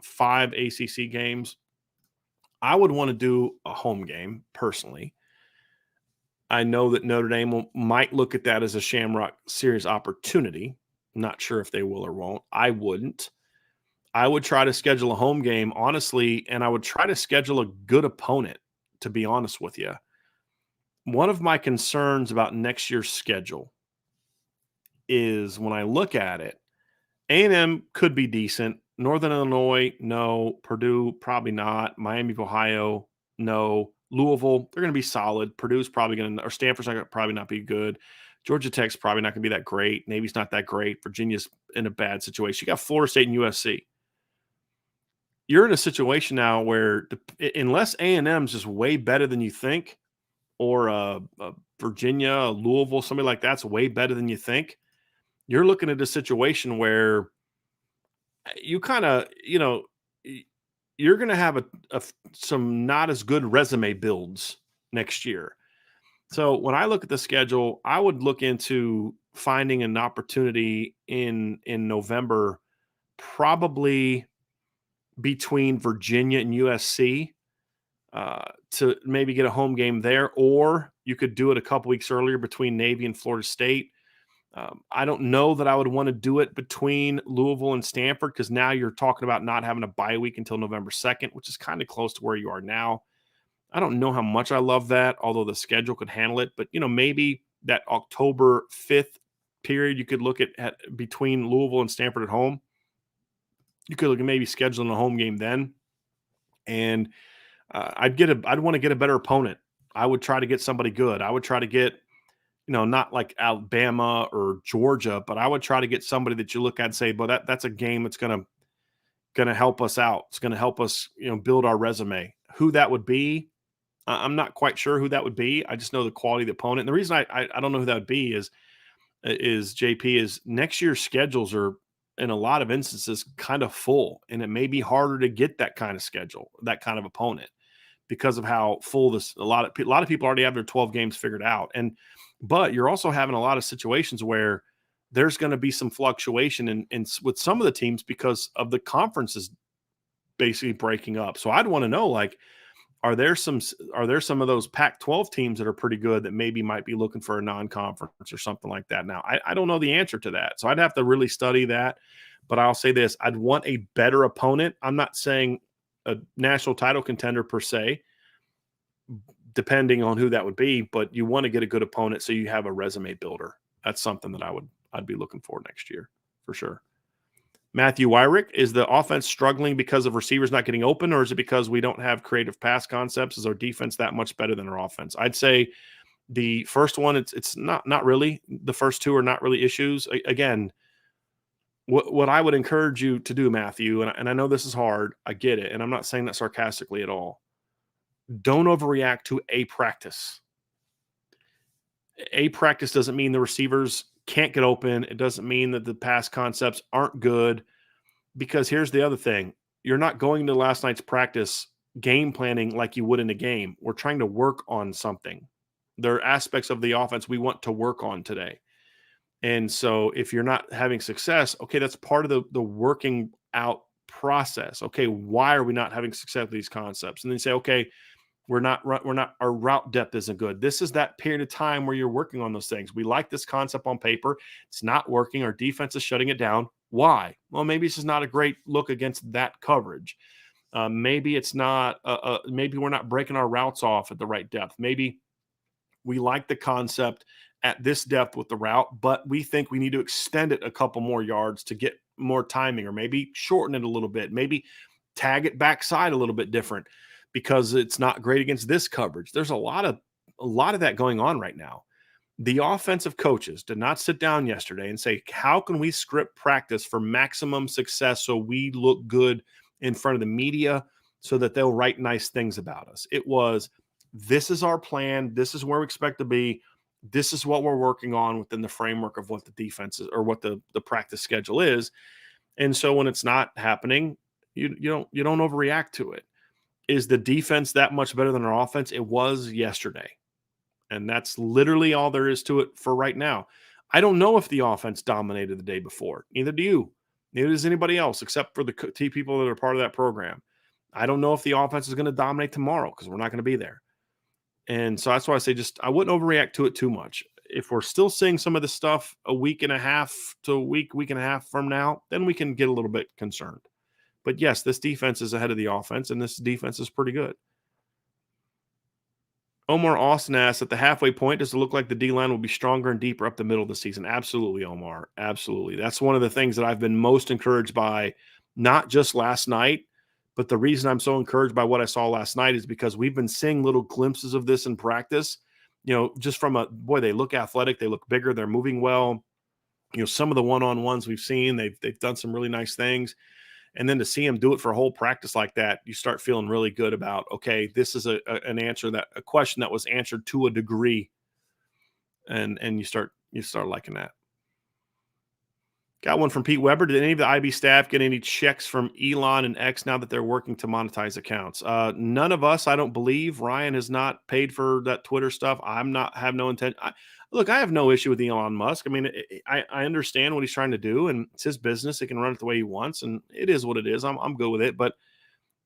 5 ACC games. I would want to do a home game personally. I know that Notre Dame might look at that as a Shamrock Series opportunity. Not sure if they will or won't. I wouldn't. I would try to schedule a home game, honestly, and I would try to schedule a good opponent, to be honest with you. One of my concerns about next year's schedule is when I look at it, A&M could be decent. Northern Illinois, no. Purdue, probably not. Miami of Ohio, no. Louisville, they're going to be solid. Purdue's probably going to, or Stanford's probably not be good. Georgia Tech's probably not going to be that great. Navy's not that great. Virginia's in a bad situation. You got Florida State and USC. You're in a situation now where, unless A&M's just way better than you think, or Virginia, Louisville, somebody like that's way better than you think, you're looking at a situation where you kind of, you're going to have some not as good resume builds next year. So when I look at the schedule, I would look into finding an opportunity in November, probably between Virginia and USC, to maybe get a home game there, or you could do it a couple weeks earlier between Navy and Florida State. I don't know that I would want to do it between Louisville and Stanford, because now you're talking about not having a bye week until November 2nd, which is kind of close to where you are now. I don't know how much I love that, although the schedule could handle it. But, maybe that October 5th period, you could look at between Louisville and Stanford at home. You could look at maybe scheduling a home game then. And I'd want to get a better opponent. I would try to get somebody good. I would try to get, not like Alabama or Georgia, but I would try to get somebody that you look at and say, well, that's a game that's going to help us out. It's going to help us, build our resume. Who that would be, I'm not quite sure who that would be. I just know the quality of the opponent. And the reason I don't know who that would be is JP, is next year's schedules are, in a lot of instances, kind of full, and it may be harder to get that kind of schedule, that kind of opponent, because of how full a lot of people already have their 12 games figured out. But you're also having a lot of situations where there's going to be some fluctuation in with some of the teams because of the conferences basically breaking up. So I'd want to know, like, are there some of those Pac-12 teams that are pretty good that maybe might be looking for a non-conference or something like that? Now, I don't know the answer to that, so I'd have to really study that. But I'll say this: I'd want a better opponent. I'm not saying a national title contender per se, depending on who that would be, but you want to get a good opponent so you have a resume builder. That's something that I'd be looking for next year for sure. Matthew Wyrick, is the offense struggling because of receivers not getting open, or is it because we don't have creative pass concepts? Is our defense that much better than our offense? I'd say the first one, it's not really. The first two are not really issues. Again, what I would encourage you to do, Matthew, and I know this is hard, I get it, and I'm not saying that sarcastically at all. Don't overreact to a practice. A practice doesn't mean the receivers can't get open. It doesn't mean that the pass concepts aren't good, because here's the other thing. You're not going to last night's practice game planning like you would in a game. We're trying to work on something. There are aspects of the offense we want to work on today. And so if you're not having success, okay, that's part of the working out process. Okay, why are we not having success with these concepts? And then say, okay, our route depth isn't good. This is that period of time where you're working on those things. We like this concept on paper. It's not working. Our defense is shutting it down. Why? Well, maybe this is not a great look against that coverage. Maybe it's not, maybe we're not breaking our routes off at the right depth. Maybe we like the concept at this depth with the route, but we think we need to extend it a couple more yards to get more timing, or maybe shorten it a little bit, maybe tag it backside a little bit different because it's not great against this coverage. There's a lot of that going on right now. The offensive coaches did not sit down yesterday and say, how can we script practice for maximum success so we look good in front of the media so that they'll write nice things about us? It was, this is our plan. This is where we expect to be. This is what we're working on within the framework of what the defense is, or what the practice schedule is. And so when it's not happening, you don't overreact to it. Is the defense that much better than our offense? It was yesterday. And that's literally all there is to it for right now. I don't know if the offense dominated the day before. Neither do you. Neither does anybody else, except for the people that are part of that program. I don't know if the offense is going to dominate tomorrow, because we're not going to be there. And so that's why I say I wouldn't overreact to it too much. If we're still seeing some of this stuff a week and a half to a week and a half from now, then we can get a little bit concerned. But yes, this defense is ahead of the offense, and this defense is pretty good. Omar Austin asks, at the halfway point, does it look like the D-line will be stronger and deeper up the middle of the season? Absolutely, Omar. Absolutely. That's one of the things that I've been most encouraged by, not just last night, But the reason I'm so encouraged by what I saw last night is because we've been seeing little glimpses of this in practice. Just from they look athletic, they look bigger, they're moving well. Some of the one-on-ones we've seen, they've done some really nice things. And then to see him do it for a whole practice like that, you start feeling really good about, okay, this is a question that was answered to a degree. And you start liking that. Got one from Pete Weber. Did any of the IB staff get any checks from Elon and X now that they're working to monetize accounts? None of us, I don't believe. Ryan has not paid for that Twitter stuff. Have no intent. Look, I have no issue with Elon Musk. I mean, I understand what he's trying to do, and it's his business. He can run it the way he wants, and it is what it is. I'm good with it, but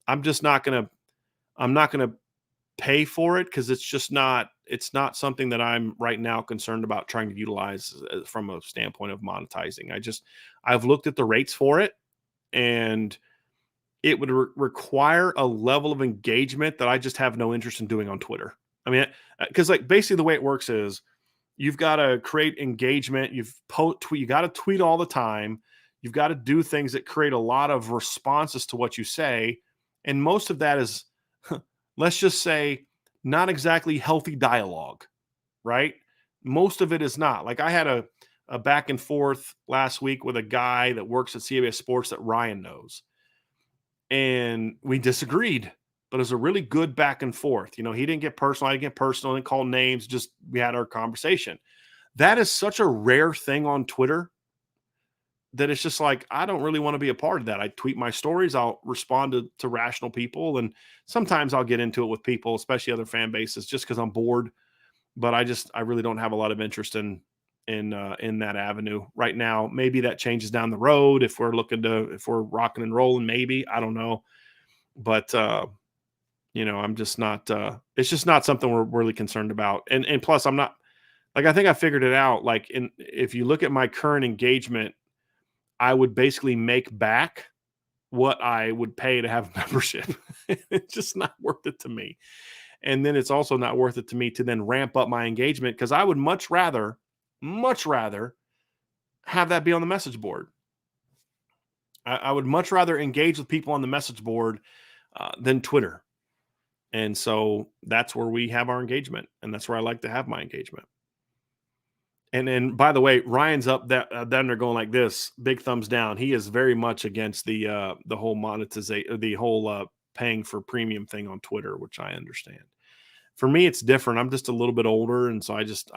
I'm just not gonna. I'm not gonna pay for it because it's not something that I'm right now concerned about trying to utilize from a standpoint of monetizing. I've looked at the rates for it, and it would require a level of engagement that I just have no interest in doing on Twitter. I mean, because basically the way it works is you've got to create engagement. You got to tweet all the time. You've got to do things that create a lot of responses to what you say. And most of that is, let's just say, not exactly healthy dialogue, right? Most of it is not. Like I had a back and forth last week with a guy that works at CBS Sports that Ryan knows. And we disagreed, but it was a really good back and forth. He didn't get personal. I didn't get personal. Didn't call names. Just we had our conversation. That is such a rare thing on Twitter that it's just like, I don't really want to be a part of that. I tweet my stories. I'll respond to rational people. And sometimes I'll get into it with people, especially other fan bases, just because I'm bored. But I really don't have a lot of interest in that avenue right now. Maybe that changes down the road if we're rocking and rolling, maybe, I don't know. But, I'm just not, it's just not something we're really concerned about. And plus I'm not like, I think I figured it out. Like if you look at my current engagement, I would basically make back what I would pay to have membership. It's just not worth it to me. And then it's also not worth it to me to then ramp up my engagement because I would much rather have that be on the message board. I would much rather engage with people on the message board than Twitter. And so that's where we have our engagement. And that's where I like to have my engagement. And then, by the way, Ryan's up then they're going like this, big thumbs down. He is very much against the whole monetization, the whole paying for premium thing on Twitter, which I understand. For me, it's different. I'm just a little bit older, and so I just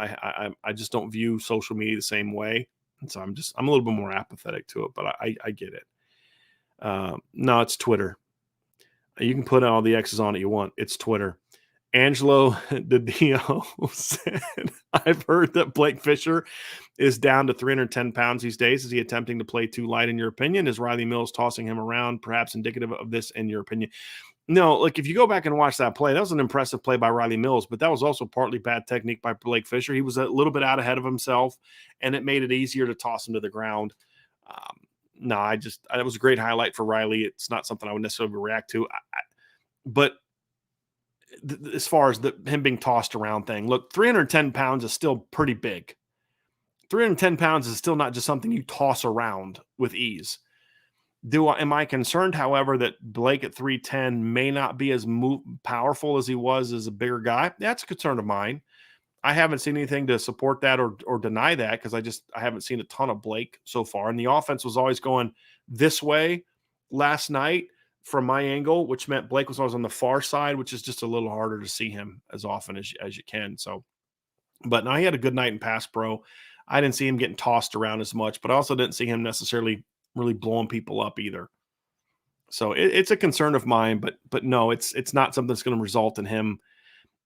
don't view social media the same way. And so I'm a little bit more apathetic to it, but I get it. No, it's Twitter. You can put all the X's on it you want. It's Twitter. Angelo DiDio said, I've heard that Blake Fisher is down to 310 pounds these days. Is he attempting to play too light in your opinion? Is Riley Mills tossing him around, perhaps indicative of this in your opinion? No, like if you go back and watch that play, that was an impressive play by Riley Mills, but that was also partly bad technique by Blake Fisher. He was a little bit out ahead of himself, and it made it easier to toss him to the ground. No, it was a great highlight for Riley. It's not something I would necessarily react to. But as far as him being tossed around thing, look, 310 pounds is still pretty big. 310 pounds is still not just something you toss around with ease. Am I concerned, however, that Blake at 310 may not be as powerful as he was as a bigger guy? That's a concern of mine. I haven't seen anything to support that or deny that because I haven't seen a ton of Blake so far. And the offense was always going this way last night from my angle, which meant Blake was always on the far side, which is just a little harder to see him as often as you can. So, but now he had a good night in pass pro. I didn't see him getting tossed around as much, but I also didn't see him necessarily really blowing people up either. So it's a concern of mine, but no, it's not something that's going to result in him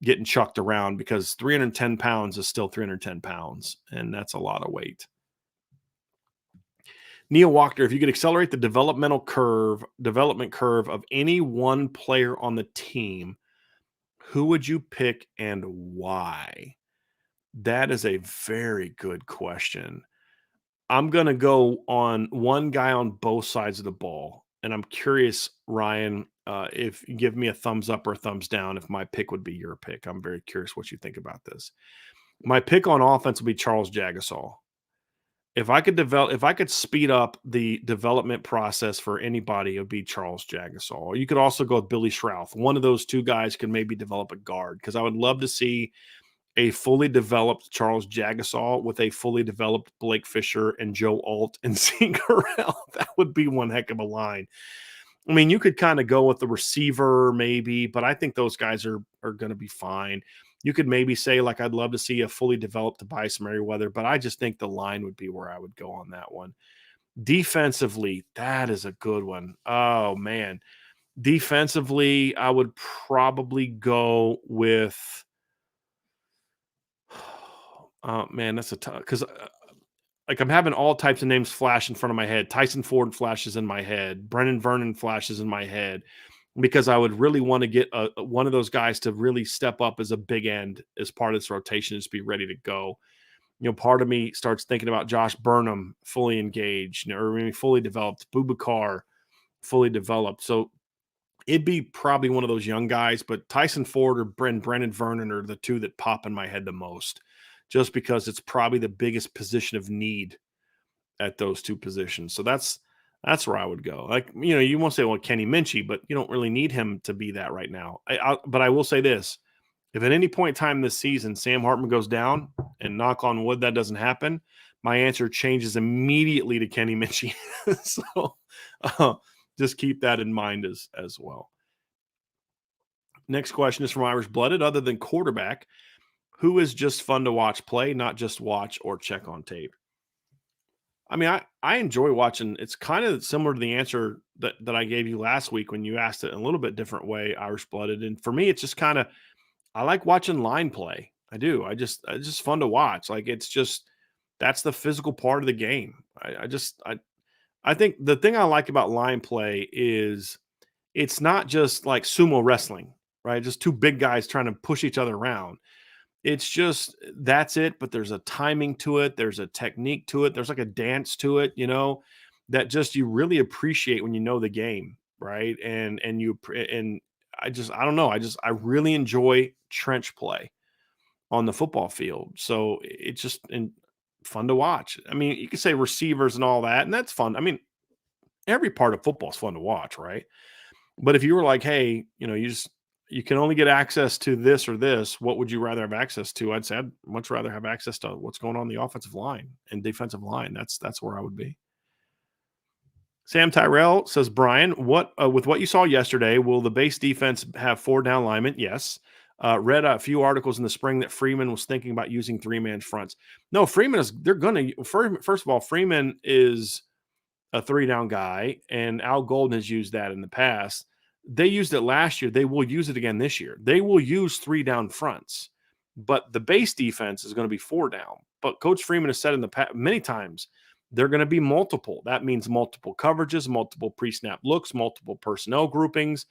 getting chucked around because 310 pounds is still 310 pounds, and that's a lot of weight. Neil Walker, if you could accelerate the development curve of any one player on the team, who would you pick and why? That is a very good question. I'm going to go on one guy on both sides of the ball. And I'm curious, Ryan, if you give me a thumbs up or a thumbs down, if my pick would be your pick. I'm very curious what you think about this. My pick on offense will be Charles Jagasaw. if I could speed up the development process for anybody, it would be Charles Jagasaw. You could also go with Billy Schrouth. One of those two guys could maybe develop a guard because I would love to see a fully developed Charles Jagasaw with a fully developed Blake Fisher and Joe Alt and Zeke Corral. That would be one heck of a line. I mean, you could kind of go with the receiver maybe, but I think those guys are going to be fine. You could maybe say, like, I'd love to see a fully developed Tobias Merriweather, but I just think the line would be where I would go on that one. Defensively, that is a good one. Oh, man. Defensively, I would probably go with man, that's a tough because like I'm having all types of names flash in front of my head. Tyson Ford flashes in my head. Brennan Vernon flashes in my head because I would really want to get one of those guys to really step up as a big end as part of this rotation, just be ready to go. Part of me starts thinking about Josh Burnham fully engaged, or maybe fully developed, Bubakar fully developed. So it'd be probably one of those young guys, but Tyson Ford or Brennan Vernon are the two that pop in my head the most, just because it's probably the biggest position of need at those two positions. So that's where I would go. Like, you won't say, well, Kenny Minchie, but you don't really need him to be that right now. But I will say this. If at any point in time this season, Sam Hartman goes down, and knock on wood, that doesn't happen, my answer changes immediately to Kenny Minchie. So just keep that in mind as well. Next question is from Irish Blooded. Other than quarterback, who is just fun to watch play, not just watch or check on tape? I mean, I enjoy watching. It's kind of similar to the answer that I gave you last week when you asked it in a little bit different way, Irish Blooded. And for me, it's just kind of, I like watching line play. I do. It's just fun to watch. Like, it's just, that's the physical part of the game. I think the thing I like about line play is it's not just like sumo wrestling, right? Just two big guys trying to push each other around. It's just that's it, but there's a timing to it, there's a technique to it, there's like a dance to it, that just you really appreciate when you know the game, right? And I don't know, I really enjoy trench play on the football field. So it's just fun to watch. I mean, you could say receivers and all that, and that's fun. I mean, every part of football is fun to watch, right? But if you were like, hey, you can only get access to this or this, what would you rather have access to? I'd say I'd much rather have access to what's going on the offensive line and defensive line. That's where I would be. Sam Tyrell says, Brian, with what you saw yesterday, will the base defense have 4 down linemen? Yes. Read a few articles in the spring that Freeman was thinking about using 3-man fronts. No, they're going to, first of all, Freeman is a 3-down guy, and Al Golden has used that in the past. They used it last year. They will use it again this year. They will use 3-down fronts, but the base defense is going to be 4 down. But Coach Freeman has said in the past many times, they're going to be multiple. That means multiple coverages, multiple pre-snap looks, multiple personnel groupings,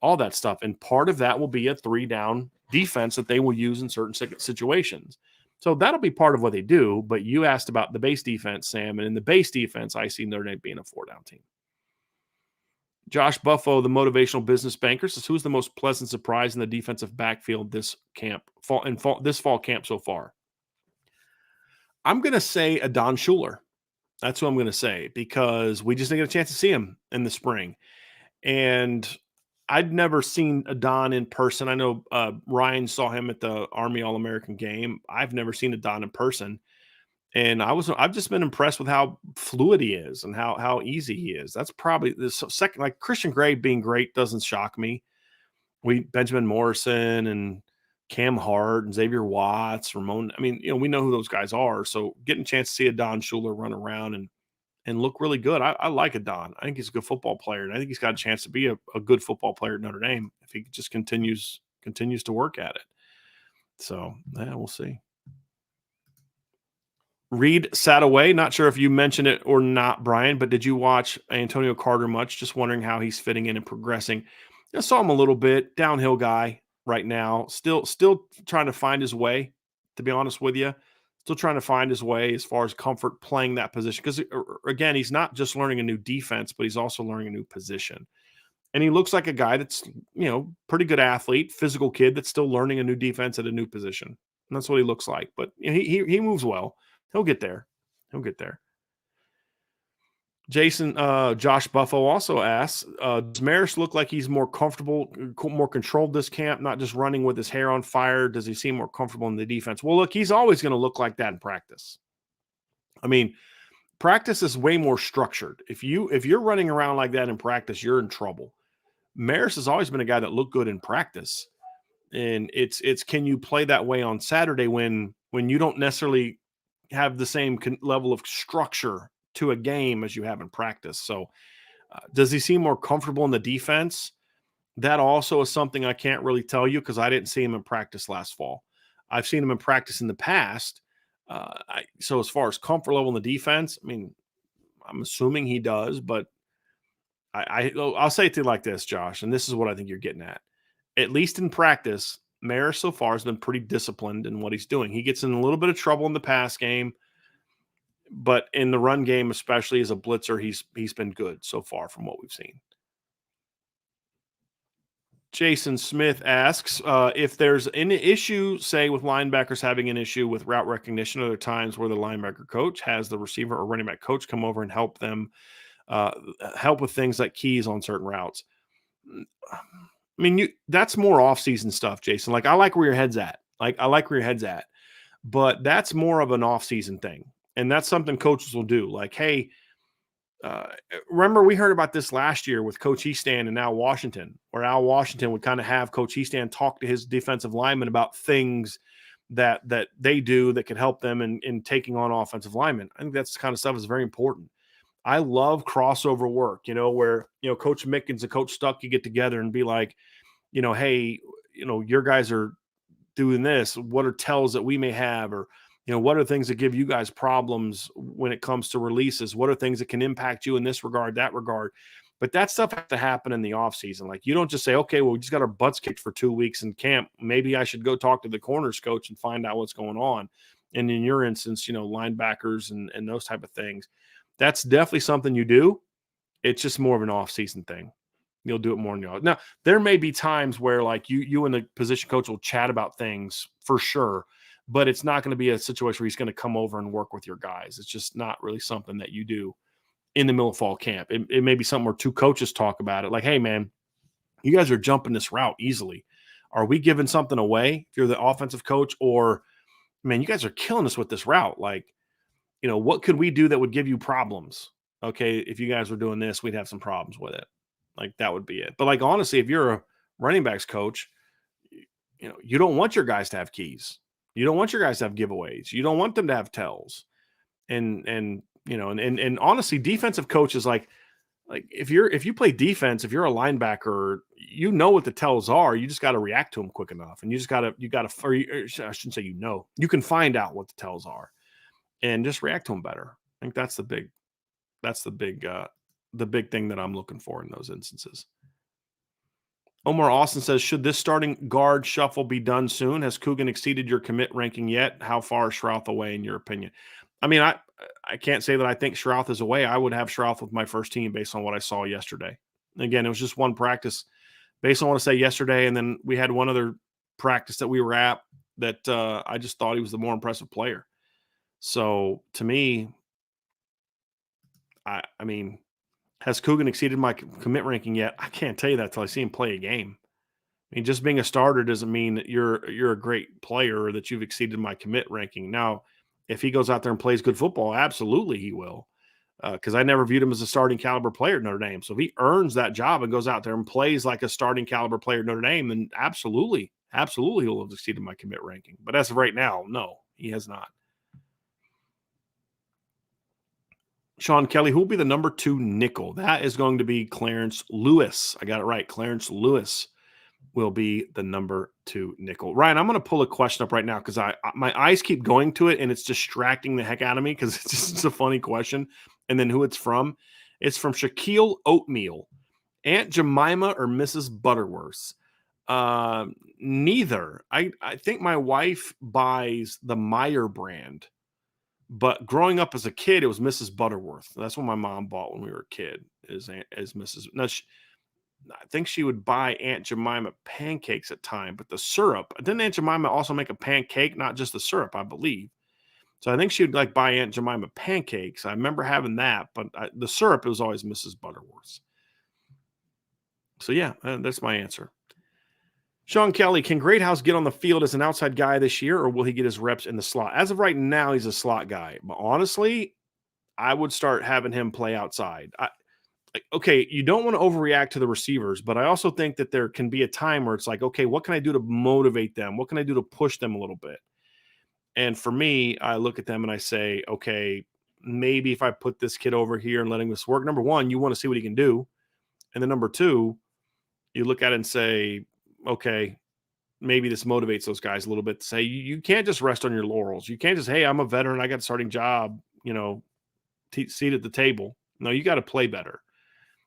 all that stuff. And part of that will be a 3-down defense that they will use in certain situations. So that'll be part of what they do. But you asked about the base defense, Sam, and in the base defense, I see Notre Dame being a 4-down team. Josh Buffo, the motivational business banker, says, who's the most pleasant surprise in the defensive backfield this fall camp so far? I'm going to say Adon Schuler. That's who I'm going to say, because we just didn't get a chance to see him in the spring. And I'd never seen Adon in person. I know Ryan saw him at the Army All-American game. I've never seen Adon in person. And I've just been impressed with how fluid he is and how easy he is. That's probably the second, like Christian Gray being great doesn't shock me. Benjamin Morrison and Cam Hart and Xavier Watts, Ramon. I mean, we know who those guys are. So getting a chance to see Adon Schuler run around and look really good. I like Adon. I think he's a good football player, and I think he's got a chance to be a good football player at Notre Dame if he just continues to work at it. So yeah, we'll see. Reed sat away. Not sure if you mentioned it or not, Brian, but did you watch Antonio Carter much? Just wondering how he's fitting in and progressing. I saw him a little bit, downhill guy right now. Still trying to find his way, to be honest with you. Still trying to find his way as far as comfort playing that position. Because, again, he's not just learning a new defense, but he's also learning a new position. And he looks like a guy that's, pretty good athlete, physical kid that's still learning a new defense at a new position. And that's what he looks like. But he moves well. He'll get there. Jason, Josh Buffo also asks, does Maris look like he's more comfortable, more controlled this camp, not just running with his hair on fire? Does he seem more comfortable in the defense? Well, look, he's always going to look like that in practice. I mean, practice is way more structured. If you're running around like that in practice, you're in trouble. Maris has always been a guy that looked good in practice. And it's can you play that way on Saturday when you don't necessarily have the same level of structure to a game as you have in practice? So does he seem more comfortable in the defense? That also is something I can't really tell you because I didn't see him in practice last fall. I've seen him in practice in the past. So as far as comfort level in the defense, I mean, I'm assuming he does, but I'll say it to you like this, Josh, and this is what I think you're getting at. At least in practice, Maris so far has been pretty disciplined in what he's doing. He gets in a little bit of trouble in the pass game, but in the run game, especially as a blitzer, he's been good so far from what we've seen. Jason Smith asks if there's an issue, say, with linebackers having an issue with route recognition. Are there times where the linebacker coach has the receiver or running back coach come over and help them help with things like keys on certain routes? I mean, that's more off-season stuff, Jason. Like, I like where your head's at. But that's more of an off-season thing. And that's something coaches will do. Like, hey, remember we heard about this last year with Coach Easton and Al Washington, where Al Washington would kind of have Coach Easton talk to his defensive linemen about things that they do that could help them in taking on offensive linemen. I think that's the kind of stuff is very important. I love crossover work, where, Coach Mickens and Coach Stuckey get together and be like, hey, your guys are doing this. What are tells that we may have? Or, what are things that give you guys problems when it comes to releases? What are things that can impact you in this regard, that regard? But that stuff has to happen in the offseason. Like, you don't just say, okay, well, we just got our butts kicked for 2 weeks in camp. Maybe I should go talk to the corners coach and find out what's going on. And in your instance, linebackers and those type of things. That's definitely something you do. It's just more of an off-season thing. You'll do it more than you. Now, there may be times where like you and the position coach will chat about things for sure, but it's not going to be a situation where he's going to come over and work with your guys. It's just not really something that you do in the middle of fall camp. It may be something where two coaches talk about it. Like, hey, man, you guys are jumping this route easily. Are we giving something away if you're the offensive coach? Or, man, you guys are killing us with this route. Like, what could we do that would give you problems? Okay, if you guys were doing this, we'd have some problems with it. Like, that would be it. But, like, honestly, if you're a running backs coach, you don't want your guys to have keys. You don't want your guys to have giveaways. You don't want them to have tells. And honestly, defensive coaches, like if you play defense, if you're a linebacker, you know what the tells are. You just got to react to them quick enough. And you shouldn't say, you can find out what the tells are and just react to them better. I think that's the big thing that I'm looking for in those instances. Omar Austin says, should this starting guard shuffle be done soon? Has Coogan exceeded your commit ranking yet? How far is Schrouth away in your opinion? I mean, I can't say that I think Schrouth is away. I would have Schrouth with my first team based on what I saw yesterday. Again, it was just one practice based on what I say yesterday. And then we had one other practice that we were at that I just thought he was the more impressive player. So to me, I mean, has Coogan exceeded my commit ranking yet? I can't tell you that until I see him play a game. I mean, just being a starter doesn't mean that you're a great player or that you've exceeded my commit ranking. Now, if he goes out there and plays good football, absolutely he will. Because I never viewed him as a starting caliber player at Notre Dame. So if he earns that job and goes out there and plays like a starting caliber player at Notre Dame, then absolutely he'll have exceeded my commit ranking. But as of right now, no, he has not. Sean Kelly, who will be the number 2 nickel? That is going to be Clarence Lewis. I got it right. Clarence Lewis will be the number 2 nickel. Ryan, I'm going to pull a question up right now because my eyes keep going to it and it's distracting the heck out of me because it's a funny question. And then who it's from. It's from Shaquille Oatmeal. Aunt Jemima or Mrs. Butterworth? Neither. I think my wife buys the Meyer brand. But growing up as a kid, it was Mrs. Butterworth. That's what my mom bought when we were a kid, is Mrs. Now, I think she would buy Aunt Jemima pancakes at time, but the syrup. Didn't Aunt Jemima also make a pancake, not just the syrup, I believe? So I think she'd like buy Aunt Jemima pancakes. I remember having that, but the syrup, it was always Mrs. Butterworth's. So yeah, that's my answer. Sean Kelly, can Greathouse get on the field as an outside guy this year, or will he get his reps in the slot? As of right now, he's a slot guy. But honestly, I would start having him play outside. Okay, you don't want to overreact to the receivers, but I also think that there can be a time where it's like, okay, what can I do to motivate them? What can I do to push them a little bit? And for me, I look at them and I say, okay, maybe if I put this kid over here and letting this work, number one, you want to see what he can do. And then number two, you look at it and say, okay, maybe this motivates those guys a little bit to say, you can't just rest on your laurels. You can't just, hey, I'm a veteran. I got a starting job, seat at the table. No, you got to play better.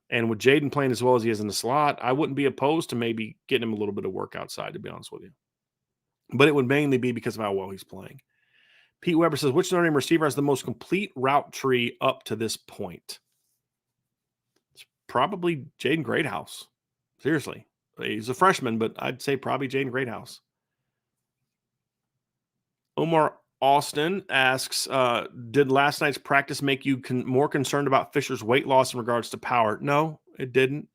And with Jaden playing as well as he is in the slot, I wouldn't be opposed to maybe getting him a little bit of work outside, to be honest with you. But it would mainly be because of how well he's playing. Pete Weber says, which Notre Dame receiver has the most complete route tree up to this point? It's probably Jaden Greathouse. Seriously. He's a freshman, but I'd say probably Jaden Greathouse. Omar Austin asks, did last night's practice make you more concerned about Fisher's weight loss in regards to power? No, it didn't.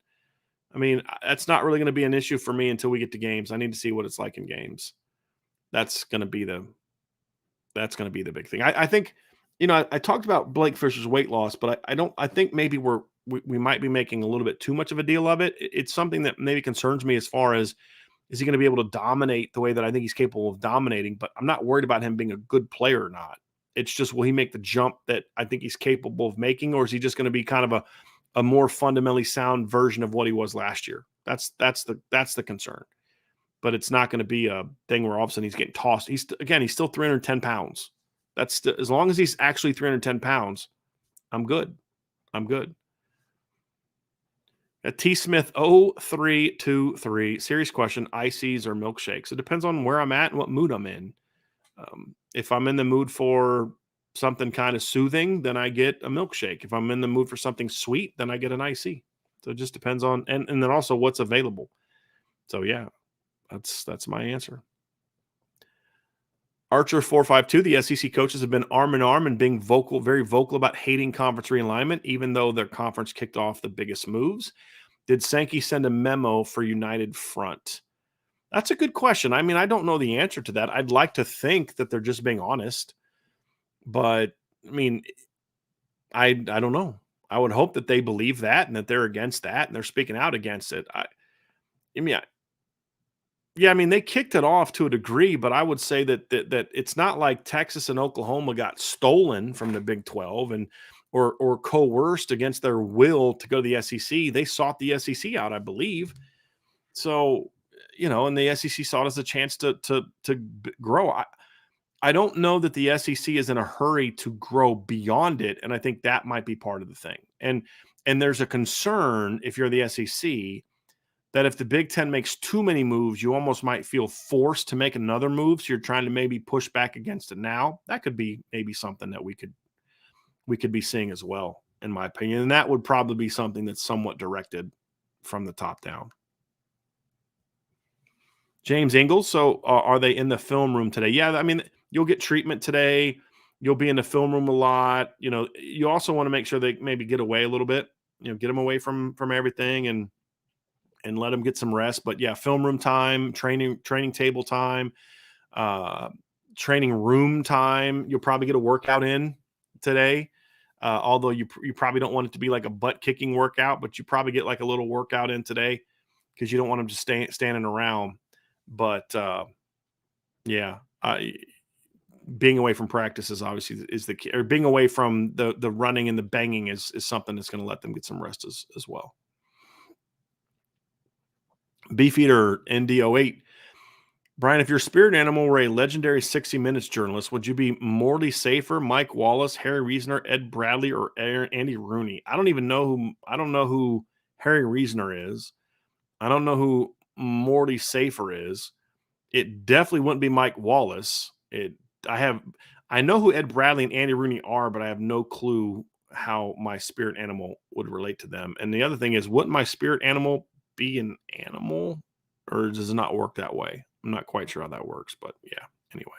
I mean, that's not really going to be an issue for me until we get to games. I need to see what it's like in games. That's going to be the big thing. I think, I talked about Blake Fisher's weight loss, but I think maybe we might be making a little bit too much of a deal of it. It's something that maybe concerns me as far as, is he going to be able to dominate the way that I think he's capable of dominating? But I'm not worried about him being a good player or not. It's just, will he make the jump that I think he's capable of making, or is he just going to be kind of a more fundamentally sound version of what he was last year? That's the concern. But it's not going to be a thing where all of a sudden he's getting tossed. He's still 310 pounds. That's as long as he's actually 310 pounds, I'm good. T Smith 0323, serious question, ices or milkshakes? It depends on where I'm at and what mood I'm in. If I'm in the mood for something kind of soothing, then I get a milkshake. If I'm in the mood for something sweet, then I get an icy. So it just depends on, and then also what's available. So yeah, that's my answer. Archer 452, the SEC coaches have been arm in arm and being very vocal about hating conference realignment, even though their conference kicked off the biggest moves. Did Sankey send a memo for United Front? That's a good question. I mean, I don't know the answer to that. I'd like to think that they're just being honest, but I mean, I don't know. I would hope that they believe that and that they're against that and they're speaking out against it. I mean, they kicked it off to a degree, but I would say that it's not like Texas and Oklahoma got stolen from the Big 12 or coerced against their will to go to the SEC. They sought the SEC out, I believe. So, and the SEC saw it as a chance to grow. I don't know that the SEC is in a hurry to grow beyond it, and I think that might be part of the thing. And there's a concern if you're the SEC that if the Big Ten makes too many moves, you almost might feel forced to make another move. So you're trying to maybe push back against it now. That could be maybe something that we could be seeing as well, in my opinion. And that would probably be something that's somewhat directed from the top down. James Ingles. So are they in the film room today? Yeah. I mean, you'll get treatment today. You'll be in the film room a lot. You also want to make sure they maybe get away a little bit, get them away from everything and let them get some rest. But yeah, film room time, training table time, training room time. You'll probably get a workout in today. Although you probably don't want it to be like a butt kicking workout, but you probably get like a little workout in today because you don't want them just standing around. But being away from practice is obviously is the key, or being away from the running and the banging is something that's going to let them get some rest as well. Beefeater ND08. Brian, if your spirit animal were a legendary 60 Minutes journalist, would you be morally safer, Mike Wallace, Harry Reasoner, Ed Bradley, or Andy Rooney? I don't know who Harry Reasoner is. I don't know who Morty Safer is. It definitely wouldn't be Mike Wallace. I know who Ed Bradley and Andy Rooney are, but I have no clue how my spirit animal would relate to them. And the other thing is, wouldn't my spirit animal be an animal, or does it not work that way? I'm not quite sure how that works, but yeah. Anyway,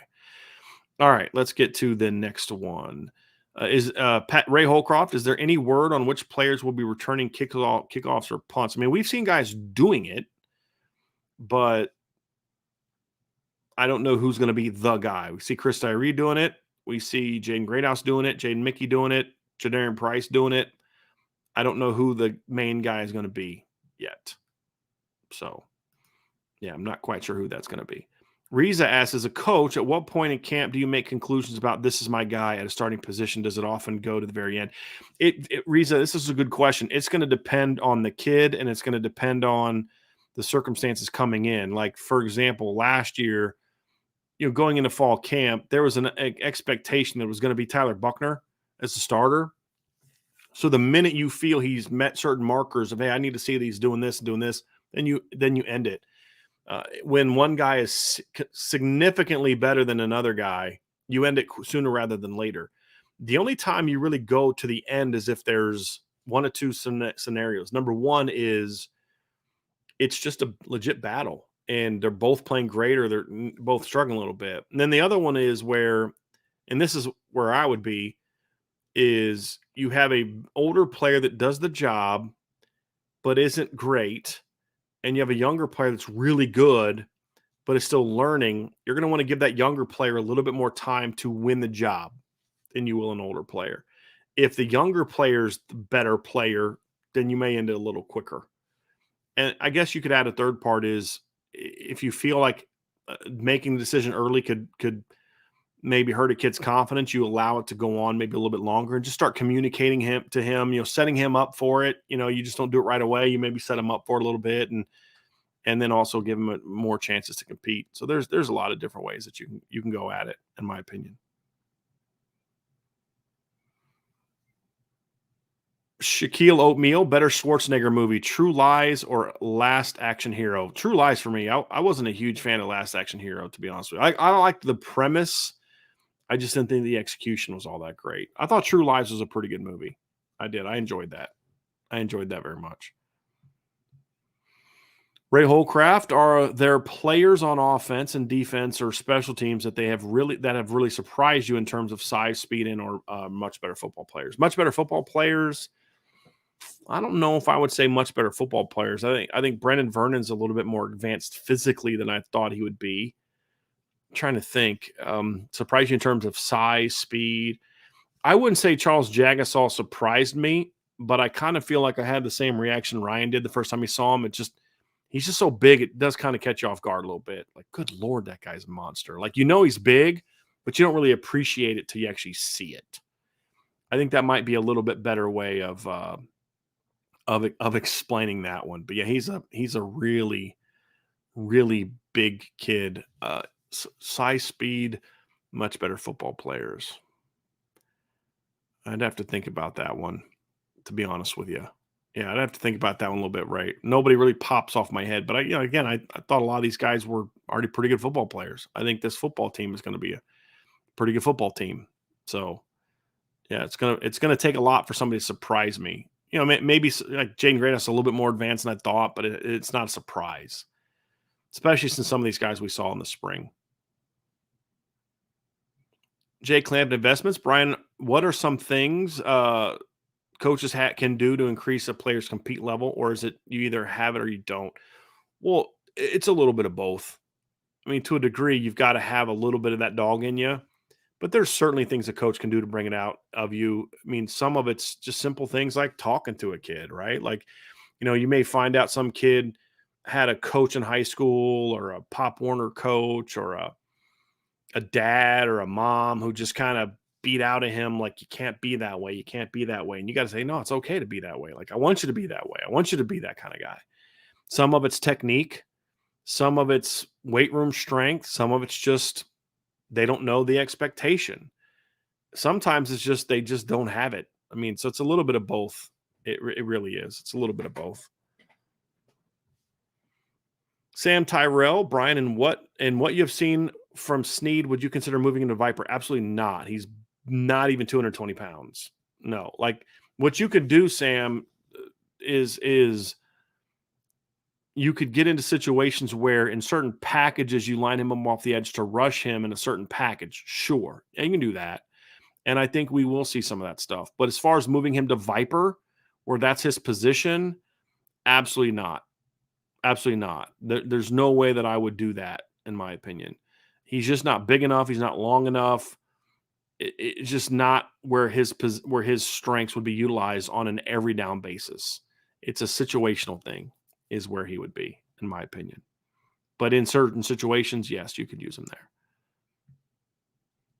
All right, let's get to the next one. Is Pat Ray Holcroft? Is there any word on which players will be returning kickoffs or punts? I mean, we've seen guys doing it, but I don't know who's going to be the guy. We see Chris Tyree doing it. We see Jaden Greathouse doing it. Jaden Mickey doing it. Jadarian Price doing it. I don't know who the main guy is going to be yet. So, yeah, I'm not quite sure who that's going to be. Riza asks, as a coach, at what point in camp do you make conclusions about this is my guy at a starting position? Does it often go to the very end? Riza, this is a good question. It's going to depend on the kid, and it's going to depend on the circumstances coming in. Like, for example, last year, going into fall camp, there was an expectation that it was going to be Tyler Buckner as the starter. So the minute you feel he's met certain markers of, hey, I need to see that he's doing this and doing this, then you end it. When one guy is significantly better than another guy, you end it sooner rather than later. The only time you really go to the end is if there's one or two scenarios. Number one is it's just a legit battle and they're both playing great or they're both struggling a little bit. And then the other one is where, and this is where I would be, is you have a older player that does the job but isn't great, and you have a younger player that's really good but is still learning. You're going to want to give that younger player a little bit more time to win the job than you will an older player. If the younger player's the better player, then you may end it a little quicker. And I guess you could add a third part is if you feel like making the decision early could maybe hurt a kid's confidence, you allow it to go on maybe a little bit longer and just start communicating to him, setting him up for it. You just don't do it right away. You maybe set him up for it a little bit and then also give him more chances to compete. So there's a lot of different ways that you can go at it, in my opinion. Shaquille Oatmeal, better Schwarzenegger movie, True Lies or Last Action Hero? True Lies for me. I wasn't a huge fan of Last Action Hero, to be honest with you. I liked the premise. I just didn't think the execution was all that great. I thought True Lies was a pretty good movie. I did. I enjoyed that. I enjoyed that very much. Ray Holcraft, are there players on offense and defense or special teams that have really surprised you in terms of size, speed, and or much better football players? Much better football players. I don't know if I would say much better football players. I think Brendan Vernon's a little bit more advanced physically than I thought he would be. I'm trying to think. Surprised you in terms of size, speed. I wouldn't say Charles Jagasaw surprised me, but I kind of feel like I had the same reaction Ryan did the first time he saw him. He's just so big, it does kind of catch you off guard a little bit. Like, good Lord, that guy's a monster. Like, he's big, but you don't really appreciate it till you actually see it. I think that might be a little bit better way of explaining that one. But yeah, he's a really, really big kid. Size, speed, much better football players. I'd have to think about that one, to be honest with you. Yeah, I'd have to think about that one a little bit, right? Nobody really pops off my head, but I thought a lot of these guys were already pretty good football players. I think this football team is going to be a pretty good football team. So, yeah, it's gonna take a lot for somebody to surprise me. Maybe like Jaden Greathouse a little bit more advanced than I thought, but it's not a surprise, especially since some of these guys we saw in the spring. Jay Clampton Investments, Brian, what are some things coaches can do to increase a player's compete level, or is it you either have it or you don't? Well, it's a little bit of both. I mean, to a degree, you've got to have a little bit of that dog in you, but there's certainly things a coach can do to bring it out of you. I mean, some of it's just simple things like talking to a kid, right? Like, you may find out some kid had a coach in high school or a Pop Warner coach or a dad or a mom who just kind of beat out of him like, you can't be that way. You can't be that way. And you got to say, no, it's okay to be that way. Like, I want you to be that way. I want you to be that kind of guy. Some of it's technique. Some of it's weight room strength. Some of it's just they don't know the expectation. Sometimes it's just they just don't have it. I mean, so it's a little bit of both. It really is. It's a little bit of both. Sam Tyrell, Brian, and what you have seen from Snead, would you consider moving into Viper? Absolutely not. He's not even 220 pounds. No, like what you could do, Sam, is you could get into situations where in certain packages you line him up off the edge to rush him in a certain package. Sure, and you can do that. And I think we will see some of that stuff. But as far as moving him to Viper, where that's his position, absolutely not. Absolutely not. There's no way that I would do that, in my opinion. He's just not big enough. He's not long enough. It's just not where his strengths would be utilized on an every down basis. It's a situational thing, is where he would be, in my opinion. But in certain situations, yes, you could use him there.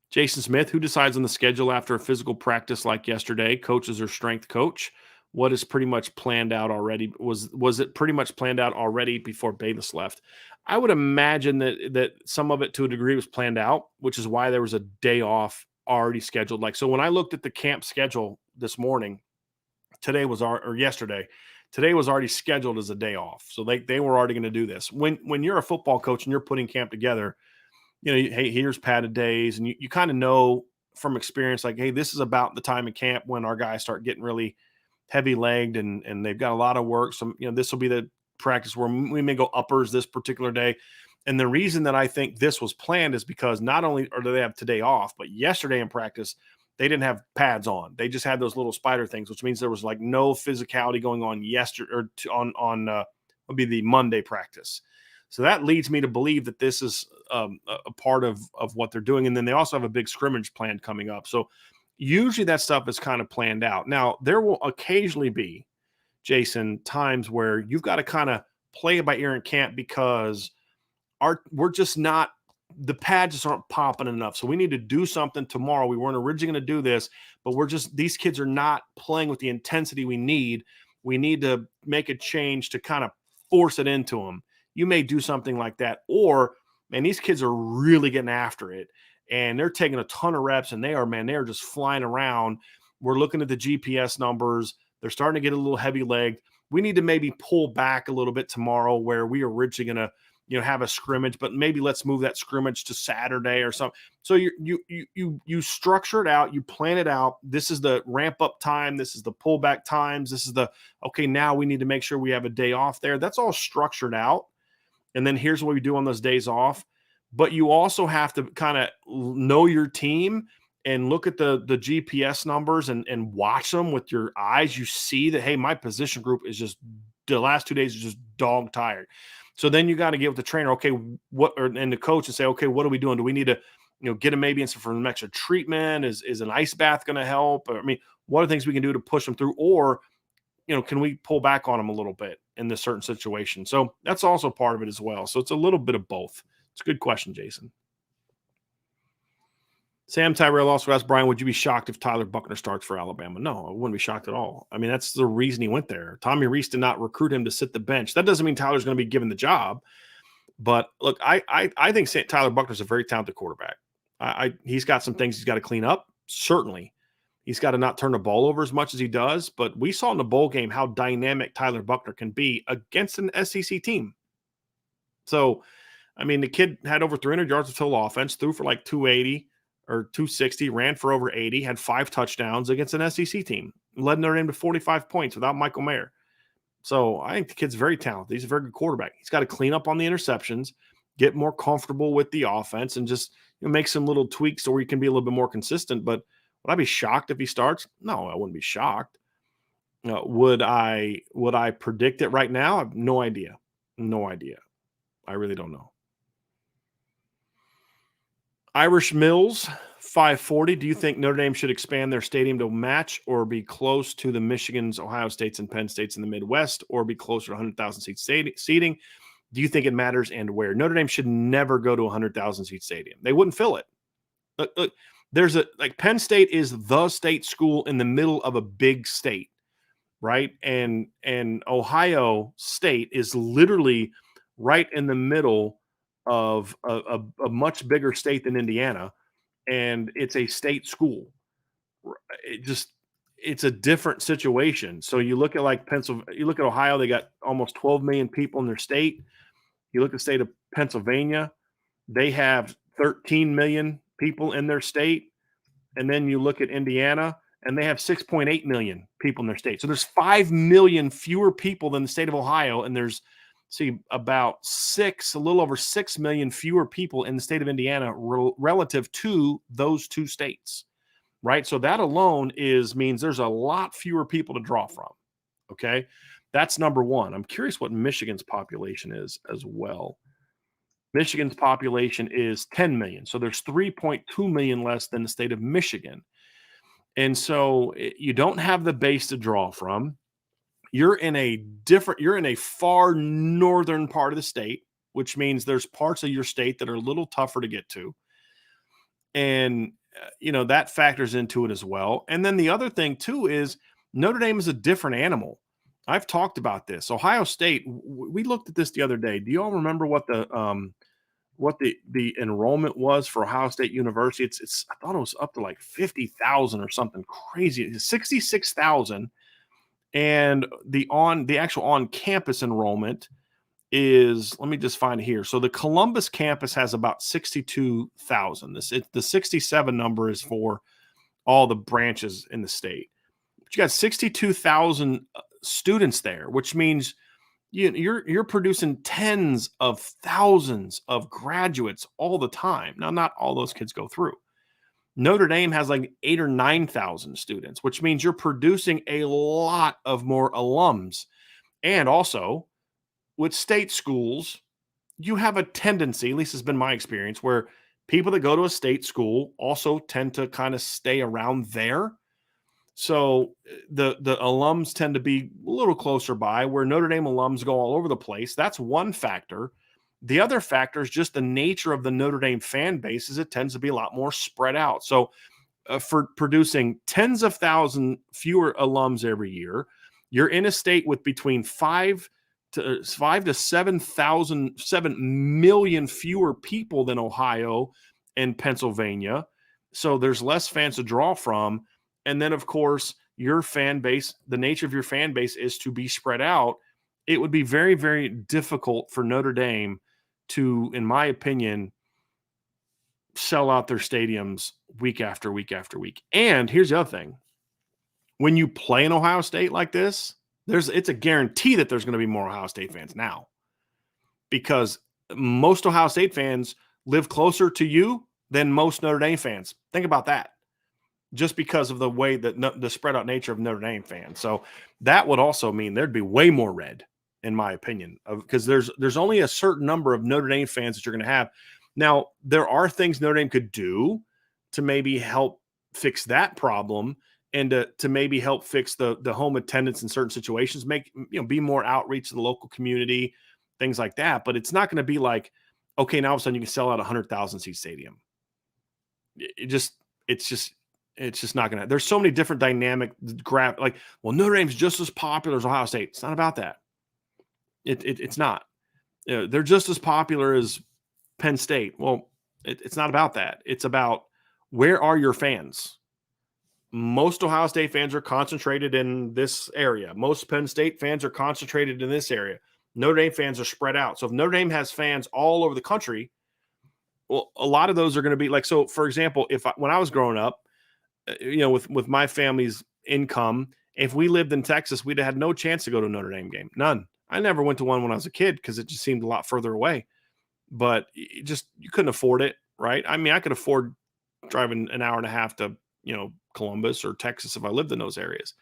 Jason Smith, who decides on the schedule after a physical practice like yesterday? Coaches or strength coach? What is pretty much planned out already? Was it pretty much planned out already before Bayless left? I would imagine that some of it to a degree was planned out, which is why there was a day off already scheduled. Like, so when I looked at the camp schedule this morning, yesterday, today was already scheduled as a day off. So they were already going to do this. When you're a football coach and you're putting camp together, hey, here's padded days, and you kind of know from experience, like, hey, this is about the time in camp when our guys start getting really heavy legged and they've got a lot of work. So, this will be the practice where we may go uppers this particular day. And the reason that I think this was planned is because not only do they have today off, but yesterday in practice, they didn't have pads on. They just had those little spider things, which means there was like no physicality going on yesterday or would be the Monday practice. So that leads me to believe that this is a part of what they're doing. And then they also have a big scrimmage plan coming up. So usually that stuff is kind of planned out. Now, there will occasionally be, Jason, times where you've got to kind of play it by ear in camp because we're just not, the pads just aren't popping enough. So we need to do something tomorrow. We weren't originally going to do this, but these kids are not playing with the intensity we need. We need to make a change to kind of force it into them. You may do something like that. Or, man, these kids are really getting after it and they're taking a ton of reps and they're just flying around. We're looking at the GPS numbers. They're starting to get a little heavy legged. We need to maybe pull back a little bit tomorrow where we are originally going to, have a scrimmage, but maybe let's move that scrimmage to Saturday or something. So you structure it out, you plan it out. This is the ramp up time. This is the pullback times. This is okay, now we need to make sure we have a day off there. That's all structured out. And then here's what we do on those days off. But you also have to kind of know your team and look at the GPS numbers and watch them with your eyes. You see that, hey, my position group is just, the last 2 days is just dog tired. So then you got to get with the trainer, okay, and the coach and say, okay, what are we doing? Do we need to, get them maybe in for some extra treatment? Is an ice bath going to help? I mean, what are things we can do to push them through? Or, can we pull back on them a little bit in this certain situation? So that's also part of it as well. So it's a little bit of both. It's a good question, Jason. Sam Tyrell also asked, Brian, would you be shocked if Tyler Buckner starts for Alabama? No, I wouldn't be shocked at all. I mean, that's the reason he went there. Tommy Rees did not recruit him to sit the bench. That doesn't mean Tyler's going to be given the job. But look, I think Tyler Buckner's a very talented quarterback. He's got some things he's got to clean up. Certainly. He's got to not turn the ball over as much as he does. But we saw in the bowl game how dynamic Tyler Buckner can be against an SEC team. So, I mean, the kid had over 300 yards of total offense, threw for like 280 or 260, ran for over 80, had 5 touchdowns against an SEC team, led Notre Dame to 45 points without Michael Mayer. So I think the kid's very talented. He's a very good quarterback. He's got to clean up on the interceptions, get more comfortable with the offense, and just make some little tweaks so where he can be a little bit more consistent. But would I be shocked if he starts? No, I wouldn't be shocked. Would I predict it right now? I have no idea. No idea. I really don't know. Irish Mills, 540. Do you think Notre Dame should expand their stadium to match or be close to the Michigans, Ohio States, and Penn States in the Midwest, or be closer to 100,000 seat seating? Do you think it matters and where? Notre Dame should never go to a 100,000 seat stadium. They wouldn't fill it. Look, there's Penn State is the state school in the middle of a big state, right? And Ohio State is literally right in the middle of a much bigger state than Indiana, and it's a state school. It's a different situation. So you look at like Pennsylvania, you look at Ohio, they got almost 12 million people in their state. You look at the state of Pennsylvania, they have 13 million people in their state. And then you look at Indiana, and they have 6.8 million people in their state. So there's 5 million fewer people than the state of Ohio, and there's see about a little over 6 million fewer people in the state of Indiana relative to those two states, right? So that alone means there's a lot fewer people to draw from. Okay. That's number one. I'm curious what Michigan's population is as well. Michigan's population is 10 million. So there's 3.2 million less than the state of Michigan. And so you don't have the base to draw from. You're in a far northern part of the state, which means there's parts of your state that are a little tougher to get to. And, that factors into it as well. And then the other thing too is Notre Dame is a different animal. I've talked about this. Ohio State, we looked at this the other day. Do you all remember what the enrollment was for Ohio State University? I thought it was up to like 50,000 or something crazy. 66,000. And the actual on-campus enrollment is, let me just find it here. So the Columbus campus has about 62,000. The 67 number is for all the branches in the state. But you got 62,000 students there, which means you're producing tens of thousands of graduates all the time. Now, not all those kids go through. Notre Dame has like 8,000 or 9,000 students, which means you're producing a lot of more alums. And also, with state schools, you have a tendency, at least has been my experience, where people that go to a state school also tend to kind of stay around there. So the alums tend to be a little closer by, where Notre Dame alums go all over the place. That's one factor. The other factor is just the nature of the Notre Dame fan base, is it tends to be a lot more spread out. So for producing tens of thousands fewer alums every year, you're in a state with between 5 to 7 million fewer people than Ohio and Pennsylvania. So there's less fans to draw from. And then, of course, your fan base, the nature of your fan base is to be spread out. It would be very, very difficult for Notre Dame to, in my opinion, sell out their stadiums week after week after week. And here's the other thing. When you play in Ohio State like this, it's a guarantee that there's going to be more Ohio State fans now, because most Ohio State fans live closer to you than most Notre Dame fans. Think about that. Just because of the way that the spread out nature of Notre Dame fans. So that would also mean there'd be way more red, in my opinion, because there's only a certain number of Notre Dame fans that you're going to have. Now, there are things Notre Dame could do to maybe help fix that problem, and to maybe help fix the home attendance in certain situations, be more outreach to the local community, things like that. But it's not going to be like, okay, now all of a sudden you can sell out a 100,000 seat stadium. It's just not going to. There's so many different dynamic like, well, Notre Dame's just as popular as Ohio State. It's not about that. It's not. They're just as popular as Penn State. Well, it's not about that. It's about, where are your fans? Most Ohio State fans are concentrated in this area. Most Penn State fans are concentrated in this area. Notre Dame fans are spread out. So if Notre Dame has fans all over the country, well, a lot of those are going to be like, so for example, when I was growing up, with my family's income, if we lived in Texas, we'd have had no chance to go to a Notre Dame game. None. I never went to one when I was a kid because it just seemed a lot further away. But you couldn't afford it, right? I mean, I could afford driving an hour and a half to, Columbus or Texas if I lived in those areas,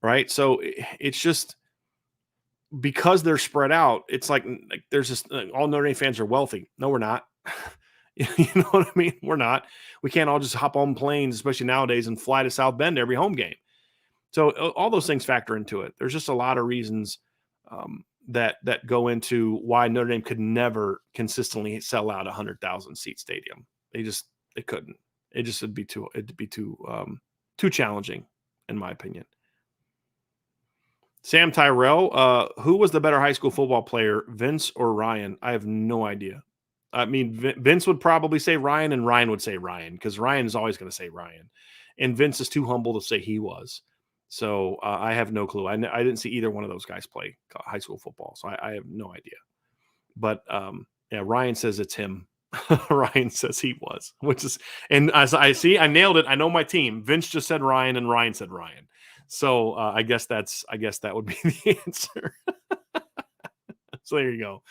right? So it's just, because they're spread out, it's like there's just, all Notre Dame fans are wealthy. No, we're not. You know what I mean? We're not. We can't all just hop on planes, especially nowadays, and fly to South Bend every home game. So all those things factor into it. There's just a lot of reasons that go into why Notre Dame could never consistently sell out a 100,000 seat stadium. They couldn't. It'd be too challenging, in my opinion. Sam Tyrell, who was the better high school football player, Vince or Ryan? I have no idea. I mean, Vince would probably say Ryan, and Ryan would say Ryan, because Ryan is always going to say Ryan. And Vince is too humble to say he was. So I have no clue. I didn't see either one of those guys play high school football, so I have no idea. But yeah, Ryan says it's him. Ryan says he was, and as I see, I nailed it. I know my team. Vince just said Ryan, and Ryan said Ryan. So I guess that would be the answer. So there you go.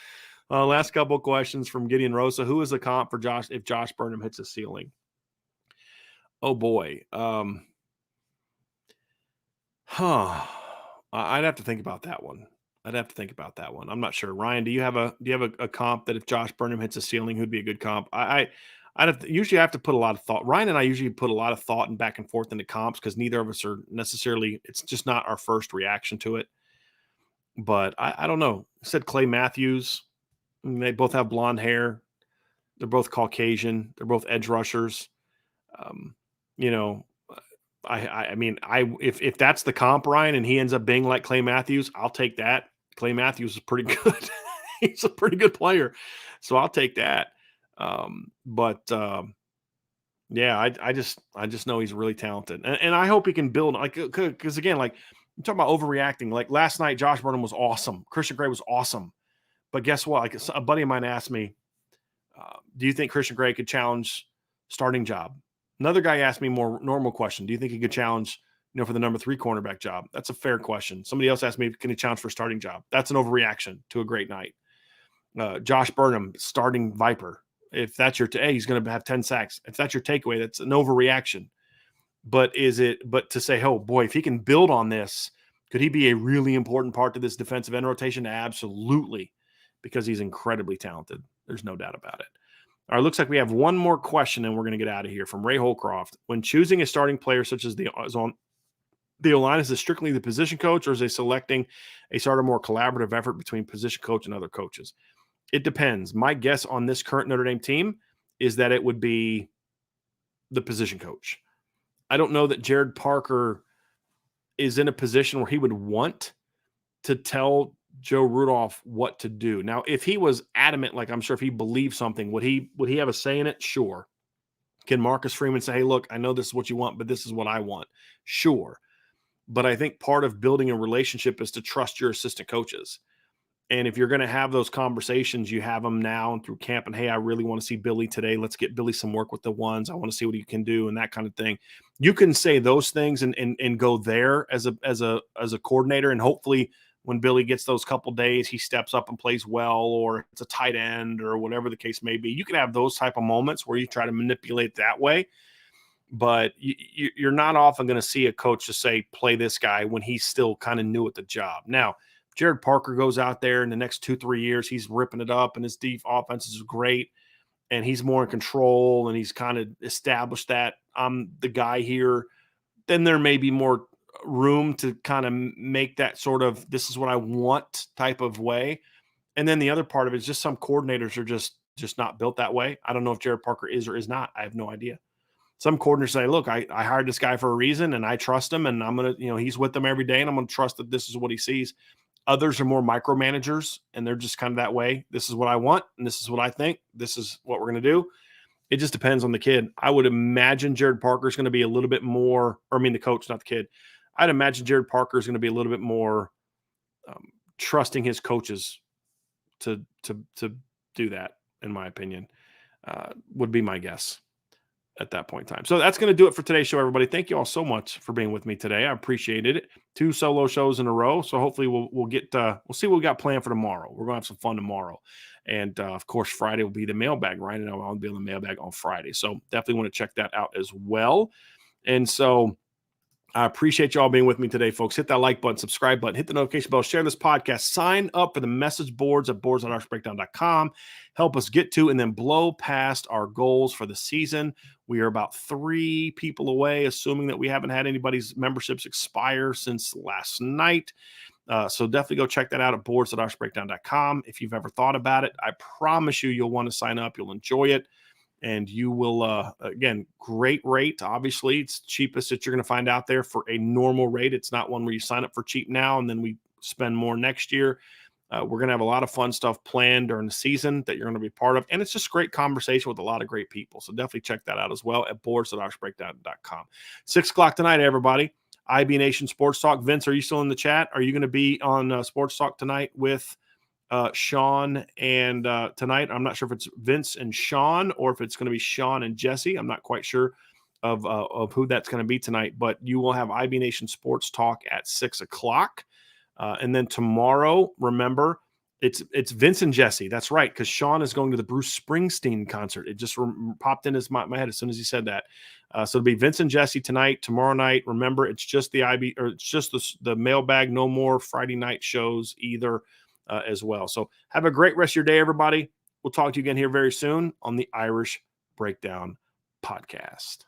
Last couple of questions from Gideon Rosa. Who is the comp for Josh if Josh Burnham hits a ceiling? Oh boy. I'd have to think about that one. I'm not sure. Ryan, do you have a comp that if Josh Burnham hits a ceiling, who'd be a good comp? Usually have to put a lot of thought. Ryan and I usually put a lot of thought and back and forth into comps because neither of us are necessarily. It's just not our first reaction to it. But I don't know. I said Clay Matthews. They both have blonde hair. They're both Caucasian. They're both edge rushers. Um, you know, I mean, if that's the comp, Ryan, and he ends up being like Clay Matthews, I'll take that. Clay Matthews is pretty good. He's a pretty good player, so I'll take that. Yeah, I just know he's really talented, and I hope he can build because again, like I'm talking about overreacting. Like last night, Josh Burnham was awesome. Christian Gray was awesome, but guess what? Like a buddy of mine asked me, "Do you think Christian Gray could challenge starting job?" Another guy asked me more normal question. Do you think he could challenge, for the number 3 cornerback job? That's a fair question. Somebody else asked me, can he challenge for a starting job? That's an overreaction to a great night. Josh Burnham, starting Viper. If that's your, he's going to have 10 sacks. If that's your takeaway, that's an overreaction. But to say, oh boy, if he can build on this, could he be a really important part to this defensive end rotation? Absolutely. Because he's incredibly talented. There's no doubt about it. All right, looks like we have one more question, and we're going to get out of here from Ray Holcroft. When choosing a starting player such as the O-line, is it strictly the position coach, or is they selecting a sort of more collaborative effort between position coach and other coaches? It depends. My guess on this current Notre Dame team is that it would be the position coach. I don't know that Jared Parker is in a position where he would want to tell Joe Rudolph what to do. Now, if he was adamant, like I'm sure if he believed something, would he have a say in it? Sure. Can Marcus Freeman say, hey, look, I know this is what you want, but this is what I want? Sure. But I think part of building a relationship is to trust your assistant coaches. And if you're going to have those conversations, you have them now and through camp and, hey, I really want to see Billy today. Let's get Billy some work with the ones. I want to see what he can do and that kind of thing. You can say those things and go there as a coordinator, and hopefully when Billy gets those couple days, he steps up and plays well, or it's a tight end or whatever the case may be. You can have those type of moments where you try to manipulate that way, but you're not often going to see a coach just say, play this guy when he's still kind of new at the job. Now, Jared Parker goes out there in the next 2-3 years, he's ripping it up and his deep offense is great and he's more in control and he's kind of established that I'm the guy here. Then there may be more room to kind of make that sort of, this is what I want type of way. And then the other part of it is just some coordinators are just not built that way. I don't know if Jared Parker is or is not. I have no idea. Some coordinators say, look, I hired this guy for a reason and I trust him and I'm going to, he's with them every day and I'm going to trust that this is what he sees. Others are more micromanagers and they're just kind of that way. This is what I want and this is what I think. This is what we're going to do. It just depends on the kid. I would imagine Jared Parker is going to be a little bit more, the coach, not the kid. I'd imagine Jared Parker is going to be a little bit more trusting his coaches to do that, in my opinion, would be my guess at that point in time. So that's going to do it for today's show, everybody. Thank you all so much for being with me today. I appreciated it. 2 solo shows in a row. So hopefully we'll see what we got planned for tomorrow. We're going to have some fun tomorrow. And of course, Friday will be the mailbag, right? And I'll be on the mailbag on Friday. So definitely want to check that out as well. And so I appreciate you all being with me today, folks. Hit that like button, subscribe button, hit the notification bell, share this podcast, sign up for the message boards at boards.irishbreakdown.com. Help us get to and then blow past our goals for the season. We are about 3 people away, assuming that we haven't had anybody's memberships expire since last night. So definitely go check that out at boards.irishbreakdown.com. If you've ever thought about it, I promise you'll want to sign up. You'll enjoy it. And you will, again, great rate. Obviously, it's cheapest that you're going to find out there for a normal rate. It's not one where you sign up for cheap now and then we spend more next year. We're going to have a lot of fun stuff planned during the season that you're going to be part of. And it's just great conversation with a lot of great people. So definitely check that out as well at boards.irishbreakdown.com. 6 o'clock tonight, everybody. IB Nation Sports Talk. Vince, are you still in the chat? Are you going to be on Sports Talk tonight with Sean and tonight? I'm not sure if it's Vince and Sean or if it's going to be Sean and Jesse. I'm not quite sure of who that's going to be tonight, but you will have IB Nation Sports Talk at 6 o'clock. And then tomorrow, remember, It's Vince and Jesse. That's right, because Sean is going to the Bruce Springsteen concert. It just popped in my head as soon as he said that. So it'll be Vince and Jesse tonight, tomorrow night. Remember, it's just the it's just the mailbag. No more Friday night shows either, as well. So have a great rest of your day, everybody. We'll talk to you again here very soon on the Irish Breakdown Podcast.